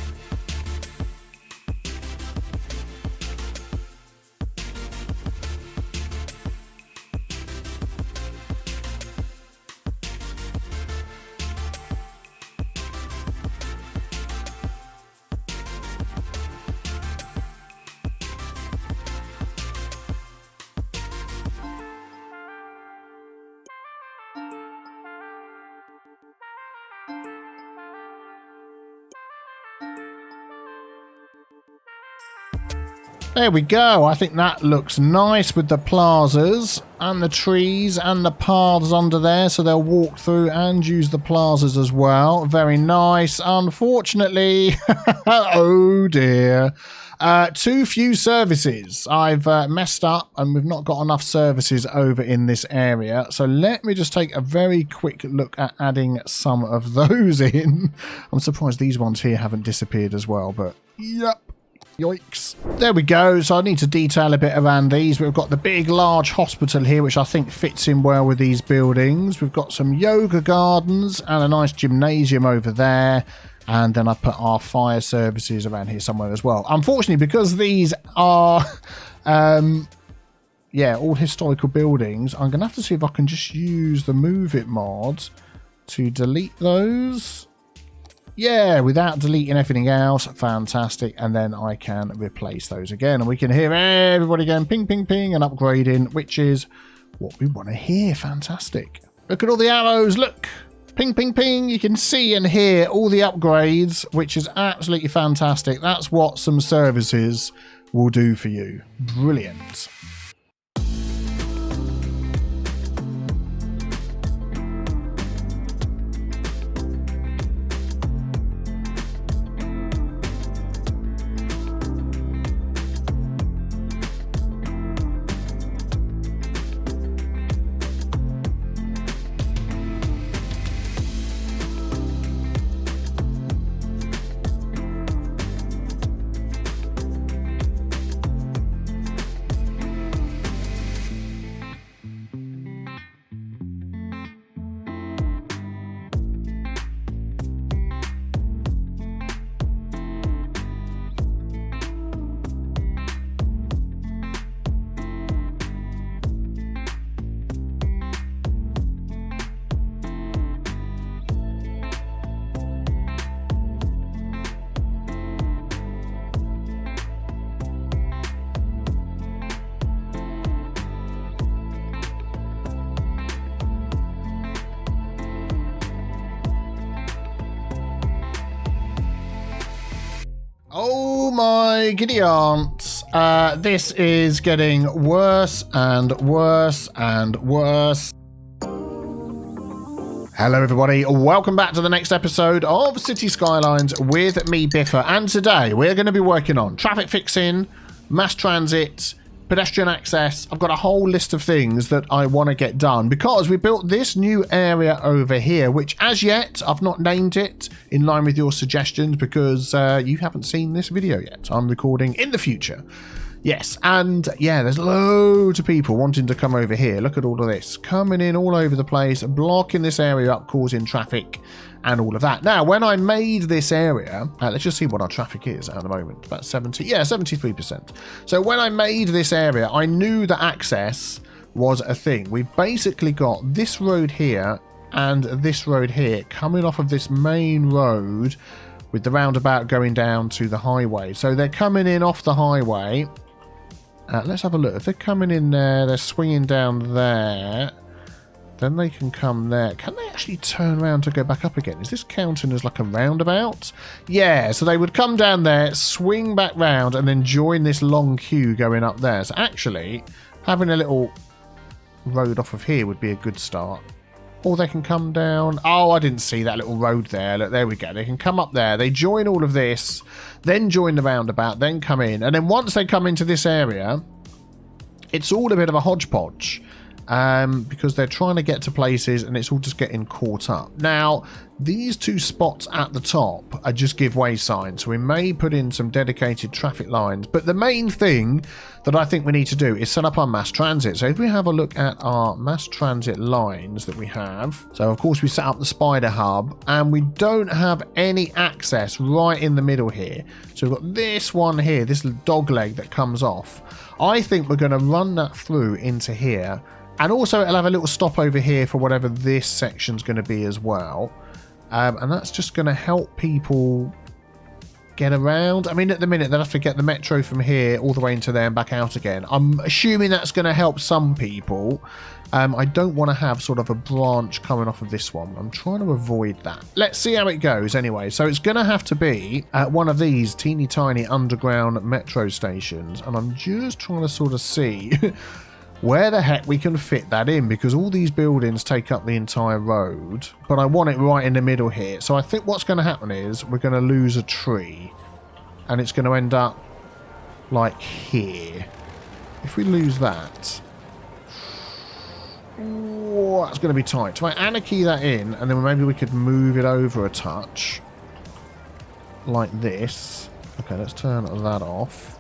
There we go. I think that looks nice with the plazas and the trees and the paths under there, so they'll walk through and use the plazas as well. Very nice. Unfortunately, oh dear, too few services. I've messed up and we've not got enough services over in this area. So let me just take a very quick look at adding some of those in. I'm surprised these ones here haven't disappeared as well, but yep. Yikes. There we go. So I need to detail a bit around these. We've got the big, large hospital here, which I think fits in well with these buildings. We've got some yoga gardens and a nice gymnasium over there. And then I put our fire services around here somewhere as well. Unfortunately, because these are, yeah, all historical buildings, I'm going to have to see if I can just use the Move It mod to delete those. Yeah, without deleting everything else. Fantastic. And then I can replace those again. And we can hear everybody going ping, ping, ping and upgrading, which is what we want to hear. Fantastic. Look at all the arrows. Look. Ping, ping, ping. You can see and hear all the upgrades, which is absolutely fantastic. That's what some services will do for you. Brilliant. Oh my giddy aunts. This is getting worse and worse and worse. Hello everybody, welcome back to the next episode of Cities Skylines with me, Biffa, and today we're going to be working on traffic fixing, mass transit, pedestrian access. I've got a whole list of things that I want to get done because we built this new area over here, which as yet I've not named it in line with your suggestions because you haven't seen this video yet. I'm recording in the future. Yes, and yeah, there's loads of people wanting to come over here. Look at all of this coming in all over the place, blocking this area up, causing traffic and all of that. Now, when I made this area, let's just see what our traffic is at the moment. About 73%. So when I made this area, I knew that access was a thing. We've basically got this road here and this road here coming off of this main road with the roundabout going down to the highway. So they're coming in off the highway. Let's have a look. If they're coming in there, they're swinging down there, then they can come there. Can they actually turn around to go back up again? Is this counting as like a roundabout? Yeah, so they would come down there, swing back round, and then join this long queue going up there. So actually, having a little road off of here would be a good start. Or they can come down. Oh, I didn't see that little road there. Look, there we go. They can come up there. They join all of this, then join the roundabout, then come in. And then once they come into this area, it's all a bit of a hodgepodge. because they're trying to get to places and it's all just getting caught up. Now, these two spots at the top are just give way signs, so we may put in some dedicated traffic lines, but the main thing that I think we need to do is set up our mass transit. So if we have a look at our mass transit lines that we have, so of course we set up the spider hub and we don't have any access right in the middle here. So we've got this one here, this dog leg that comes off. I think we're going to run that through into here, and also it'll have a little stop over here for whatever this section's going to be as well. And that's just going to help people get around. I mean, at the minute, they'll have to get the metro from here all the way into there and back out again. I'm assuming that's going to help some people. I don't want to have sort of a branch coming off of this one. I'm trying to avoid that. Let's see how it goes anyway. So it's going to have to be at one of these teeny tiny underground metro stations. And I'm just trying to sort of see where the heck we can fit that in, because all these buildings take up the entire road, but I want it right in the middle here. So I think what's going to happen is we're going to lose a tree and it's going to end up like here. If we lose that, oh, that's going to be tight. So I anarchy that in, and then maybe we could move it over a touch like this. Okay, let's turn that off.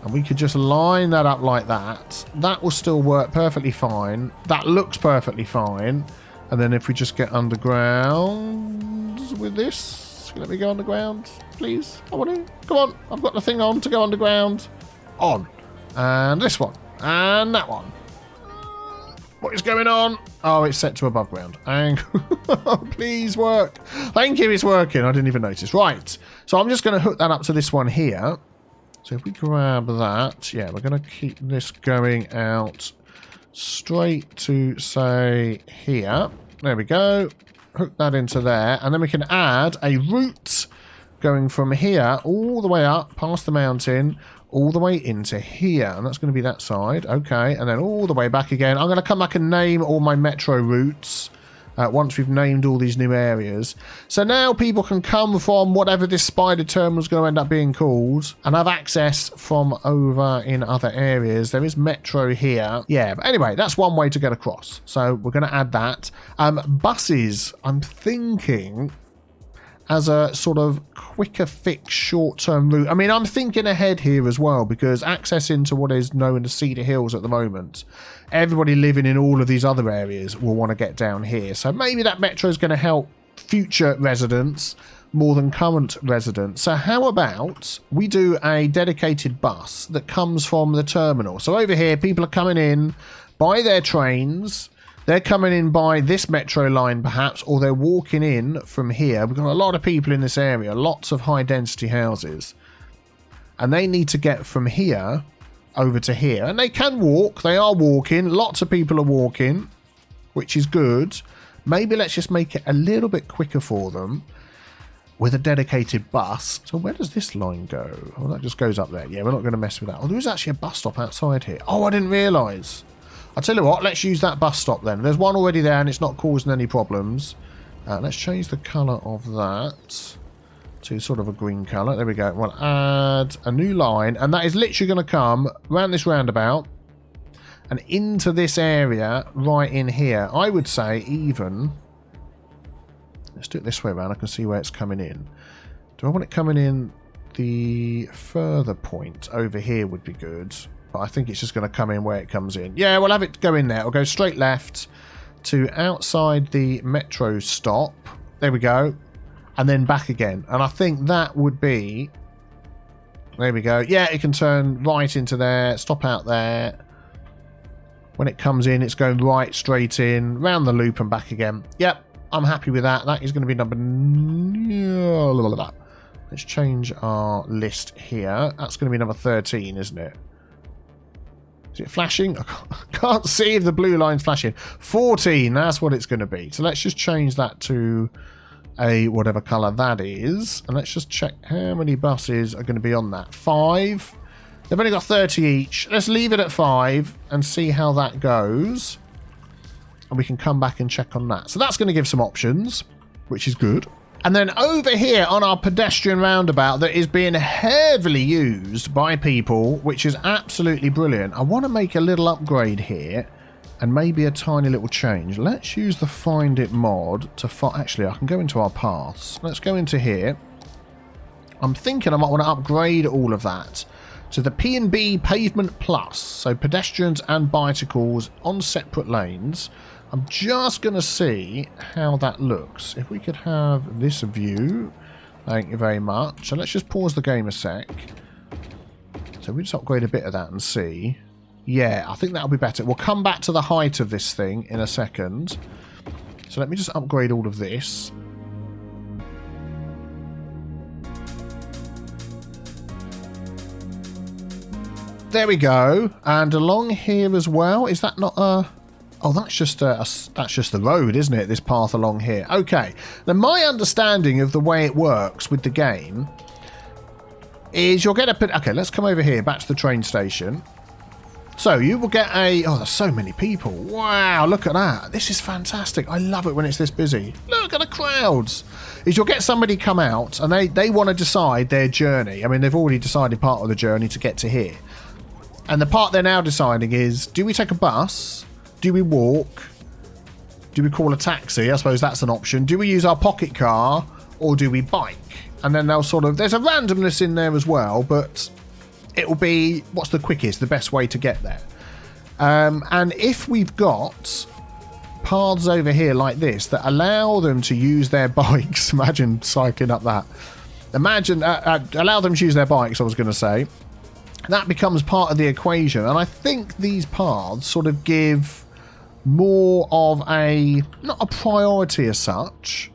And we could just line that up like that. That will still work perfectly fine. That looks perfectly fine. And then if we just get underground with this. Let me go underground, please. I want to. Come on. I've got the thing on to go underground. On. And this one. And that one. What is going on? Oh, it's set to above ground. And please work. Thank you, it's working. I didn't even notice. Right. So I'm just going to hook that up to this one here. So if we grab that, yeah, we're going to keep this going out straight to, say, here. There we go. Hook that into there. And then we can add a route going from here all the way up past the mountain, all the way into here. And that's going to be that side. Okay. And then all the way back again. I'm going to come back and name all my metro routes. Once we've named all these new areas. So now people can come from whatever this spider terminal is going to end up being called and have access from over in other areas. There is metro here. Yeah, but anyway, that's one way to get across. So we're going to add that. Buses, I'm thinking, as a sort of quicker fix short-term route. I mean, I'm thinking ahead here as well, because access into what is known as Cedar Hills at the moment, everybody living in all of these other areas will want to get down here. So maybe that metro is going to help future residents more than current residents. So how about we do a dedicated bus that comes from the terminal? So over here, people are coming in by their trains. They're coming in by this metro line, perhaps, or they're walking in from here. We've got a lot of people in this area, lots of high-density houses. And they need to get from here over to here. And they can walk. They are walking. Lots of people are walking, which is good. Maybe let's just make it a little bit quicker for them with a dedicated bus. So where does this line go? Oh, that just goes up there. Yeah, we're not going to mess with that. Oh, there is actually a bus stop outside here. Oh, I didn't realise. I'll tell you what, let's use that bus stop then. There's one already there and it's not causing any problems. Let's change the colour of that to sort of a green colour. There we go. We'll add a new line, and that is literally going to come around this roundabout and into this area right in here. I would say even... Let's do it this way around. I can see where it's coming in. Do I want it coming in the further point over here would be good. But I think it's just going to come in where it comes in. Yeah, we'll have it go in there. It'll go straight left to outside the metro stop. There we go. And then back again. And I think that would be... There we go. Yeah, it can turn right into there. Stop out there. When it comes in, it's going right straight in. Round the loop and back again. Yep, I'm happy with that. That is going to be number... Let's change our list here. That's going to be number 13, isn't it? Is it flashing? I can't see if the blue line's flashing. 14, that's what it's going to be. So let's just change that to a whatever colour that is. And let's just check how many buses are going to be on that. 5. They've only got 30 each. Let's leave it at 5 and see how that goes. And we can come back and check on that. So that's going to give some options, which is good. And then over here on our pedestrian roundabout that is being heavily used by people, which is absolutely brilliant. I want to make a little upgrade here and maybe a tiny little change. Let's use the Find It mod to actually, I can go into our paths. Let's go into here. I'm thinking I might want to upgrade all of that to the P&B Pavement Plus, so pedestrians and bicycles on separate lanes. I'm just going to see how that looks. If we could have this view, thank you very much. So let's just pause the game a sec. So we just upgrade a bit of that and see. Yeah, I think that'll be better. We'll come back to the height of this thing in a second. So let me just upgrade all of this. There we go. And along here as well, is that not a... Oh, that's just the road, isn't it? This path along here. Okay. Now, my understanding of the way it works with the game is you'll get a... Okay, let's come over here, back to the train station. So, you will get a... Oh, there's so many people. Wow, look at that. This is fantastic. I love it when it's this busy. Look at the crowds. Is you'll get somebody come out, and they want to decide their journey. I mean, they've already decided part of the journey to get to here. And the part they're now deciding is, do we take a bus... Do we walk? Do we call a taxi? I suppose that's an option. Do we use our pocket car or do we bike? And then they'll sort of... There's a randomness in there as well, but it will be what's the quickest, the best way to get there. And if we've got paths over here like this that allow them to use their bikes... Imagine cycling up that. Imagine... allow them to use their bikes, I was going to say. That becomes part of the equation. And I think these paths sort of give... more of a, not a priority as such,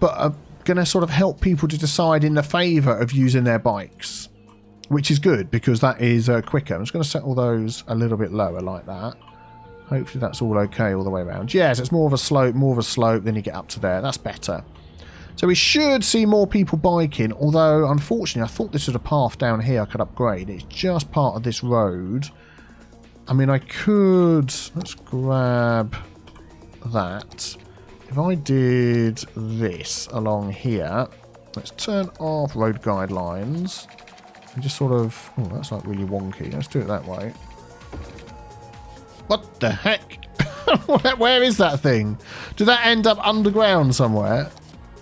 but are going to sort of help people to decide in the favour of using their bikes, which is good because that is quicker. I'm just going to set all those a little bit lower like that. Hopefully that's all okay all the way around. Yes, it's more of a slope, then you get up to there. That's better. So we should see more people biking, although unfortunately I thought this was a path down here I could upgrade. It's just part of this road. I mean, I could... Let's grab that. If I did this along here, let's turn off road guidelines and just sort of... Oh, that's like really wonky. Let's do it that way. What the heck? Where is that thing? Did that end up underground somewhere?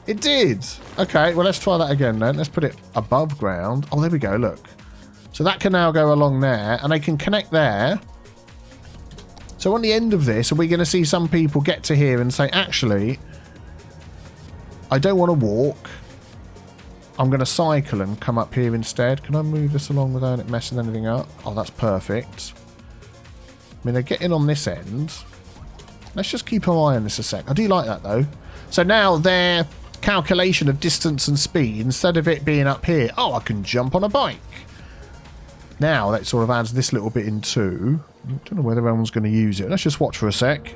It did. Okay, well, let's try that again then. Let's put it above ground. Oh, there we go, look. So that can now go along there, and they can connect there. So on the end of this, are we going to see some people get to here and say, actually, I don't want to walk. I'm going to cycle and come up here instead. Can I move this along without it messing anything up? Oh, that's perfect. I mean, they're getting on this end. Let's just keep an eye on this a sec. I do like that, though. So now their calculation of distance and speed, instead of it being up here, oh, I can jump on a bike. Now that sort of adds this little bit in too. I don't know whether anyone's going to use it. Let's just watch for a sec.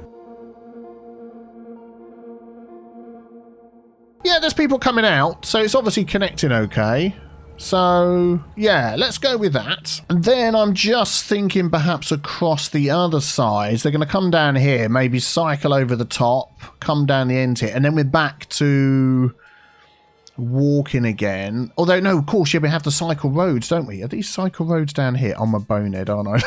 Yeah, there's people coming out, so it's obviously connecting okay. So, yeah, let's go with that. And then I'm just thinking perhaps across the other sides. They're going to come down here, maybe cycle over the top, come down the end here, and then we're back to... walking again. Although, no, of course, yeah, we have the cycle roads, don't we? Are these cycle roads down here? I'm a bonehead, aren't I?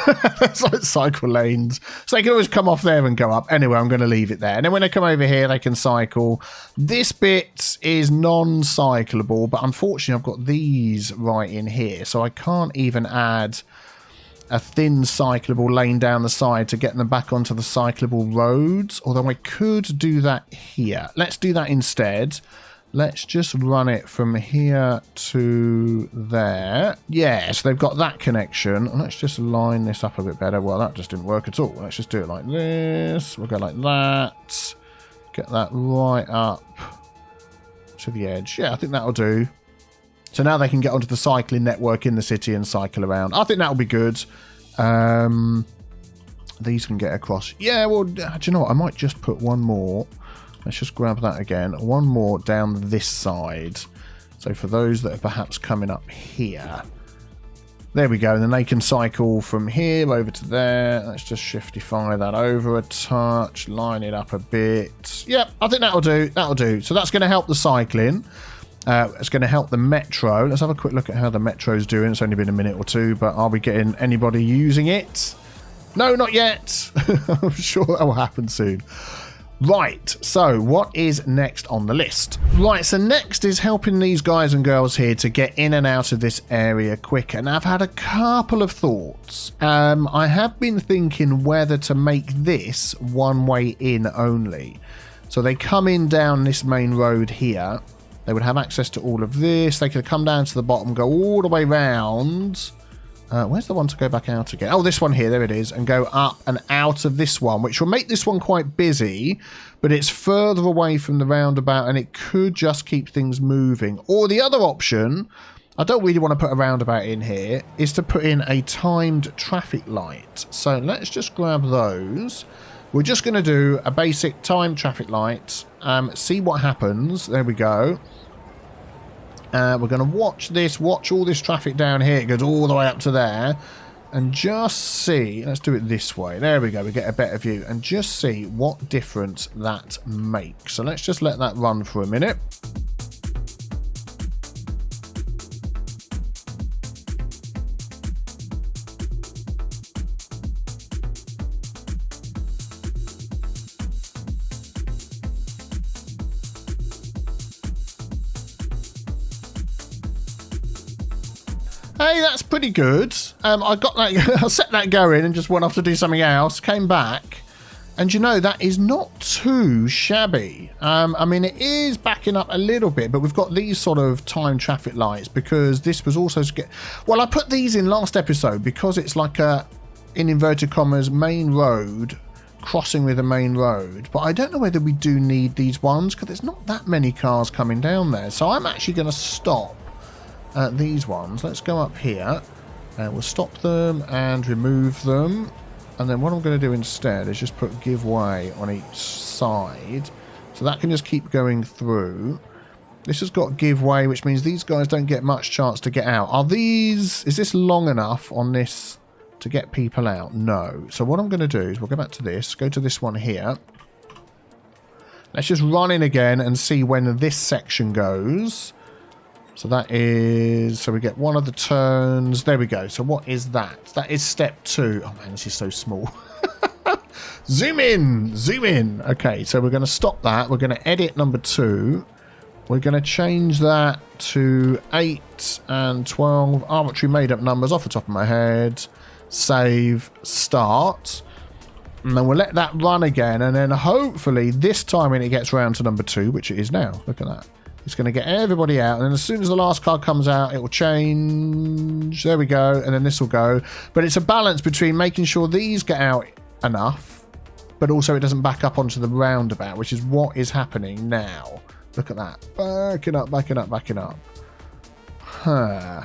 It's like cycle lanes. So they can always come off there and go up. Anyway, I'm going to leave it there. And then when they come over here, they can cycle. This bit is non-cyclable, but unfortunately, I've got these right in here. So I can't even add a thin cyclable lane down the side to get them back onto the cyclable roads. Although I could do that here. Let's do that instead. Let's just run it from here to there. Yes, they've got that connection. Let's just line this up a bit better. Well, that just didn't work at all. Let's just do it like this. We'll go like that. Get that right up to the edge. Yeah, I think that'll do. So now they can get onto the cycling network in the city and cycle around. I think that'll be good. These can get across. Yeah, well, do you know what? I might just put one more. Let's just grab that again. One more down this side. So for those that are perhaps coming up here. There we go. And then they can cycle from here over to there. Let's just shiftify that over a touch. Line it up a bit. Yep, I think that'll do. That'll do. So that's going to help the cycling. It's going to help the metro. Let's have a quick look at how the metro's doing. It's only been a minute or two, but are we getting anybody using it? No, not yet. I'm sure that will happen soon. Right, so what is next on the list? Right, so next is helping these guys and girls here to get in and out of this area quicker. And I've had a couple of thoughts. I have been thinking whether to make this one way in only. So they come in down this main road here. They would have access to all of this. They could come down to the bottom, go all the way round. Where's the one to go back out again? Oh, this one here. There it is. And go up and out of this one, which will make this one quite busy, but it's further away from the roundabout and it could just keep things moving. Or the other option, I don't really want to put a roundabout in here, is to put in a timed traffic light. So let's just grab those. We're just going to do a basic timed traffic light. See what happens. There we go. We're going to watch all this traffic down here. It goes all the way up to there. And just see, let's do it this way. There we go, we get a better view. And just see what difference that makes. So let's just let that run for a minute. Hey, that's pretty good. I got that. I set that going and just went off to do something else. Came back, and you know that is not too shabby. I mean, it is backing up a little bit, but we've got these sort of time traffic lights because this was also. Well, I put these in last episode because it's like a, in inverted commas, main road crossing with a main road. But I don't know whether we do need these ones because there's not that many cars coming down there. So I'm actually going to stop. These ones, let's go up here and we'll stop them and remove them, and then what I'm going to do instead is just put give way on each side so that can just keep going through. This has got give way, which means these guys don't get much chance to get out. Is this long enough on this to get people out? No. So what I'm going to do is we'll go back to this, go to this one here. Let's just run in again and see when this section goes. So that is, so we get one of the turns. There we go. So what is that? That is step 2. Oh man, this is so small. Zoom in, zoom in. Okay, so we're going to stop that. We're going to edit number 2. We're going to change that to 8 and 12. Arbitrary made up numbers off the top of my head. Save, start. And then we'll let that run again. And then hopefully this time when it gets around to number 2, which it is now. Look at that. It's going to get everybody out, and then as soon as the last car comes out, it will change. There we go, and then this will go. But it's a balance between making sure these get out enough, but also it doesn't back up onto the roundabout, which is what is happening now. Look at that. Backing up, backing up, backing up. Huh.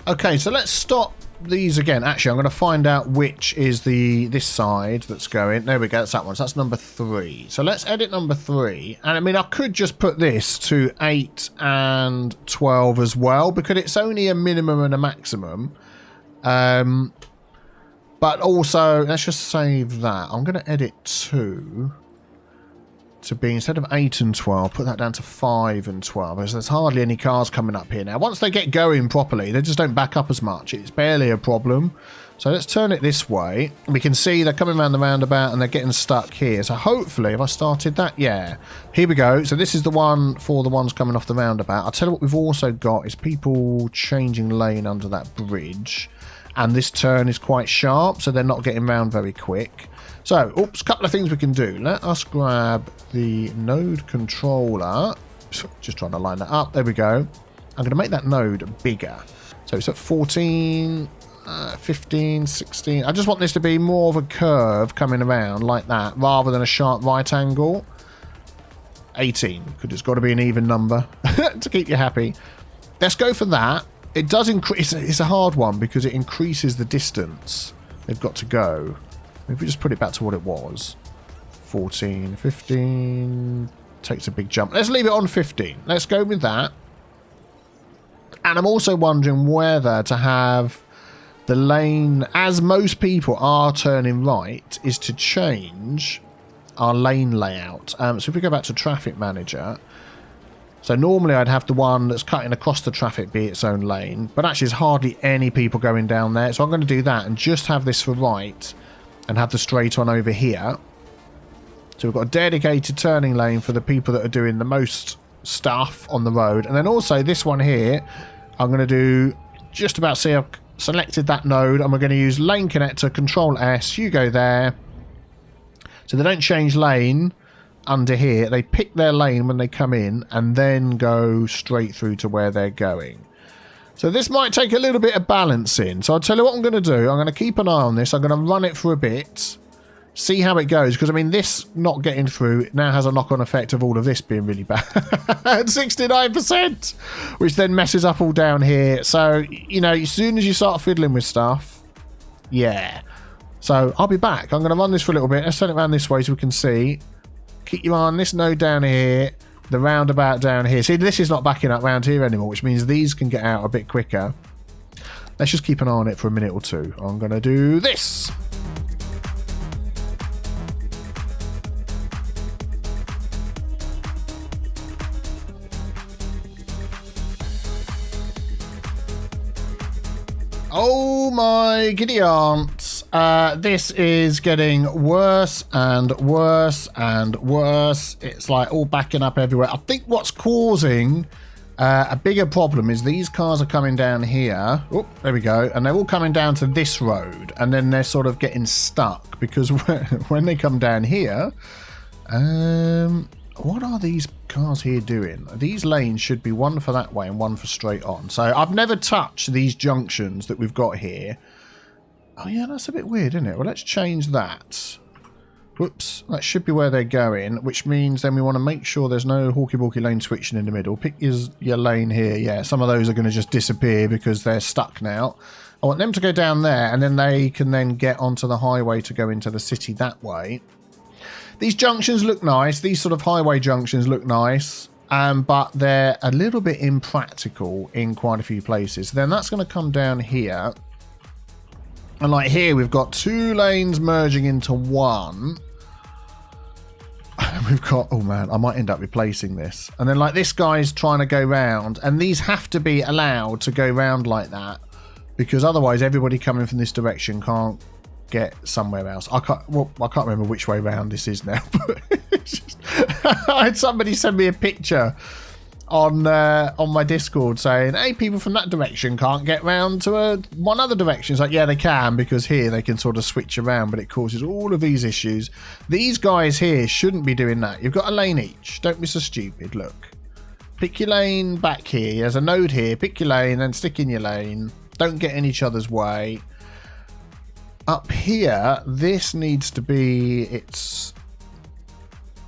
Okay, so let's stop these again. Actually, I'm going to find out which is this side that's going. There we go, that's that one. So that's number 3. So let's edit number 3. And I mean, I could just put this to 8 and 12 as well, because it's only a minimum and a maximum. But also, let's just save that. I'm going to edit 2 to be, instead of 8 and 12, put that down to 5 and 12, because there's hardly any cars coming up here now. Once they get going properly, they just don't back up as much. It's barely a problem. So let's turn it this way. We can see they're coming around the roundabout and they're getting stuck here. So hopefully, if I started that, yeah. Here we go. So this is the one for the ones coming off the roundabout. I'll tell you what we've also got is people changing lane under that bridge. And this turn is quite sharp, so they're not getting round very quick. So, oops, a couple of things we can do. Let us grab the node controller. Just trying to line that up. There we go. I'm going to make that node bigger. So it's at 14, 15, 16. I just want this to be more of a curve coming around like that, rather than a sharp right angle. 18, because it's got to be an even number to keep you happy. Let's go for that. It does increase. It's a hard one because it increases the distance they've got to go. If we just put it back to what it was. 14, 15. Takes a big jump. Let's leave it on 15. Let's go with that. And I'm also wondering whether to have the lane, as most people are turning right, is to change our lane layout. So if we go back to Traffic Manager. So normally I'd have the one that's cutting across the traffic be its own lane. But actually there's hardly any people going down there. So I'm going to do that and just have this for right. and have the straight on over here. So we've got a dedicated turning lane for the people that are doing the most stuff on the road. And then also this one here, I'm going to do just about, see, I've selected that node, and we're going to use lane connector, Control S, Hugo There. So they don't change lane under here. They pick their lane when they come in and then go straight through to where they're going. So this might take a little bit of balancing. So I'll tell you what I'm going to do. I'm going to keep an eye on this. I'm going to run it for a bit. See how it goes. Because, I mean, this not getting through now has a knock-on effect of all of this being really bad. 69%! Which then messes up all down here. So, you know, as soon as you start fiddling with stuff, yeah. So I'll be back. I'm going to run this for a little bit. Let's turn it around this way so we can see. Keep your eye on this node down here. The roundabout down here. See, this is not backing up round here anymore, which means these can get out a bit quicker. Let's just keep an eye on it for a minute or two. I'm going to do this. Oh my giddy aunts. This is getting worse and worse and worse. It's like all backing up everywhere. I think what's causing a bigger problem is these cars are coming down here. Oh, there we go. And they're all coming down to this road. And then they're sort of getting stuck because when they come down here, what are these cars here doing? These lanes should be one for that way and one for straight on. So I've never touched these junctions that we've got here. Oh yeah, that's a bit weird, isn't it? Well, let's change that. Whoops, that should be where they're going, which means then we want to make sure there's no hawky-balky lane switching in the middle. Pick your lane here. Yeah, some of those are going to just disappear because they're stuck now. I want them to go down there, and then they can then get onto the highway to go into the city that way. These junctions look nice. These sort of highway junctions look nice, but they're a little bit impractical in quite a few places. Then that's going to come down here. And like here, we've got two lanes merging into one. We've got, oh man, I might end up replacing this. And then like this guy's trying to go round, and these have to be allowed to go round like that, because otherwise everybody coming from this direction can't get somewhere else. I can't remember which way round this is now, but it's just, I had somebody send me a picture on my Discord saying, hey, people from that direction can't get round to one other direction. It's like, yeah, they can, because here they can sort of switch around, but it causes all of these issues. These guys here shouldn't be doing that. You've got a lane each. Don't be so stupid. Look, pick your lane back here. There's a node here. Pick your lane and stick in your lane. Don't get in each other's way. Up here, this needs to be,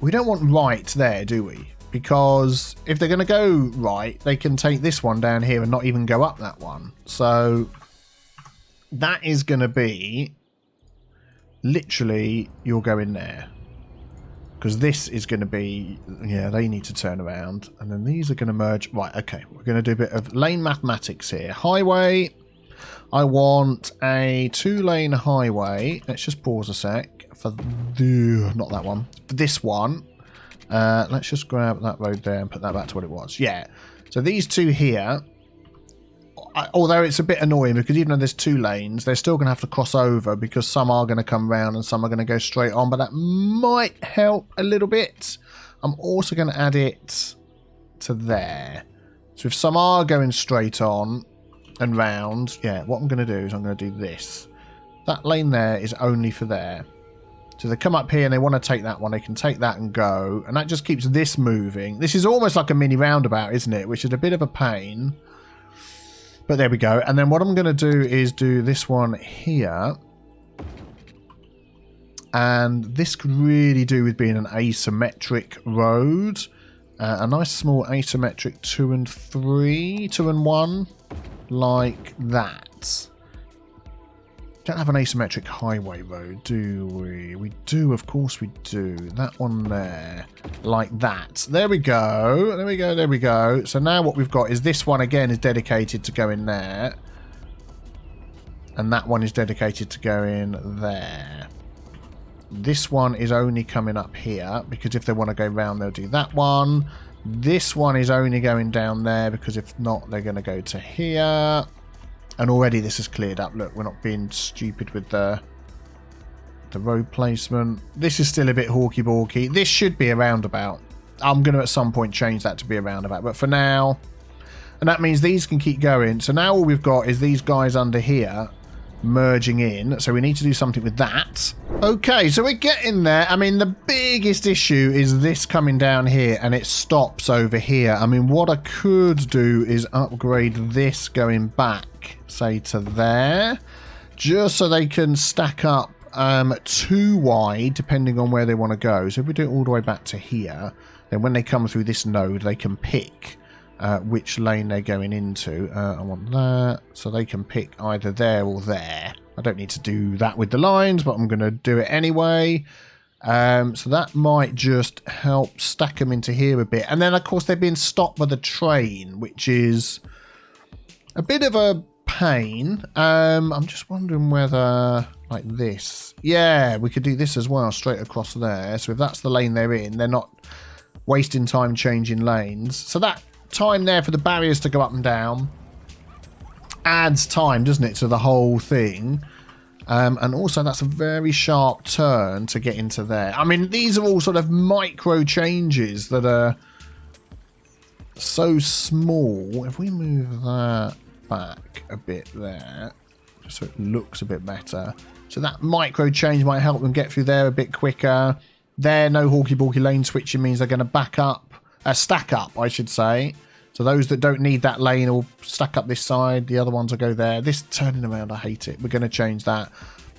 we don't want right there, do we? Because if they're going to go right, they can take this one down here and not even go up that one. So that is going to be literally, you'll go in there. Because this is going to be, yeah, they need to turn around. And then these are going to merge. Right, okay, we're going to do a bit of lane mathematics here. Highway, I want a 2-lane highway. Let's just pause a sec for not that one. For this one. Let's just grab that road there and put that back to what it was. Yeah. So these two here, although it's a bit annoying because even though there's 2 lanes, they're still going to have to cross over because some are going to come round and some are going to go straight on. But that might help a little bit. I'm also going to add it to there. So if some are going straight on and round, yeah, what I'm going to do is I'm going to do this. That lane there is only for there. So they come up here and they want to take that one. They can take that and go. And that just keeps this moving. This is almost like a mini roundabout, isn't it? Which is a bit of a pain. But there we go. And then what I'm going to do is do this one here. And this could really do with being an asymmetric road. A nice small asymmetric 2 and 3, 2 and 1. Like that. Don't have an asymmetric highway road, do we? We do, of course we do. That one there. Like that. There we go. There we go. There we go. So now what we've got is this one again is dedicated to go in there. And that one is dedicated to go in there. This one is only coming up here because if they want to go round, they'll do that one. This one is only going down there because if not, they're going to go to here. And already this is cleared up. Look, we're not being stupid with the The road placement. This is still a bit hawky-balky. This should be a roundabout. I'm going to at some point change that to be a roundabout. But for now... And that means these can keep going. So now all we've got is these guys under here merging in. So we need to do something with that. Okay, so we're getting there. I mean, the biggest issue is this coming down here and it stops over here. I mean, what I could do is upgrade this going back, say, to there. Just so they can stack up 2 wide, depending on where they want to go. So if we do it all the way back to here, then when they come through this node, they can pick which lane they're going into. I want that, so they can pick either there or there. I don't need to do that with the lines, but I'm going to do it anyway. So that might just help stack them into here a bit. And then, of course, they're being stopped by the train, which is a bit of a pain. I'm just wondering whether, like this. Yeah, we could do this as well, straight across there. So if that's the lane they're in, they're not wasting time changing lanes. So that time there for the barriers to go up and down adds time, doesn't it, to the whole thing. And also that's a very sharp turn to get into there. I mean, these are all sort of micro changes that are so small. If we move that back a bit there, just so it looks a bit better. So that micro change might help them get through there a bit quicker. There, no hawky-balky lane switching means they're going to back up. Stack up, I should say. So those that don't need that lane will stack up this side. The other ones will go there. This turning around, I hate it. We're going to change that.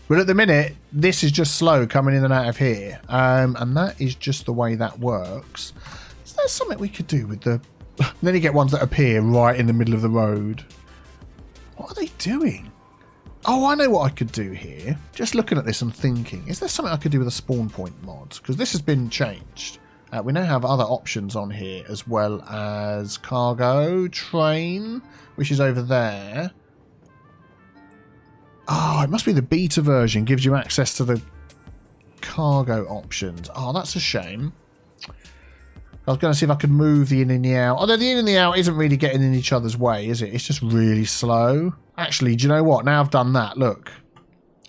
But at the minute, this is just slow coming in and out of here. And that is just the way that works. Is there something we could do with the... Then you get ones that appear right in the middle of the road. What are they doing? Oh, I know what I could do here. Just looking at this and thinking. Is there something I could do with a spawn point mod? Because this has been changed. We now have other options on here, as well as cargo, train, which is over there. Oh, it must be the beta version, gives you access to the cargo options. Oh, that's a shame. I was going to see if I could move the in and the out. Although the in and the out isn't really getting in each other's way, is it? It's just really slow. Actually, do you know what? Now I've done that, look.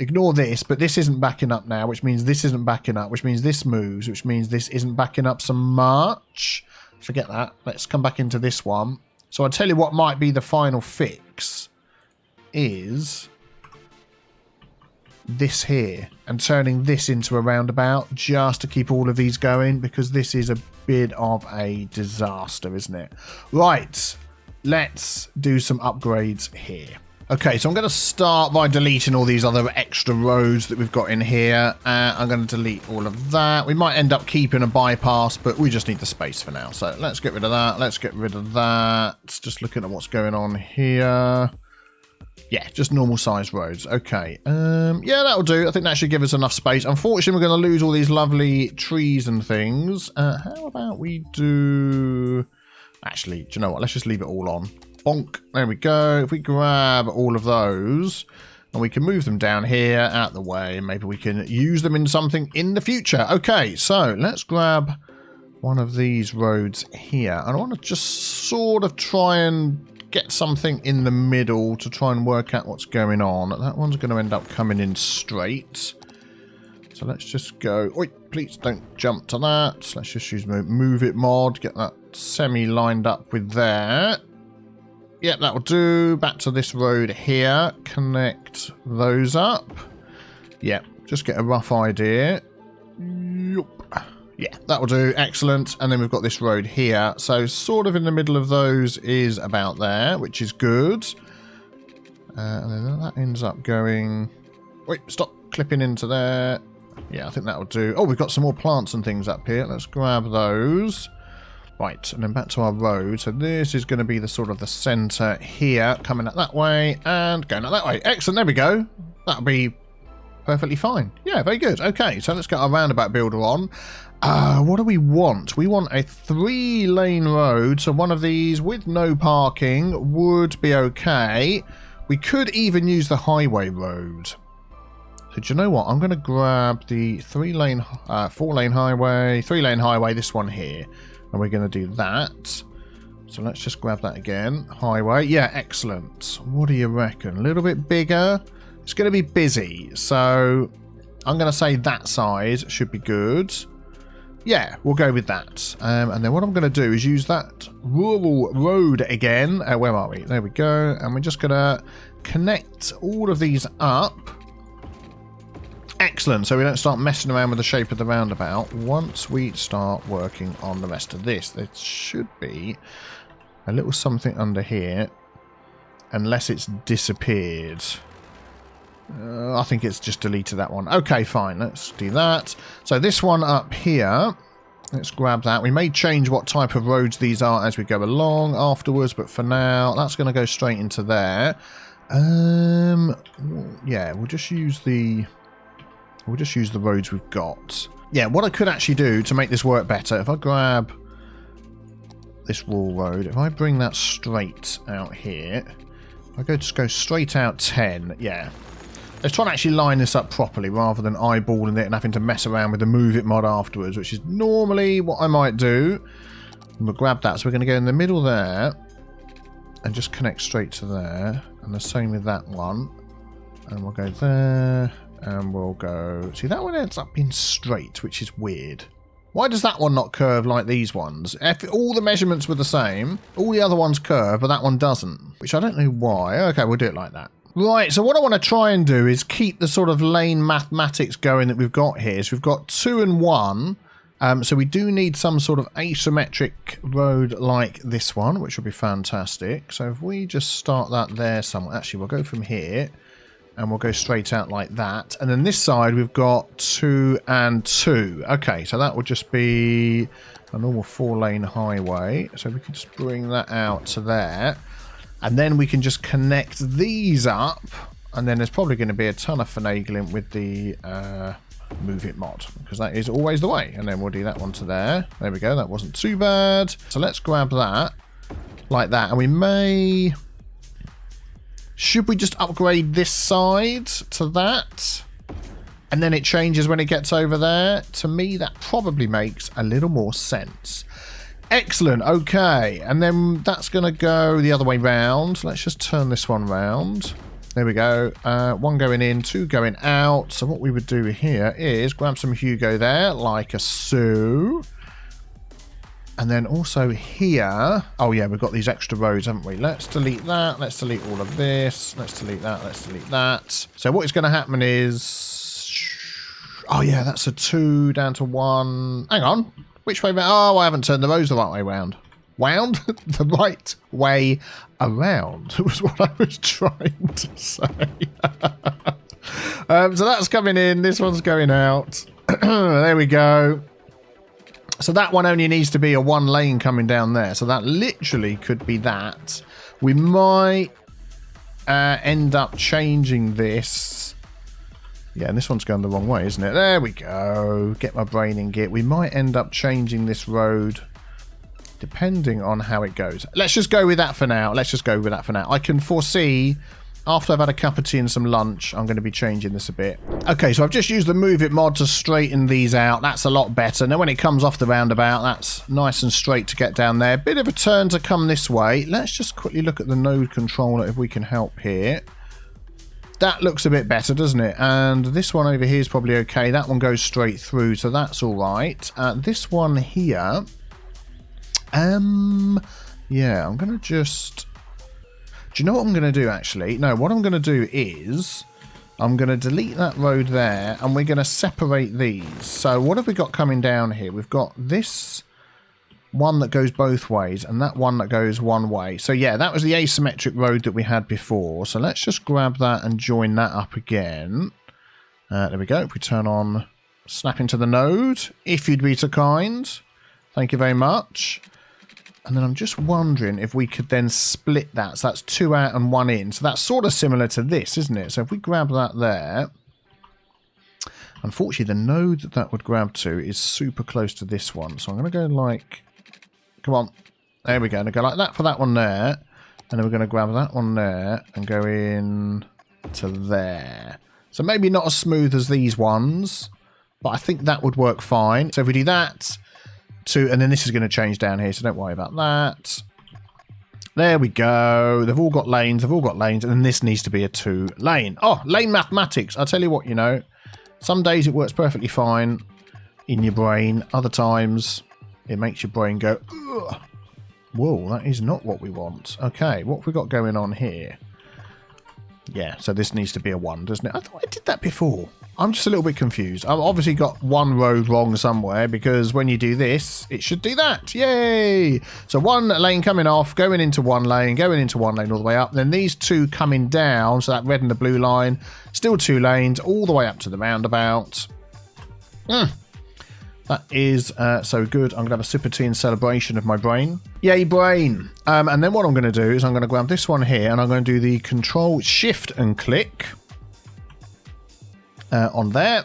Ignore this, but this isn't backing up now, which means this isn't backing up, which means this moves, which means this isn't backing up so much. Forget that. Let's come back into this one. So I'll tell you what might be the final fix is this here and turning this into a roundabout just to keep all of these going, because this is a bit of a disaster, isn't it? Right, let's do some upgrades here. Okay, so I'm going to start by deleting all these other extra roads that we've got in here. I'm going to delete all of that. We might end up keeping a bypass, but we just need the space for now. So let's get rid of that. Let's get rid of that. Just looking at what's going on here. Yeah, just normal sized roads. Okay. Yeah, that'll do. I think that should give us enough space. Unfortunately, we're going to lose all these lovely trees and things. How about we do... Actually, do you know what? Let's just leave it all on. Bonk. There we go. If we grab all of those and we can move them down here out the way, maybe we can use them in something in the future. Okay, so let's grab one of these roads here. And I want to just sort of try and get something in the middle to try and work out what's going on. That one's going to end up coming in straight. So let's just go... Oi, please don't jump to that. So let's just use move it mod. Get that semi lined up with there. Yep, that will do. Back to this road here. Connect those up. Yep, just get a rough idea. Yep. Yeah, that will do. Excellent. And then we've got this road here. So sort of in the middle of those is about there, which is good. And then that ends up going... Wait, stop clipping into there. Yeah, I think that will do. Oh, we've got some more plants and things up here. Let's grab those. Right, and then back to our road. So this is going to be the sort of the centre here, coming out that way and going out that way. Excellent, there we go. That'll be perfectly fine. Yeah, very good. Okay, so let's get our roundabout builder on. What do we want? We want a 3-lane road. So one of these with no parking would be okay. We could even use the highway road. So do you know what? I'm going to grab the 4-lane highway, 3-lane highway, this one here. And we're going to do that. So let's just grab that again. Highway. Yeah, excellent. What do you reckon? A little bit bigger? It's going to be busy. So I'm going to say that size should be good. Yeah, we'll go with that. And then what I'm going to do is use that rural road again. Where are we? There we go. And we're just going to connect all of these up. Excellent. So we don't start messing around with the shape of the roundabout. Once we start working on the rest of this, there should be a little something under here. Unless it's disappeared. I think it's just deleted that one. Okay, fine. Let's do that. So this one up here, let's grab that. We may change what type of roads these are as we go along afterwards, but for now, that's going to go straight into there. Yeah, we'll just use the roads we've got. Yeah, what I could actually do to make this work better, if I grab this wall road, if I bring that straight out here, I just go straight out 10. Yeah. Let's try and actually line this up properly rather than eyeballing it and having to mess around with the move it mod afterwards, which is normally what I might do. And we'll grab that. So we're going to go in the middle there and just connect straight to there. And the same with that one. And we'll go there and we'll go... See, that one ends up being straight, which is weird. Why does that one not curve like these ones? If all the measurements were the same, all the other ones curve, but that one doesn't. Which I don't know why. Okay, we'll do it like that. Right, so what I want to try and do is keep the sort of lane mathematics going that we've got here. So we've got 2 and 1. So we do need some sort of asymmetric road like this one, which will be fantastic. So if we just start that there somewhere. Actually, we'll go from here. And we'll go straight out like that. And then this side, we've got 2 and 2. Okay, so that will just be a normal 4-lane highway. So we can just bring that out to there. And then we can just connect these up. And then there's probably going to be a ton of finagling with the move it mod. Because that is always the way. And then we'll do that one to there. There we go. That wasn't too bad. So let's grab that. Like that. And we may... Should we just upgrade this side to that? And then it changes when it gets over there? To me, that probably makes a little more sense. Excellent. Okay. And then that's going to go the other way round. Let's just turn this one round. There we go. 1 going in, 2 going out. So what we would do here is grab some Hugo there, like a so. And then also here, oh yeah, we've got these extra rows, haven't we? Let's delete that. Let's delete all of this. Let's delete that. Let's delete that. So what is going to happen is, oh yeah, that's a 2 down to 1. Hang on. Which way round? Oh, I haven't turned the rows the right way round. Wound? The right way around was what I was trying to say. So that's coming in. This one's going out. There we go. So that one only needs to be a 1 lane coming down there. So that literally could be that. We might end up changing this. Yeah, and this one's going the wrong way, isn't it? There we go. Get my brain in gear. We might end up changing this road depending on how it goes. Let's just go with that for now. Let's just go with that for now. I can foresee... After I've had a cup of tea and some lunch, I'm going to be changing this a bit. Okay, so I've just used the Move It mod to straighten these out. That's a lot better. Now, when it comes off the roundabout, that's nice and straight to get down there. Bit of a turn to come this way. Let's just quickly look at the node controller if we can help here. That looks a bit better, doesn't it? And this one over here is probably okay. That one goes straight through, so that's all right. This one here... yeah, I'm going to just... Do you know what I'm going to do, actually? No, what I'm going to do is I'm going to delete that road there, and we're going to separate these. So what have we got coming down here? We've got this one that goes both ways, and that one that goes one way. So yeah, that was the asymmetric road that we had before. So let's just grab that and join that up again. There we go. If we turn on snap into the node, if you'd be so kind. Thank you very much. And then I'm just wondering if we could then split that. So that's 2 out and 1 in. So that's sort of similar to this, isn't it? So if we grab that there. Unfortunately, the node that that would grab to is super close to this one. So I'm going to go like... Come on. There we go. I'm going to go like that for that one there. And then we're going to grab that one there and go in to there. So maybe not as smooth as these ones. But I think that would work fine. So if we do that... and then this is going to change down here, so don't worry about that. There we go. They've all got lanes. They've all got lanes. And then this needs to be a 2 lane. Oh, lane mathematics. I'll tell you what, you know. Some days it works perfectly fine in your brain. Other times it makes your brain go, ugh. Whoa, that is not what we want. Okay, what have we got going on here? Yeah, so this needs to be a 1, doesn't it? I thought I did that before. I'm just a little bit confused. I've obviously got one road wrong somewhere, because when you do this, it should do that. Yay! So 1 lane coming off, going into 1 lane, going into 1 lane all the way up. Then these 2 coming down, so that red and the blue line, still 2 lanes, all the way up to the roundabout. That is so good. I'm going to have a super tea in celebration of my brain. Yay, brain. And then what I'm going to do is I'm going to grab this one here and I'm going to do the Control Shift and click on there.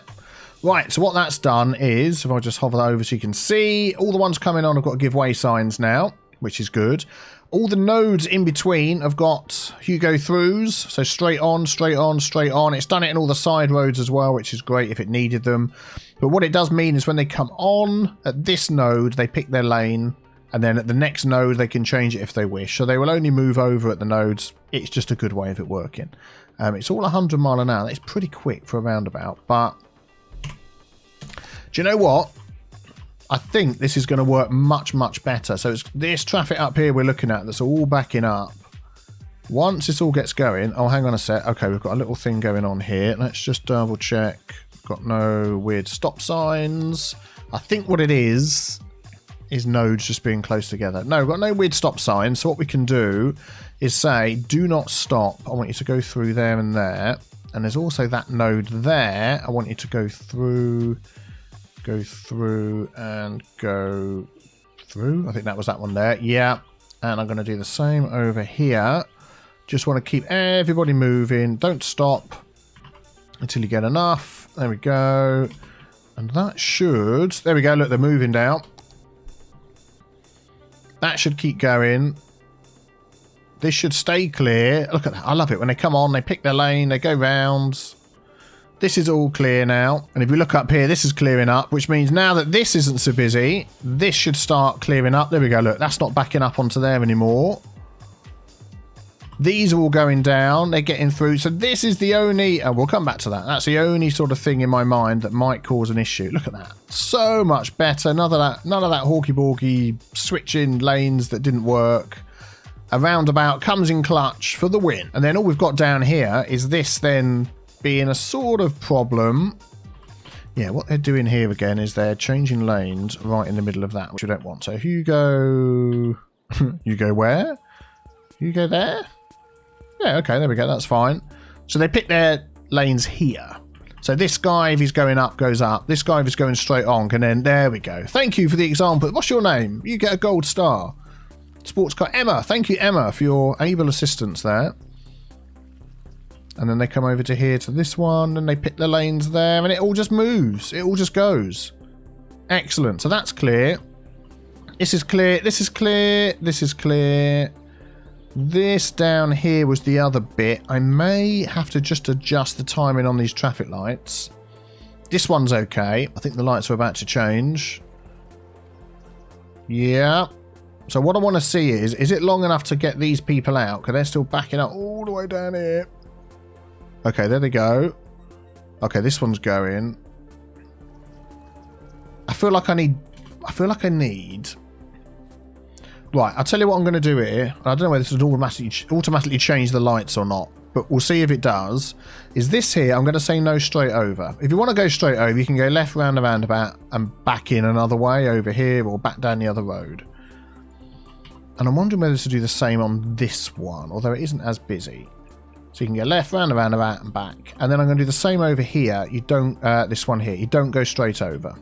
Right, so what that's done is, if I just hover that over so you can see, all the ones coming on have got to give way signs now, which is good. All the nodes in between have got Hugo Throughs, so straight on, straight on, straight on. It's done it in all the side roads as well, which is great if it needed them. But what it does mean is when they come on at this node, they pick their lane, and then at the next node, they can change it if they wish. So they will only move over at the nodes. It's just a good way of it working. It's all 100 mile an hour. That's pretty quick for a roundabout. But do you know what? I think this is going to work much, much better. So it's this traffic up here we're looking at that's all backing up. Once this all gets going... Oh, hang on a sec. Okay, we've got a little thing going on here. Let's just double check. Got no weird stop signs. I think what it is nodes just being close together. No, we've got no weird stop signs. So what we can do is say, do not stop. I want you to go through there and there. And there's also that node there. I want you to go through and go through. I think that was that one there. Yeah. And I'm going to do the same over here. Just want to keep everybody moving. Don't stop until you get enough. There we go. And that should... There we go. Look, they're moving down. That should keep going. This should stay clear. Look at that. I love it. When they come on, they pick their lane. They go round. This is all clear now. And if we look up here, this is clearing up, which means now that this isn't so busy, this should start clearing up. There we go. Look, that's not backing up onto there anymore. These are all going down. They're getting through. So this is the only... Oh, we'll come back to that. That's the only sort of thing in my mind that might cause an issue. Look at that. So much better. None of that hawky-balky switching lanes that didn't work. A roundabout comes in clutch for the win. And then all we've got down here is this then being a sort of problem. Yeah, what they're doing here again is they're changing lanes right in the middle of that, which we don't want. So Hugo... You go where? You go there? Yeah, okay, there we go. That's fine. So they pick their lanes here. So this guy, if he's going up, goes up. This guy, if he's going straight on, can then... There we go. Thank you for the example. What's your name? You get a gold star. Sports car. Emma. Thank you, Emma, for your able assistance there. And then they come over to here to this one, and they pick their lanes there, and it all just moves. It all just goes. Excellent. So that's clear. This is clear. This is clear. This is clear. This down here was the other bit. I may have to just adjust the timing on these traffic lights. This one's okay. I think the lights are about to change. Yeah. So what I want to see is it long enough to get these people out? Because they're still backing up all the way down here. Okay, there they go. Okay, this one's going. I feel like I need... Right, I'll tell you what I'm going to do here. I don't know whether this would automatically change the lights or not, but we'll see if it does. Is this here, I'm going to say no straight over. If you want to go straight over, you can go left round the roundabout and back in another way over here or back down the other road. And I'm wondering whether to do the same on this one, although it isn't as busy. So you can go left round the roundabout and back. And then I'm going to do the same over here. You don't, this one here, you don't go straight over.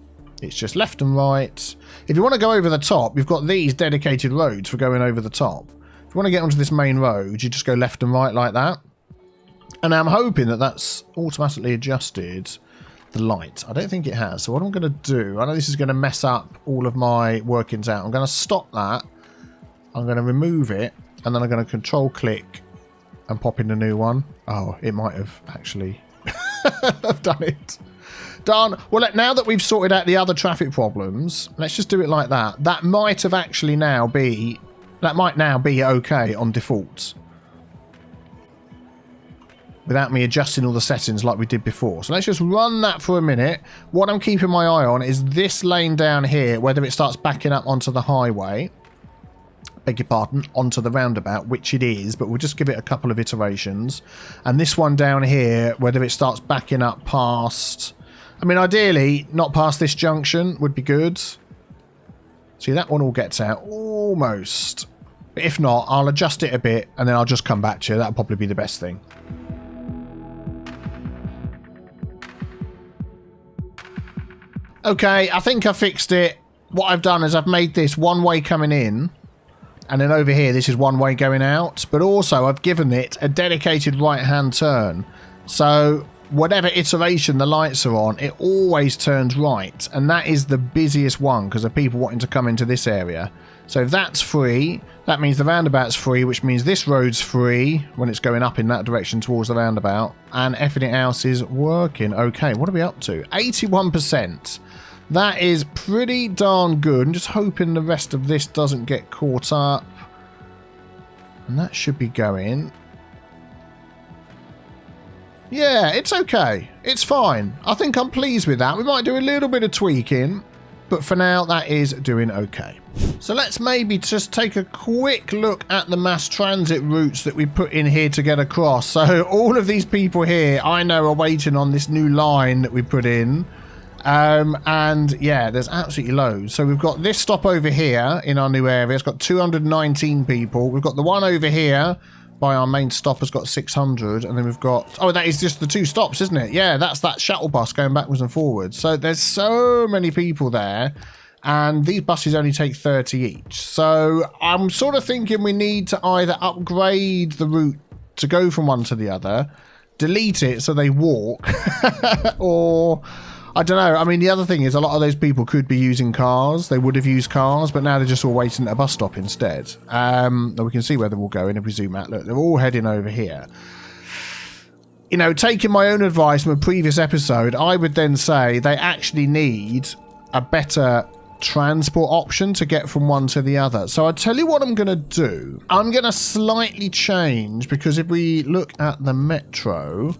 It's just left and right. If you want to go over the top, you've got these dedicated roads for going over the top. If you want to get onto this main road, you just go left and right like that. And I'm hoping that that's automatically adjusted the light. I don't think it has. So what I'm going to do, I know this is going to mess up all of my workings out. I'm going to stop that. I'm going to remove it. And then I'm going to control click and pop in a new one. Oh, it might have actually. I've done it. Done. Well, now that we've sorted out the other traffic problems, let's just do it like that. That might have actually now be... That might now be okay on default. without me adjusting all the settings like we did before. So let's just run that for a minute. What I'm keeping my eye on is this lane down here, whether it starts backing up onto the highway, beg your pardon, onto the roundabout, which it is, but we'll just give it a couple of iterations. And this one down here, whether it starts backing up past, I mean, ideally, not past this junction would be good. See, that one all gets out almost. But if not, I'll adjust it a bit and then I'll just come back to you. That'll probably be the best thing. Okay, I think I fixed it. What I've done is I've made this one way coming in, and then over here this is one way going out, but also I've given it a dedicated right hand turn, so whatever iteration the lights are on, it always turns right, and that is the busiest one because of people wanting to come into this area. So if that's free, that means the roundabout's free, which means this road's free when it's going up in that direction towards the roundabout, and everything else is working. Okay, what are we up to? 81%. That is pretty darn good. I'm just hoping the rest of this doesn't get caught up. And that should be going. Yeah, it's okay. It's fine. I think I'm pleased with that. We might do a little bit of tweaking, but for now, that is doing okay. So let's maybe just take a quick look at the mass transit routes that we put in here to get across. So all of these people here, I know, are waiting on this new line that we put in. And yeah, there's absolutely loads. So we've got this stop over here in our new area. It's got 219 people. We've got the one over here by our main stop has got 600. And then we've got, oh, that is just the two stops, isn't it? Yeah, that's that shuttle bus going backwards and forwards. So there's so many people there. And these buses only take 30 each. So I'm sort of thinking we need to either upgrade the route to go from one to the other, delete it so they walk, or I don't know. I mean, the other thing is a lot of those people could be using cars. They would have used cars, but now they're just all waiting at a bus stop instead. We can see where they're all going if we zoom out. Look, they're all heading over here. You know, taking my own advice from a previous episode, I would then say they actually need a better transport option to get from one to the other. So I'll tell you what I'm going to do. I'm going to slightly change, because if we look at the metro...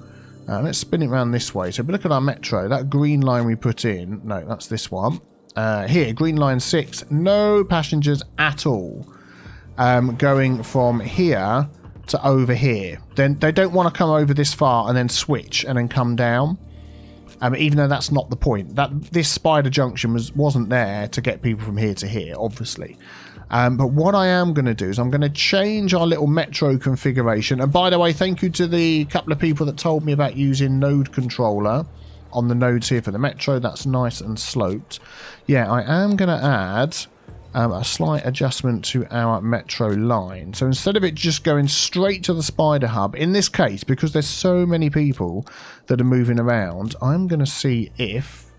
let's spin it around this way. So if we look at our metro, that green line we put in, no, that's this one. Here, green line 6, no passengers at all. Going from here to over here. Then they don't want to come over this far and then switch and then come down. Even though that's not the point. This spider junction wasn't there to get people from here to here, obviously. But what I am going to do is I'm going to change our little metro configuration. And by the way, thank you to the couple of people that told me about using node controller on the nodes here for the metro. That's nice and sloped. Yeah, I am going to add a slight adjustment to our metro line. So instead of it just going straight to the spider hub, in this case, because there's so many people that are moving around, I'm going to see if,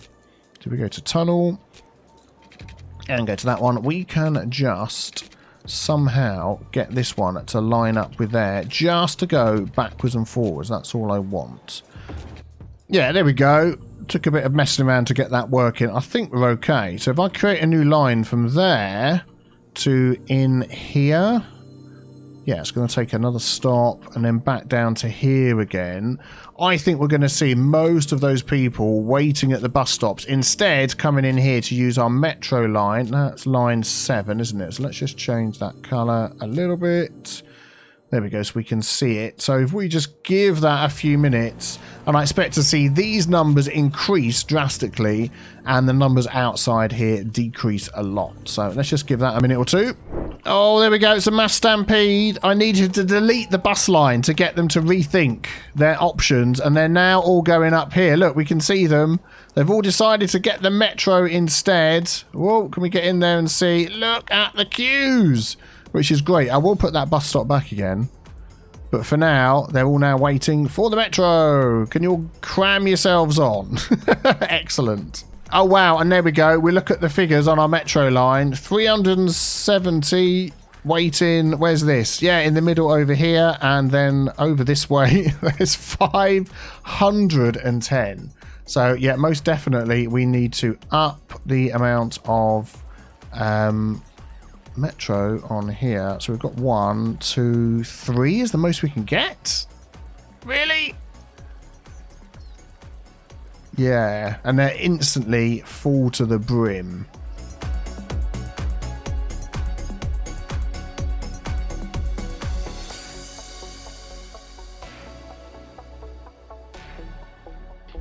do we go to tunnel and go to that one, we can just somehow get this one to line up with there, just to go backwards and forwards. That's all I want. Yeah, there we go. Took a bit of messing around to get that working. I think we're okay. So if I create a new line from there to in here, yeah, it's going to take another stop and then back down to here again. I think we're going to see most of those people waiting at the bus stops, instead coming in here to use our metro line. That's line 7, isn't it? So let's just change that colour a little bit. There we go, so we can see it. So if we just give that a few minutes, and I expect to see these numbers increase drastically and the numbers outside here decrease a lot. So let's just give that a minute or two. Oh, there we go. It's a mass stampede. I needed to delete the bus line to get them to rethink their options, and they're now all going up here. Look, we can see them. They've all decided to get the metro instead. Whoa, can we get in there and see? Look at the queues, which is great. I will put that bus stop back again. But for now, they're all now waiting for the metro. Can you all cram yourselves on? Excellent. Oh, wow. And there we go. We look at the figures on our metro line. 370 waiting. Where's this? Yeah, in the middle over here. And then over this way, there's 510. So, yeah, most definitely we need to up the amount of metro on here. So we've got 1, 2, 3 is the most we can get. Really? Yeah, and they're instantly full to the brim.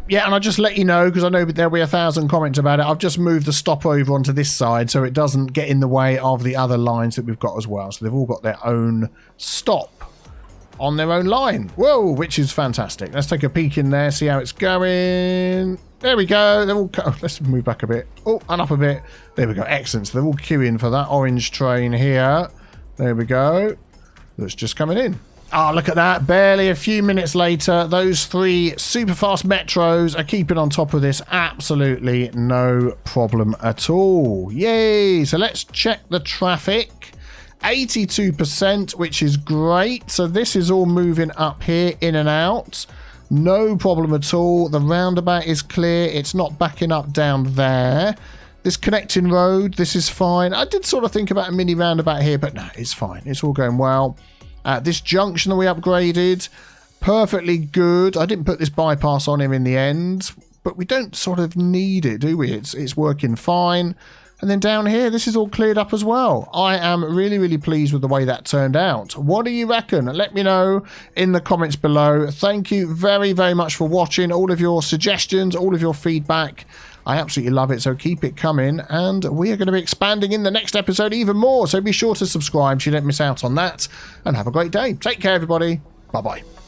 Yeah, and I'll just let you know, because I know there'll be 1,000 comments about it. I've just moved the stop over onto this side so it doesn't get in the way of the other lines that we've got as well. So they've all got their own stop on their own line. Whoa, which is fantastic. Let's take a peek in there, see how it's going. There we go. They're all. Let's move back a bit. Oh, and up a bit. There we go. Excellent. So they're all queuing for that orange train here. There we go. That's just coming in. Oh, look at that. Barely a few minutes later, those 3 super fast metros are keeping on top of this. Absolutely no problem at all. Yay. So let's check the traffic. 82%, which is great. So this is all moving up here, in and out. No problem at all. The roundabout is clear. It's not backing up down there. This connecting road, this is fine. I did sort of think about a mini roundabout here, but no, it's fine. It's all going well. This junction that we upgraded, perfectly good. I didn't put this bypass on him in the end, but we don't sort of need it, do we? It's working fine. And then down here, this is all cleared up as well. I am really, really pleased with the way that turned out. What do you reckon? Let me know in the comments below. Thank you very, very much for watching. All of your suggestions, all of your feedback. I absolutely love it, so keep it coming. And we are going to be expanding in the next episode even more. So be sure to subscribe so you don't miss out on that. And have a great day. Take care, everybody. Bye-bye.